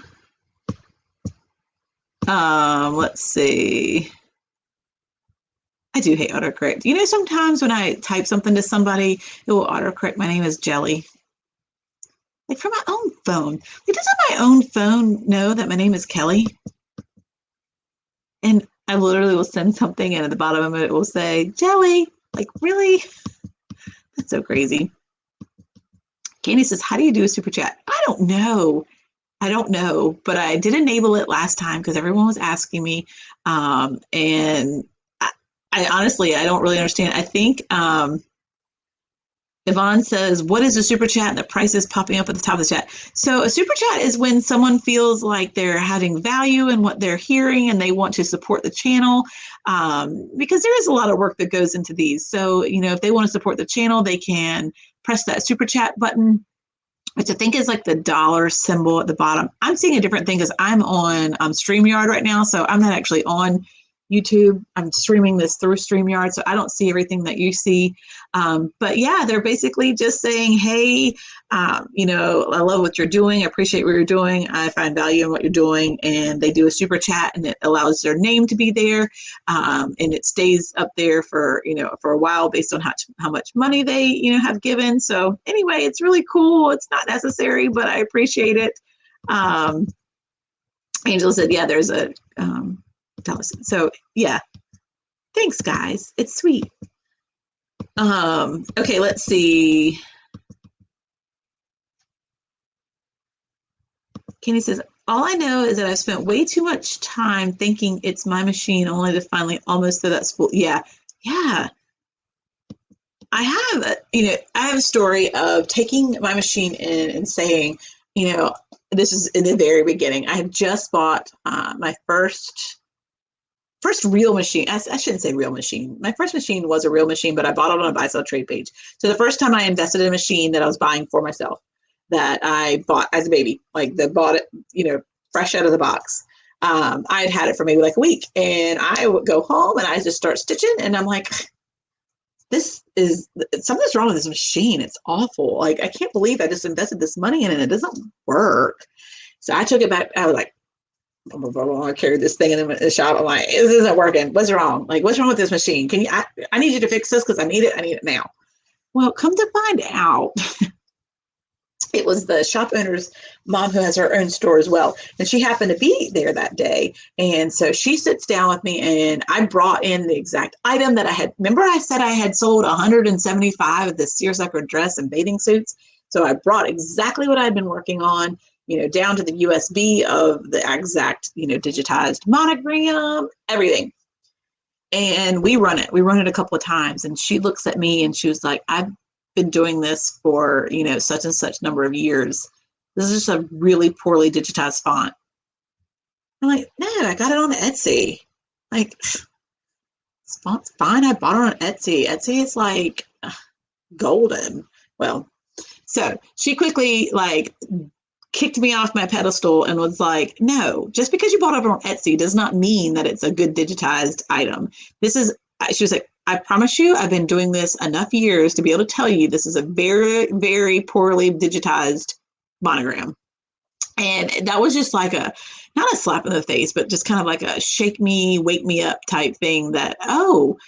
Let's see. I do hate autocorrect. You know, sometimes when I type something to somebody, it will autocorrect my name as Jelly. Like from my own phone. Like, doesn't my own phone know that my name is Kelly? And I literally will send something, and at the bottom of it will say Jelly. Like, really? That's so crazy. Candy says, how do you do a super chat? I don't know, but I did enable it last time because everyone was asking me. And I honestly, I don't really understand. I think Yvonne says, what is a super chat? And the price is popping up at the top of the chat. So a super chat is when someone feels like they're having value in what they're hearing and they want to support the channel, because there is a lot of work that goes into these. So, you know, if they want to support the channel, they can press that super chat button, which I think is like the dollar symbol at the bottom. I'm seeing a different thing because I'm on StreamYard right now. So I'm not actually on YouTube. I'm streaming this through StreamYard, so I don't see everything that you see. But yeah, they're basically just saying, hey, you know, I love what you're doing. I appreciate what you're doing. I find value in what you're doing. And they do a super chat, and it allows their name to be there. And it stays up there for, you know, for a while based on how much money they, you know, have given. So anyway, it's really cool. It's not necessary, but I appreciate it. Angela said, yeah, there's a, so yeah, thanks guys. It's sweet. Okay, let's see. Kenny says, all I know is that I've spent way too much time thinking it's my machine only to finally almost throw that spool. Yeah. I have, you know, I have a story of taking my machine in and saying, you know, this is in the very beginning. I had just bought my first real machine. I shouldn't say real machine. My first machine was a real machine, but I bought it on a buy sell trade page. So the first time I invested in a machine that I was buying for myself, that I bought as a baby, like that bought it, you know, fresh out of the box. I had it for maybe like a week, and I would go home and I just start stitching, and I'm like, something's wrong with this machine. It's awful. Like, I can't believe I just invested this money in it and it doesn't work. So I took it back. I was like, I carried this thing in the shop. I'm like, this isn't working. What's wrong? Like, what's wrong with this machine? I need you to fix this because I need it now. Well, come to find out, it was the shop owner's mom who has her own store as well. And she happened to be there that day. And so she sits down with me, and I brought in the exact item that I had. Remember I said I had sold 175 of the seersucker dress and bathing suits. So I brought exactly what I'd been working on, you know, down to the USB of the exact, you know, digitized monogram, everything. And we run it a couple of times. And she looks at me and she was like, I've been doing this for, you know, such and such number of years. This is just a really poorly digitized font. I'm like, no, I got it on Etsy. Like, this font's fine. I bought it on Etsy. Etsy is like golden. Well, so she quickly like kicked me off my pedestal and was like, no, just because you bought it on Etsy does not mean that it's a good digitized item. She was like, I promise you, I've been doing this enough years to be able to tell you this is a very, very poorly digitized monogram. And that was just like not a slap in the face, but just kind of like a shake me, wake me up type thing that, oh,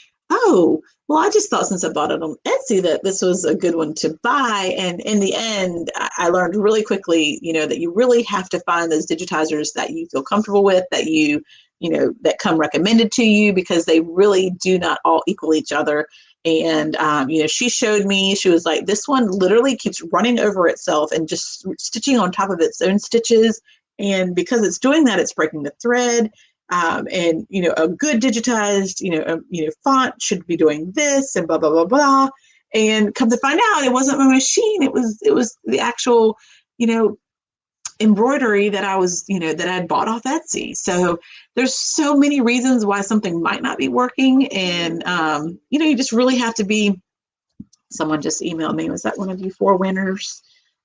well, I just thought since I bought it on Etsy that this was a good one to buy. And in the end, I learned really quickly, you know, that you really have to find those digitizers that you feel comfortable with, that you know, that come recommended to you, because they really do not all equal each other. And, you know, she showed me, she was like, this one literally keeps running over itself and just stitching on top of its own stitches. And because it's doing that, it's breaking the thread. And, you know, a good digitized, font should be doing this and blah, blah, blah, blah. And come to find out, it wasn't my machine. It was the actual, you know, embroidery that I was, you know, that I had bought off Etsy. So there's so many reasons why something might not be working. And, you know, you just really have to be, someone just emailed me. Was that one of you 4 winners?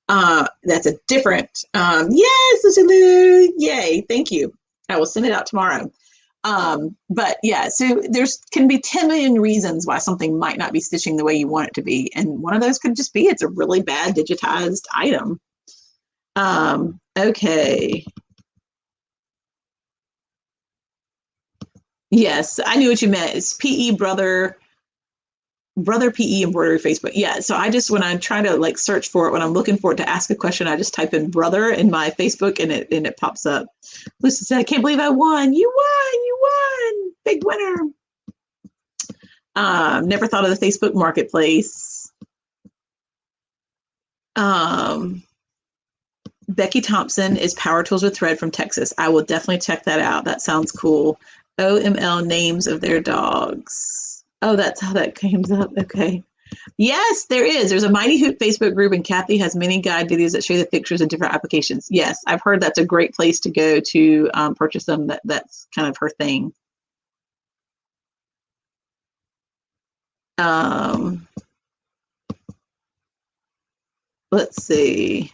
That's a different, yes, Lulu, yay. Thank you. I will send it out tomorrow. But yeah, so can be 10 million reasons why something might not be stitching the way you want it to be. And one of those could just be, it's a really bad digitized item. Okay. Yes, I knew what you meant. It's PE brother PE embroidery Facebook. Yeah. So when I'm trying to like search for it, when I'm looking for it to ask a question, I just type in brother in my Facebook and it pops up. Lucy said, I can't believe I won. You won. Big winner. Never thought of the Facebook marketplace. Becky Thompson is Power Tools with Thread from Texas. I will definitely check that out. That sounds cool. OML names of their dogs. Oh, that's how that comes up. Okay. Yes, there is. There's a Mighty Hoop Facebook group, and Kathy has many guide videos that show the pictures of different applications. Yes, I've heard that's a great place to go to purchase them. That's kind of her thing. Let's see.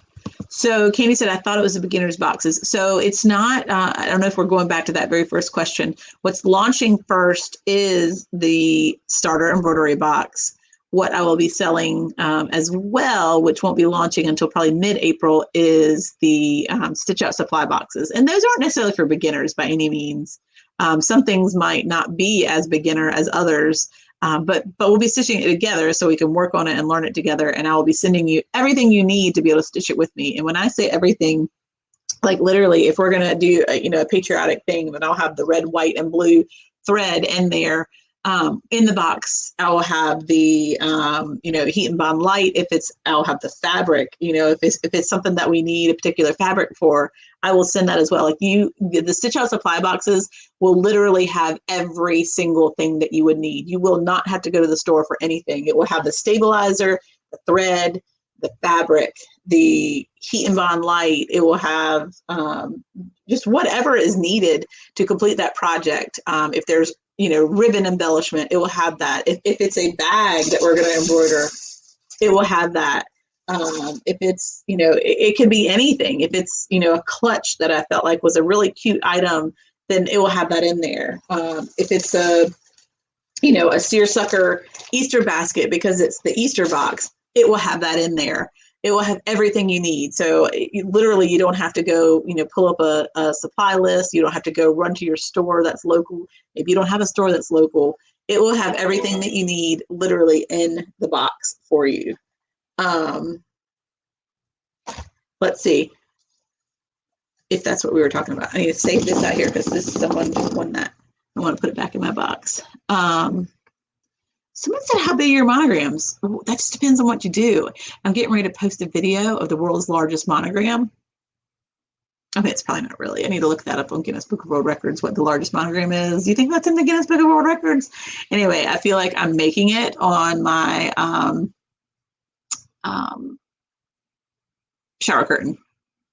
So Candy said, I thought it was the beginner's boxes. So it's not, I don't know if we're going back to that very first question. What's launching first is the starter embroidery box. What I will be selling as well, which won't be launching until probably mid-April, is the Stitch Out supply boxes. And those aren't necessarily for beginners by any means. Some things might not be as beginner as others, but we'll be stitching it together so we can work on it and learn it together. And I will be sending you everything you need to be able to stitch it with me. And when I say everything, like literally, if we're going to do a patriotic thing, then I'll have the red, white, and blue thread in there. In the box, I will have the heat and bond light. I'll have the fabric. If it's something that we need a particular fabric for, I will send that as well. Like the Stitch Out supply boxes will literally have every single thing that you would need. You will not have to go to the store for anything. It will have the stabilizer, the thread, the fabric, the heat and bond light. It will have just whatever is needed to complete that project. If there's ribbon embellishment, it will have that. If it's a bag that we're going to embroider, it will have that. If it's, it could be anything. If it's, a clutch that I felt like was a really cute item, then it will have that in there. If it's a seersucker Easter basket, because it's the Easter box, it will have that in there. It will have everything you need. So literally, you don't have to go, pull up a supply list. You don't have to go run to your store that's local. If you don't have a store that's local, it will have everything that you need literally in the box for you. Let's see if that's what we were talking about. I need to save this out here because this is someone just won that. I want to put it back in my box. Someone said, how big are your monograms? That just depends on what you do. I'm getting ready to post a video of the world's largest monogram. I mean, it's probably not really. I need to look that up on Guinness Book of World Records, what the largest monogram is. Do you think that's in the Guinness Book of World Records? Anyway, I feel like I'm making it on my shower curtain.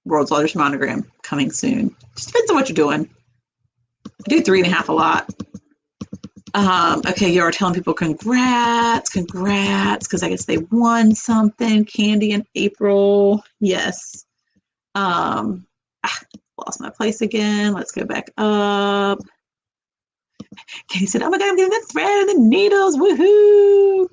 World's largest monogram coming soon. Just depends on what you're doing. I do 3.5 a lot. Okay, you are telling people congrats, because I guess they won something. Candy in April. Yes. Lost my place again. Let's go back up. Candy said, oh my God, I'm getting the thread and the needles. Woohoo.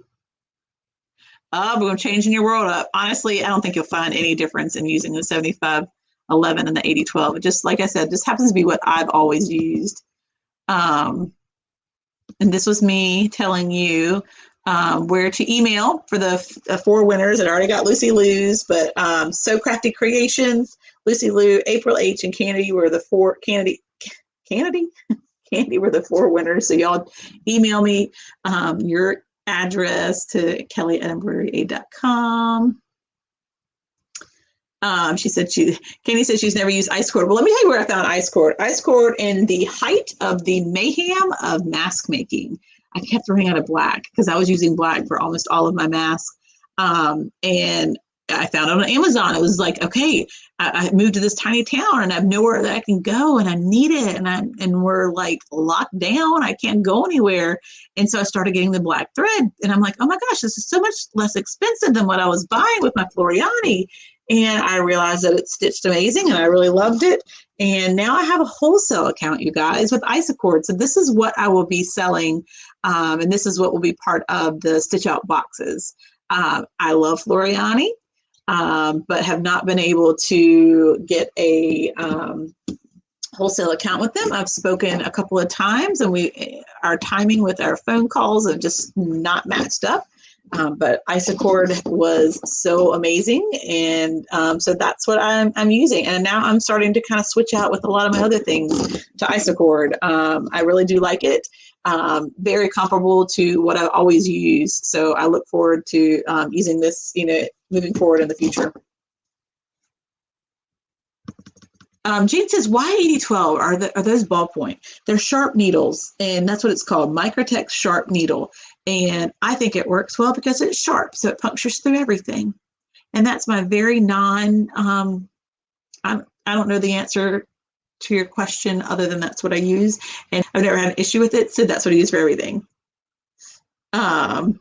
We're going to change your world up. Honestly, I don't think you'll find any difference in using the 7511 and the 8012. It just, like I said, just happens to be what I've always used. And this was me telling you where to email for the 4 winners. I already got Lucy Lou's, but So Crafty Creations, Lucy Lou, April H, and Candy were the 4. Candy were the 4 winners. So y'all email me your address to kelly@embroideryaid.com. Candy said she's never used ice cord. Well, let me tell you where I found ice cord. Ice cord in the height of the mayhem of mask making. I kept running out of black because I was using black for almost all of my masks. And I found it on Amazon. It was like, okay, I moved to this tiny town and I have nowhere that I can go and I need it. And we're like locked down. I can't go anywhere. And so I started getting the black thread and I'm like, oh my gosh, this is so much less expensive than what I was buying with my Floriani. And I realized that it stitched amazing and I really loved it. And now I have a wholesale account, you guys, with Isacord. So this is what I will be selling. And this is what will be part of the Stitch Out boxes. I love Floriani, but have not been able to get a wholesale account with them. I've spoken a couple of times and our timing with our phone calls have just not matched up. But Isacord was so amazing. And so that's what I'm using. And now I'm starting to kind of switch out with a lot of my other things to Isacord. I really do like it. Very comparable to what I've always used. So I look forward to using this, moving forward in the future. Jane says, why 8012? Are those ballpoint? They're sharp needles, and that's what it's called, Microtex Sharp Needle. And I think it works well because it's sharp, so it punctures through everything. And that's my very I don't know the answer to your question other than that's what I use. And I've never had an issue with it, so that's what I use for everything. I've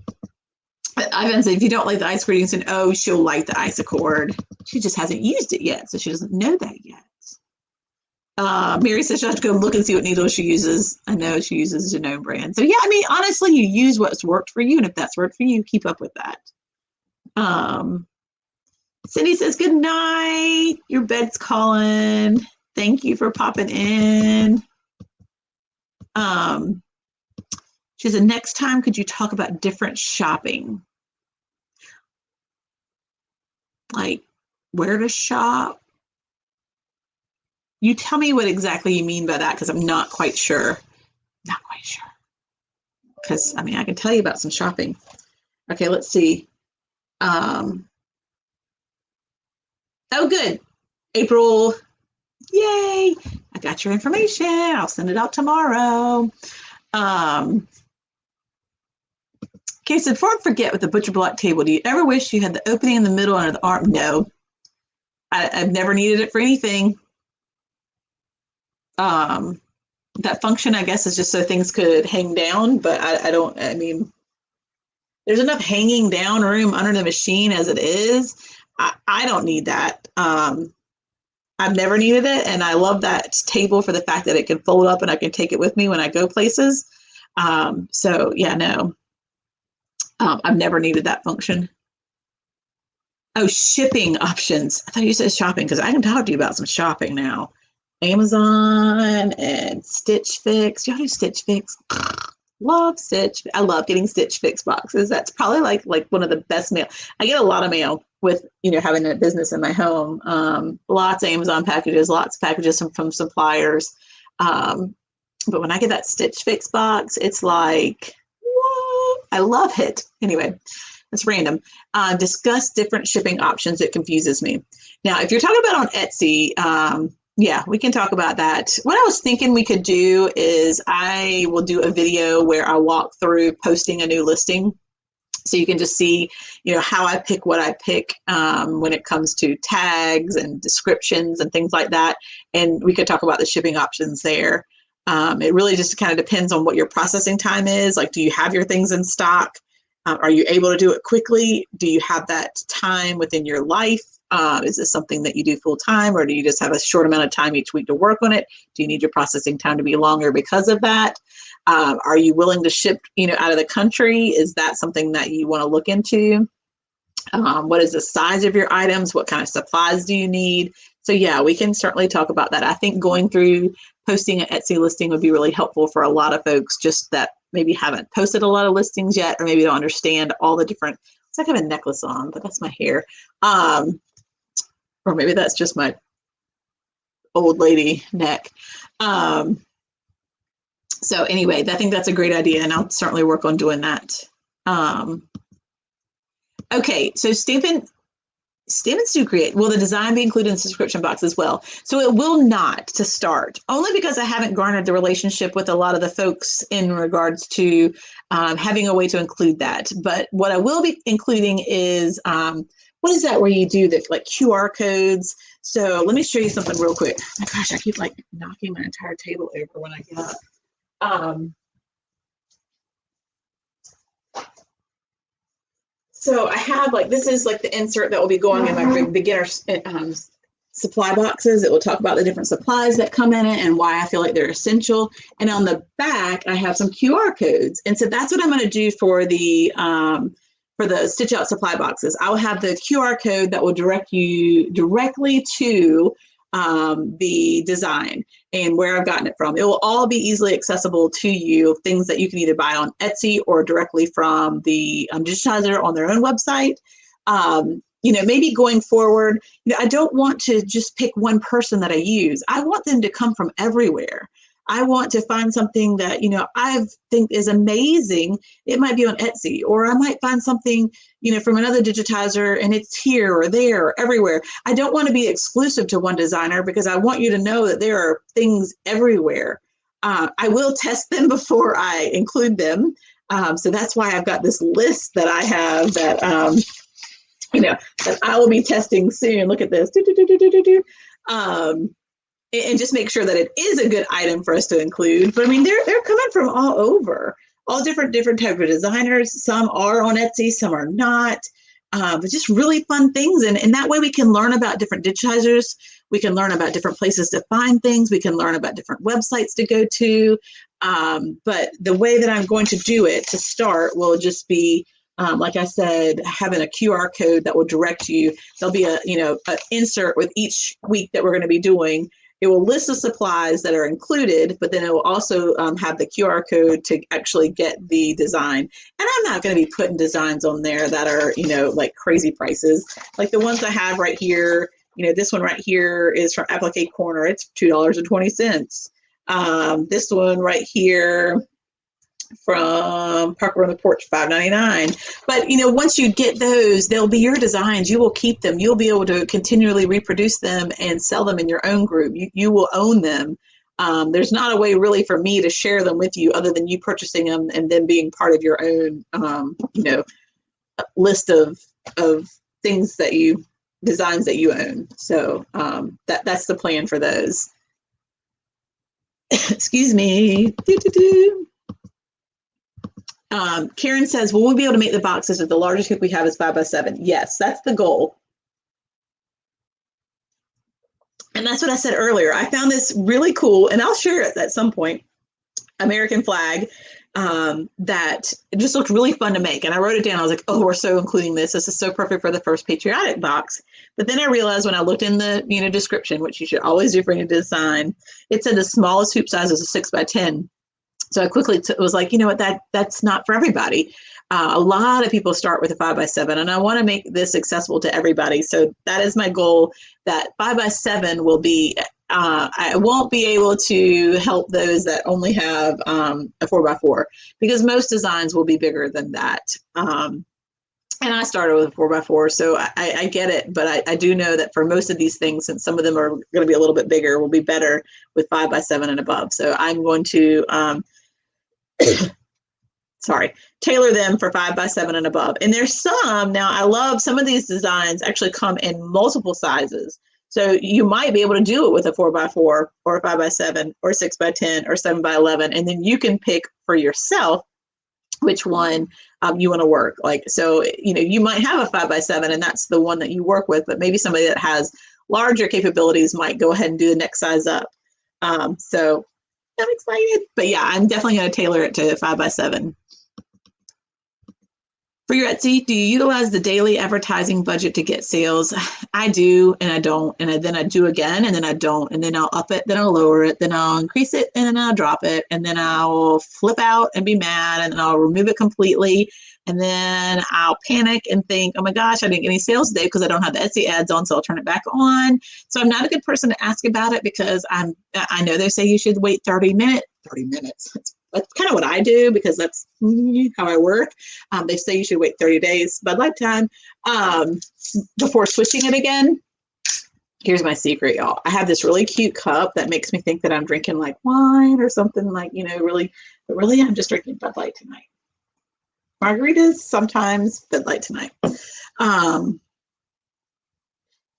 been saying, if you don't like the Isacord, you can say, oh, she'll like the Isacord. She just hasn't used it yet, so she doesn't know that yet. Mary says she'll have to go look and see what needle she uses. I know she uses Genome brand. So yeah, I mean, honestly, you use what's worked for you, and if that's worked for you, keep up with that. Cindy says, good night. Your bed's calling. Thank you for popping in. She said, next time, could you talk about different shopping? Like where to shop? You tell me what exactly you mean by that, because I'm not quite sure. Not quite sure. Because, I mean, I can tell you about some shopping. Okay, let's see. Oh, good. April. Yay. I got your information. I'll send it out tomorrow. Okay, so before I forget with the butcher block table, do you ever wish you had the opening in the middle under the arm? No. I've never needed it for anything. That function, I guess, is just so things could hang down, but I mean, there's enough hanging down room under the machine as it is. I don't need that. I've never needed it, and I love that table for the fact that it can fold up and I can take it with me when I go places. So yeah, no, I've never needed that function. Oh, shipping options. I thought you said shopping, because I can talk to you about some shopping now. Amazon and Stitch Fix. Y'all do Stitch Fix? Love Stitch. I love getting Stitch Fix boxes. That's probably like one of the best mail. I get a lot of mail with, having a business in my home. Lots of Amazon packages, lots of packages from suppliers. But when I get that Stitch Fix box, it's like, whoa, I love it. Anyway, that's random. Discuss different shipping options. It confuses me. Now, if you're talking about on Etsy, yeah, we can talk about that. What I was thinking we could do is I will do a video where I walk through posting a new listing. So you can just see, how I pick what I pick when it comes to tags and descriptions and things like that. And we could talk about the shipping options there. It really just kind of depends on what your processing time is. Like, do you have your things in stock? Are you able to do it quickly? Do you have that time within your life? Is this something that you do full time, or do you just have a short amount of time each week to work on it? Do you need your processing time to be longer because of that? Are you willing to ship, out of the country? Is that something that you want to look into? What is the size of your items? What kind of supplies do you need? So yeah, we can certainly talk about that. I think going through posting an Etsy listing would be really helpful for a lot of folks just that maybe haven't posted a lot of listings yet, or maybe don't understand all the different, it's like I have a necklace on, but that's my hair. Or maybe that's just my old lady neck. So anyway, I think that's a great idea, and I'll certainly work on doing that. Okay, so statements do create. Will the design be included in the subscription box as well? So it will not to start, only because I haven't garnered the relationship with a lot of the folks in regards to having a way to include that. But what I will be including is, what is that where you do the like QR codes? So let me show you something real quick. Oh my gosh, I keep like knocking my entire table over when I get up. So I have this is like the insert that will be going in my beginner supply boxes. It will talk about the different supplies that come in it and why I feel like they're essential. And on the back, I have some QR codes. And so that's what I'm going to do for the Stitch Out supply boxes. I'll have the QR code that will direct you directly to the design and where I've gotten it from. It will all be easily accessible to you, things that you can either buy on Etsy or directly from the digitizer on their own website. Maybe going forward, I don't want to just pick one person that I use. I want them to come from everywhere. I want to find something that, I think is amazing. It might be on Etsy, or I might find something, from another digitizer and it's here or there or everywhere. I don't want to be exclusive to one designer because I want you to know that there are things everywhere. I will test them before I include them. So that's why I've got this list that I have that, that I will be testing soon. Look at this. And just make sure that it is a good item for us to include. But I mean, they're coming from all over, all different type of designers. Some are on Etsy, some are not. but just really fun things. And that way we can learn about different digitizers. We can learn about different places to find things. We can learn about different websites to go to. But the way that I'm going to do it to start will just be, like I said, having a QR code that will direct you. There'll be an insert with each week that we're going to be doing. It will list the supplies that are included, but then it will also have the QR code to actually get the design. And I'm not going to be putting designs on there that are, like crazy prices. Like the ones I have right here, this one right here is from Applique Corner. It's $2.20. This one right here from Parker on the Porch, $5.99. But once you get those, they'll be your designs. You will keep them. You'll be able to continually reproduce them and sell them in your own group. You will own them. There's not a way really for me to share them with you other than you purchasing them and then being part of your own list of things that designs that you own. So that's the plan for those. Excuse me. Karen says, will we be able to make the boxes if the largest hoop we have is 5x7? Yes, that's the goal. And that's what I said earlier. I found this really cool, and I'll share it at some point, American flag, that it just looked really fun to make. And I wrote it down. I was like, oh, we're so including this. This is so perfect for the first patriotic box. But then I realized when I looked in the description, which you should always do for any design, it said the smallest hoop size is a 6x10. So I quickly was like, that's not for everybody. A lot of people start with a 5x7, and I want to make this accessible to everybody. So that is my goal, that 5x7 will be, I won't be able to help those that only have a 4x4, because most designs will be bigger than that. And I started with a 4x4, so I get it, but I do know that for most of these things, since some of them are going to be a little bit bigger, will be better with 5x7 and above. So I'm going to, tailor them for 5x7 and above. And there's some, now I love some of these designs actually come in multiple sizes. So you might be able to do it with a 4x4 or a 5x7 or 6x10 or 7x11. And then you can pick for yourself which one you want to work. Like, so, you might have a 5x7 and that's the one that you work with, but maybe somebody that has larger capabilities might go ahead and do the next size up. So I'm excited, but yeah, I'm definitely going to tailor it to 5x7. For your Etsy, do you utilize the daily advertising budget to get sales? I do, and I don't, and then I do again, and then I don't, and then I'll up it, then I'll lower it, then I'll increase it, and then I'll drop it, and then I'll flip out and be mad, and then I'll remove it completely, and then I'll panic and think, oh my gosh, I didn't get any sales today because I don't have the Etsy ads on, so I'll turn it back on. So I'm not a good person to ask about it, because I know they say you should wait 30 minutes. That's kind of what I do, because that's how I work. They say you should wait 30 days by lifetime before switching it again. Here's my secret, y'all. I have this really cute cup that makes me think that I'm drinking like wine or something, like, really, but really I'm just drinking Bud Light tonight. Margaritas sometimes, Bud Light tonight.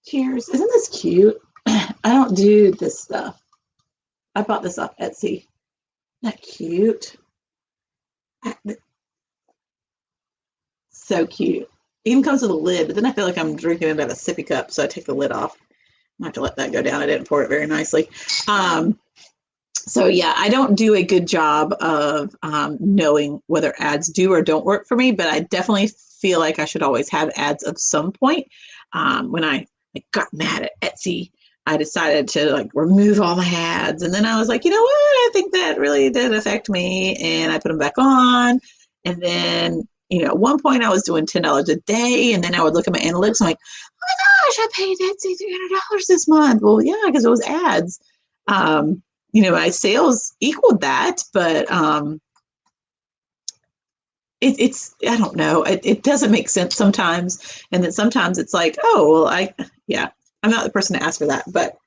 Cheers. Isn't this cute? I don't do this stuff. I bought this off Etsy. Isn't that cute? So cute. Even comes with a lid, but then I feel like I'm drinking it out of a sippy cup, so I take the lid off. I have to let that go down. I didn't pour it very nicely. So yeah, I don't do a good job of knowing whether ads do or don't work for me, but I definitely feel like I should always have ads of some point. When I got mad at Etsy, I decided to remove all my ads. And then I was like, you know what? I think that really did affect me. And I put them back on. And then, at one point I was doing $10 a day. And then I would look at my analytics. I'm like, oh my gosh, I paid Etsy $300 this month. Well, yeah, because it was ads. My sales equaled that, but it's, I don't know. It doesn't make sense sometimes. And then sometimes it's like, oh, well, I'm not the person to ask for that, but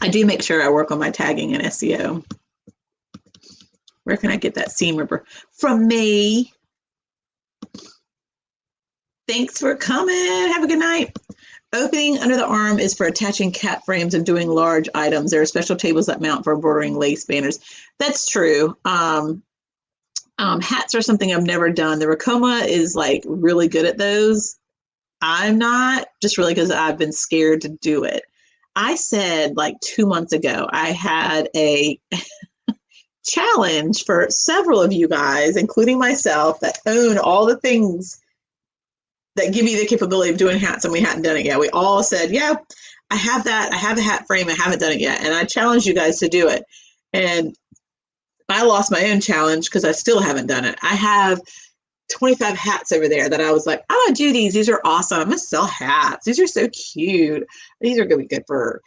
I do make sure I work on my tagging and SEO. Where can I get that seam ripper? From me. Thanks for coming. Have a good night. Opening under the arm is for attaching cap frames and doing large items. There are special tables that mount for embroidering lace banners. That's true. Hats are something I've never done. The Ricoma is like really good at those. I'm not, just really because I've been scared to do it. I said like 2 months ago, I had a challenge for several of you guys, including myself, that own all the things that give you the capability of doing hats, and we hadn't done it yet. We all said, yeah, I have that. I have a hat frame. I haven't done it yet. And I challenged you guys to do it. And I lost my own challenge because I still haven't done it. I have 25 hats over there that I was like, I'm going to do these. These are awesome. I'm going to sell hats. These are so cute. These are going to be good for,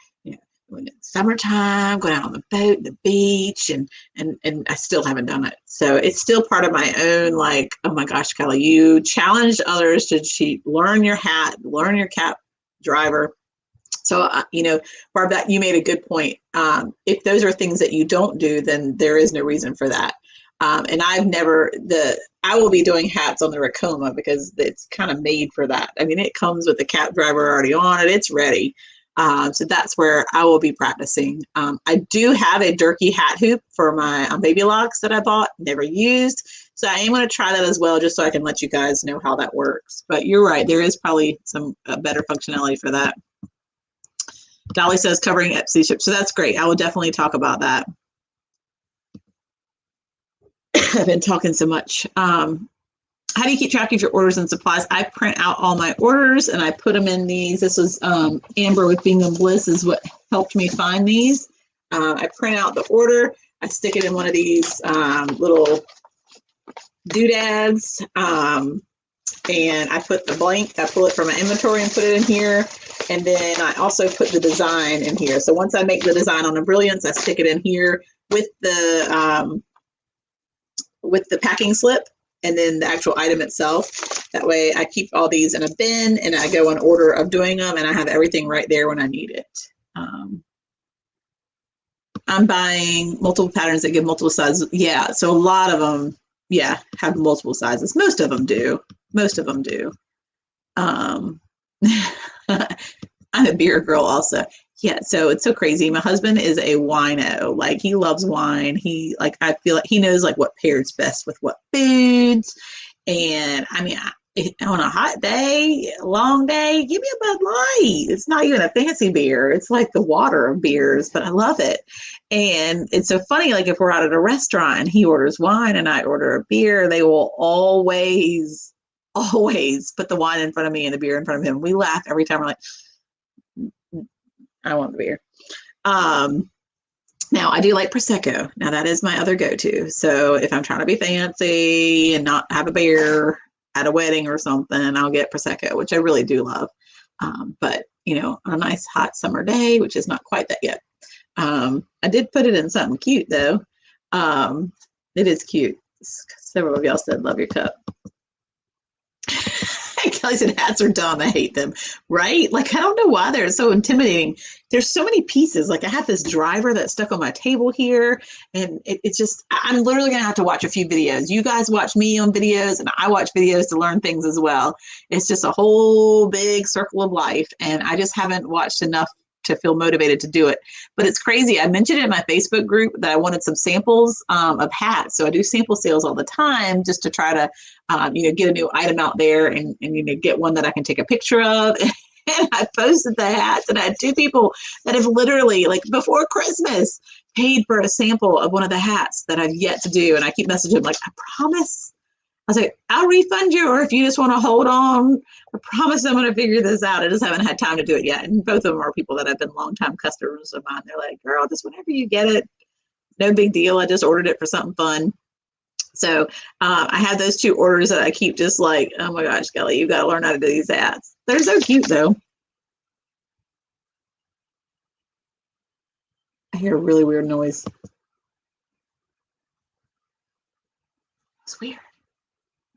when it's summertime, going out on the boat, the beach, and I still haven't done it. So it's still part of my own, like, oh my gosh, Kelly, you challenged others to learn your hat, learn your cap driver. So, Barb, that you made a good point. If those are things that you don't do, then there is no reason for that. And I will be doing hats on the Ricoma because it's kind of made for that. I mean, it comes with the cap driver already on it. It's ready. So that's where I will be practicing. I do have a Durkee hat hoop for my baby locks that I bought, never used. So I am going to try that as well, just so I can let you guys know how that works. But you're right. There is probably some better functionality for that. Dolly says covering Etsy ship. So that's great. I will definitely talk about that. I've been talking so much. How do you keep track of your orders and supplies? I print out all my orders and I put them in these. This was Amber with Bingham Bliss is what helped me find these. I print out the order. I stick it in one of these little doodads. And I put the blank, I pull it from my inventory and put it in here. And then I also put the design in here. So once I make the design on a Brilliance, I stick it in here with the packing slip and then the actual item itself. That way I keep all these in a bin and I go in order of doing them and I have everything right there when I need it. I'm buying multiple patterns that give multiple sizes. Yeah, so a lot of them, yeah, have multiple sizes. Most of them do. Most of them do. I'm a beer girl also. Yeah, so it's so crazy. My husband is a wino. Like, he loves wine. I feel like he knows like what pairs best with what foods. And I mean, on a hot day, long day, give me a Bud Light. It's not even a fancy beer. It's like the water of beers, but I love it. And it's so funny, like if we're out at a restaurant and he orders wine and I order a beer, they will always put the wine in front of me and the beer in front of him. We laugh every time. We're like, I want the beer. Now I do like Prosecco. Now that is my other go-to. So if I'm trying to be fancy and not have a beer at a wedding or something, I'll get Prosecco, which I really do love. But on a nice hot summer day, which is not quite that yet. I did put it in something cute though. It is cute. Several of y'all said, love your cup. Kelly said hats are dumb. I hate them. Right? Like, I don't know why they're so intimidating. There's so many pieces. Like, I have this driver that's stuck on my table here, and it's just, I'm literally going to have to watch a few videos. You guys watch me on videos, and I watch videos to learn things as well. It's just a whole big circle of life, and I just haven't watched enough to feel motivated to do it. But it's crazy. I mentioned it in my Facebook group that I wanted some samples of hats. So I do sample sales all the time just to try to, get a new item out there and get one that I can take a picture of. And I posted the hats and I had 2 people that have literally, like before Christmas, paid for a sample of one of the hats that I've yet to do. And I keep messaging them like, I promise. I was like, I'll refund you, or if you just want to hold on, I promise I'm going to figure this out. I just haven't had time to do it yet. And both of them are people that have been longtime customers of mine. They're like, girl, just whenever you get it, no big deal. I just ordered it for something fun. So I have those 2 orders that I keep just like, oh my gosh, Kelly, you got to learn how to do these hats. They're so cute though. I hear a really weird noise. It's weird.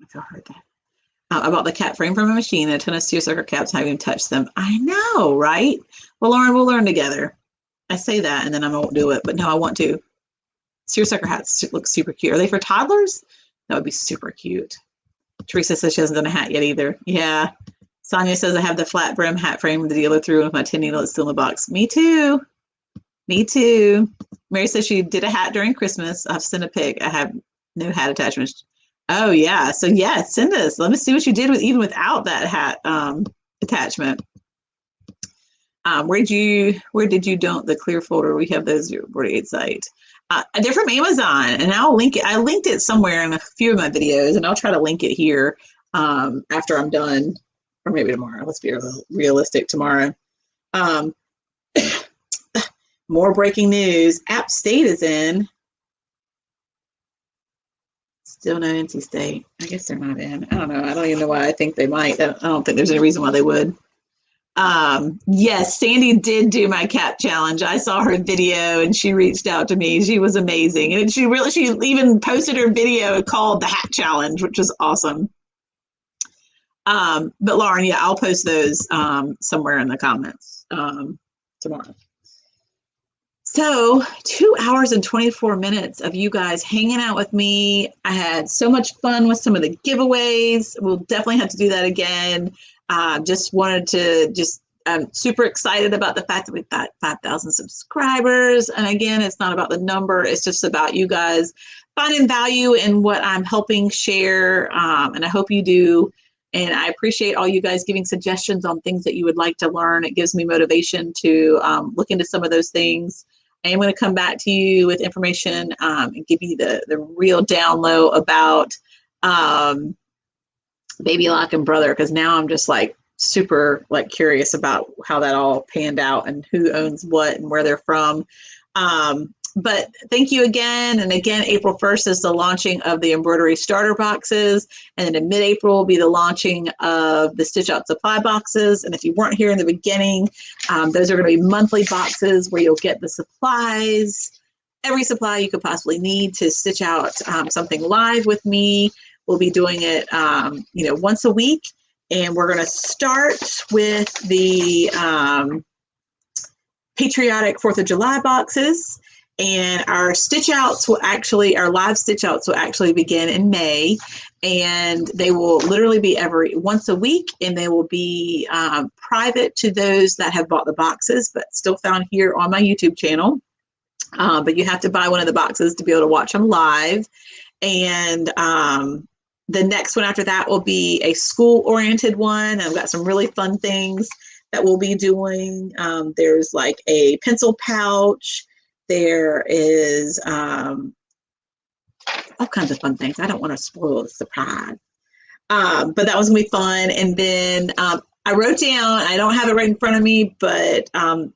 I feel hurt that. I bought the cap frame from a machine and a ton of seersucker caps. I haven't even touched them. I know, right? Well, Lauren, we'll learn together. I say that and then I won't do it, but no, I want to. Seersucker hats look super cute. Are they for toddlers? That would be super cute. Teresa says she hasn't done a hat yet either. Yeah. Sonia says I have the flat brim hat frame the dealer threw with my tin needle. It's still in the box. Me too. Me too. Mary says she did a hat during Christmas. I've sent a pic. I have No hat attachments. Oh yeah. So yeah, send us. Let me see what you did with even without that hat attachment. Where did you don't the clear folder? We have those Embroidery Aid site. They're from Amazon, and I'll link it. I linked it somewhere in a few of my videos, and I'll try to link it here after I'm done, or maybe tomorrow. Let's be realistic. Tomorrow. More breaking news. App State is in. Still no NC State. I guess they're not in. I don't know. I don't even know why I think they might. I don't think there's any reason why they would. Yes, Sandy did do my cap challenge. I saw her video and she reached out to me. She was amazing. And she even posted her video called the hat challenge, which was awesome. But Lauren, yeah, I'll post those somewhere in the comments tomorrow. So 2 hours and 24 minutes of you guys hanging out with me. I had so much fun with some of the giveaways. We'll definitely have to do that again. Just wanted to I'm super excited about the fact that we've got 5,000 subscribers. And again, it's not about the number. It's just about you guys finding value in what I'm helping share. And I hope you do. And I appreciate all you guys giving suggestions on things that you would like to learn. It gives me motivation to look into some of those things. I am going to come back to you with information and give you the real down low about Baby Lock and Brother, because now I'm just like super like curious about how that all panned out and who owns what and where they're from. But thank you again. And again, April 1st is the launching of the embroidery starter boxes. And then in mid-April will be the launching of the Stitch Out supply boxes. And if you weren't here in the beginning, those are going to be monthly boxes where you'll get the supplies, every supply you could possibly need to stitch out something live with me. We'll be doing it, once a week. And we're going to start with the patriotic 4th of July boxes. And our our live stitch outs will actually begin in May, and they will literally be once a week, and they will be private to those that have bought the boxes, but still found here on my YouTube channel. But you have to buy one of the boxes to be able to watch them live. And the next one after that will be a school-oriented one. I've got some really fun things that we'll be doing. There's like a pencil pouch. There is all kinds of fun things. I don't want to spoil the surprise. But that was going to be fun. And then I wrote down, I don't have it right in front of me, but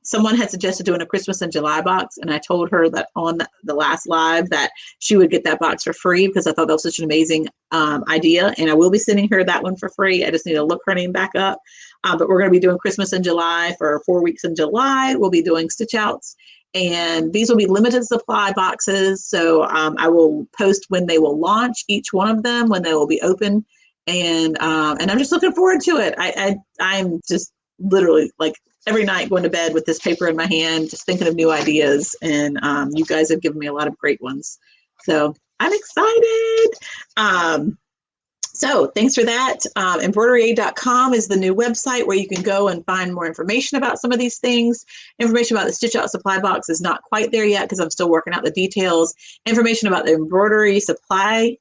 someone had suggested doing a Christmas in July box. And I told her that on the last live that she would get that box for free because I thought that was such an amazing idea. And I will be sending her that one for free. I just need to look her name back up. But we're going to be doing Christmas in July for 4 weeks in July. We'll be doing stitch outs. And these will be limited supply boxes. So I will post when they will launch, each one of them, when they will be open. And I'm just looking forward to it. I'm just literally like every night going to bed with this paper in my hand, just thinking of new ideas. And you guys have given me a lot of great ones. So I'm excited. So thanks for that. EmbroideryAid.com is the new website where you can go and find more information about some of these things. Information about the Stitch Out supply box is not quite there yet because I'm still working out the details. Information about the embroidery supply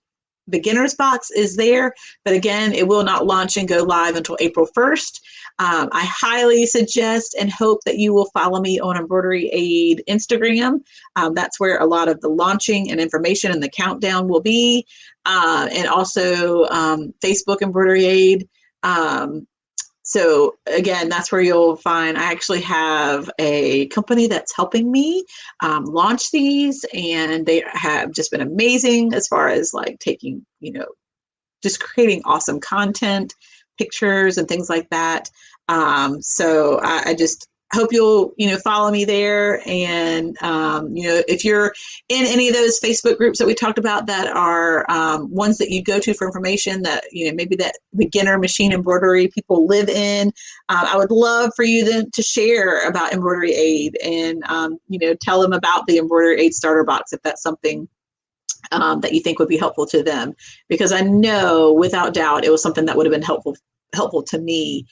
beginners box is there, but again, it will not launch and go live until April 1st. I highly suggest and hope that you will follow me on Embroidery Aid Instagram. That's where a lot of the launching and information and the countdown will be. And also Facebook Embroidery Aid. So again, that's where you'll find, I actually have a company that's helping me launch these, and they have just been amazing as far as like taking, just creating awesome content, pictures and things like that. So I just hope you'll, follow me there. And, if you're in any of those Facebook groups that we talked about that are ones that you go to for information that, maybe that beginner machine embroidery people live in, I would love for you to share about Embroidery Aid and, tell them about the Embroidery Aid starter box if that's something that you think would be helpful to them. Because I know without doubt it was something that would have been helpful to me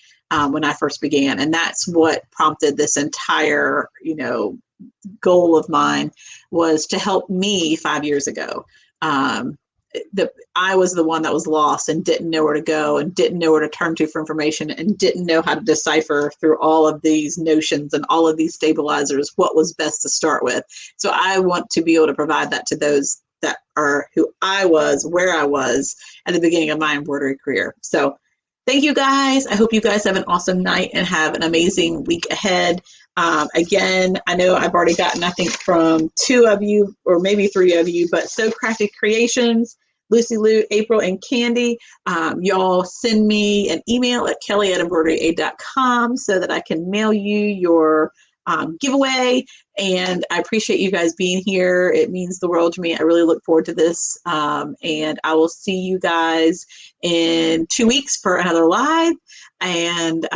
when I first began. And that's what prompted this entire, goal of mine, was to help me 5 years ago. I was the one that was lost and didn't know where to go and didn't know where to turn to for information and didn't know how to decipher through all of these notions and all of these stabilizers what was best to start with. So I want to be able to provide that to those that are who I was, where I was at the beginning of my embroidery career. So thank you guys. I hope you guys have an awesome night and have an amazing week ahead. Again, I know I've already gotten, I think, from 2 of you or maybe 3 of you, but So Crafted Creations, Lucy Lou, April, and Candy, y'all send me an email at kelly@embroideryaid.com so that I can mail you your giveaway. And I appreciate you guys being here. It means the world to me. I really look forward to this. And I will see you guys in 2 weeks for another live. And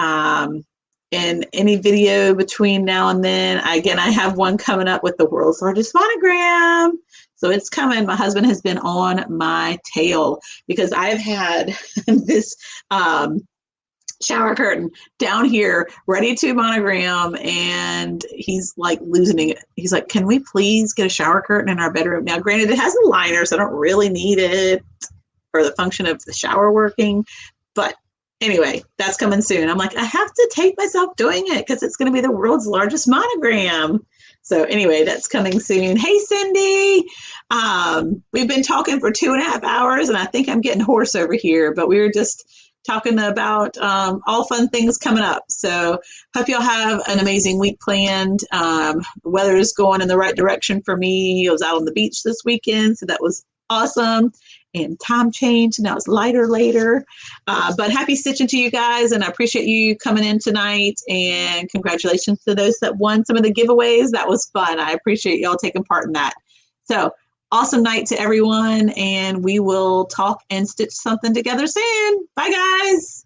any video between now and then. Again, I have one coming up with the world's largest monogram. So it's coming. My husband has been on my tail because I've had this shower curtain down here ready to monogram, and he's like losing it. He's like, can we please get a shower curtain in our bedroom? Now, granted, it has a liner, so I don't really need it for the function of the shower working, but anyway, that's coming soon. I'm like, I have to tape myself doing it because it's going to be the world's largest monogram. So anyway, that's coming soon. Hey, Cindy. We've been talking for 2.5 hours, and I think I'm getting hoarse over here, but we were just talking about all fun things coming up. So hope y'all have an amazing week planned. The weather is going in the right direction for me. I was out on the beach this weekend, so that was awesome. And time changed, now it's lighter later. But happy stitching to you guys, and I appreciate you coming in tonight, and congratulations to those that won some of the giveaways. That was fun. I appreciate y'all taking part in that. So awesome night to everyone, and we will talk and stitch something together soon. Bye, guys.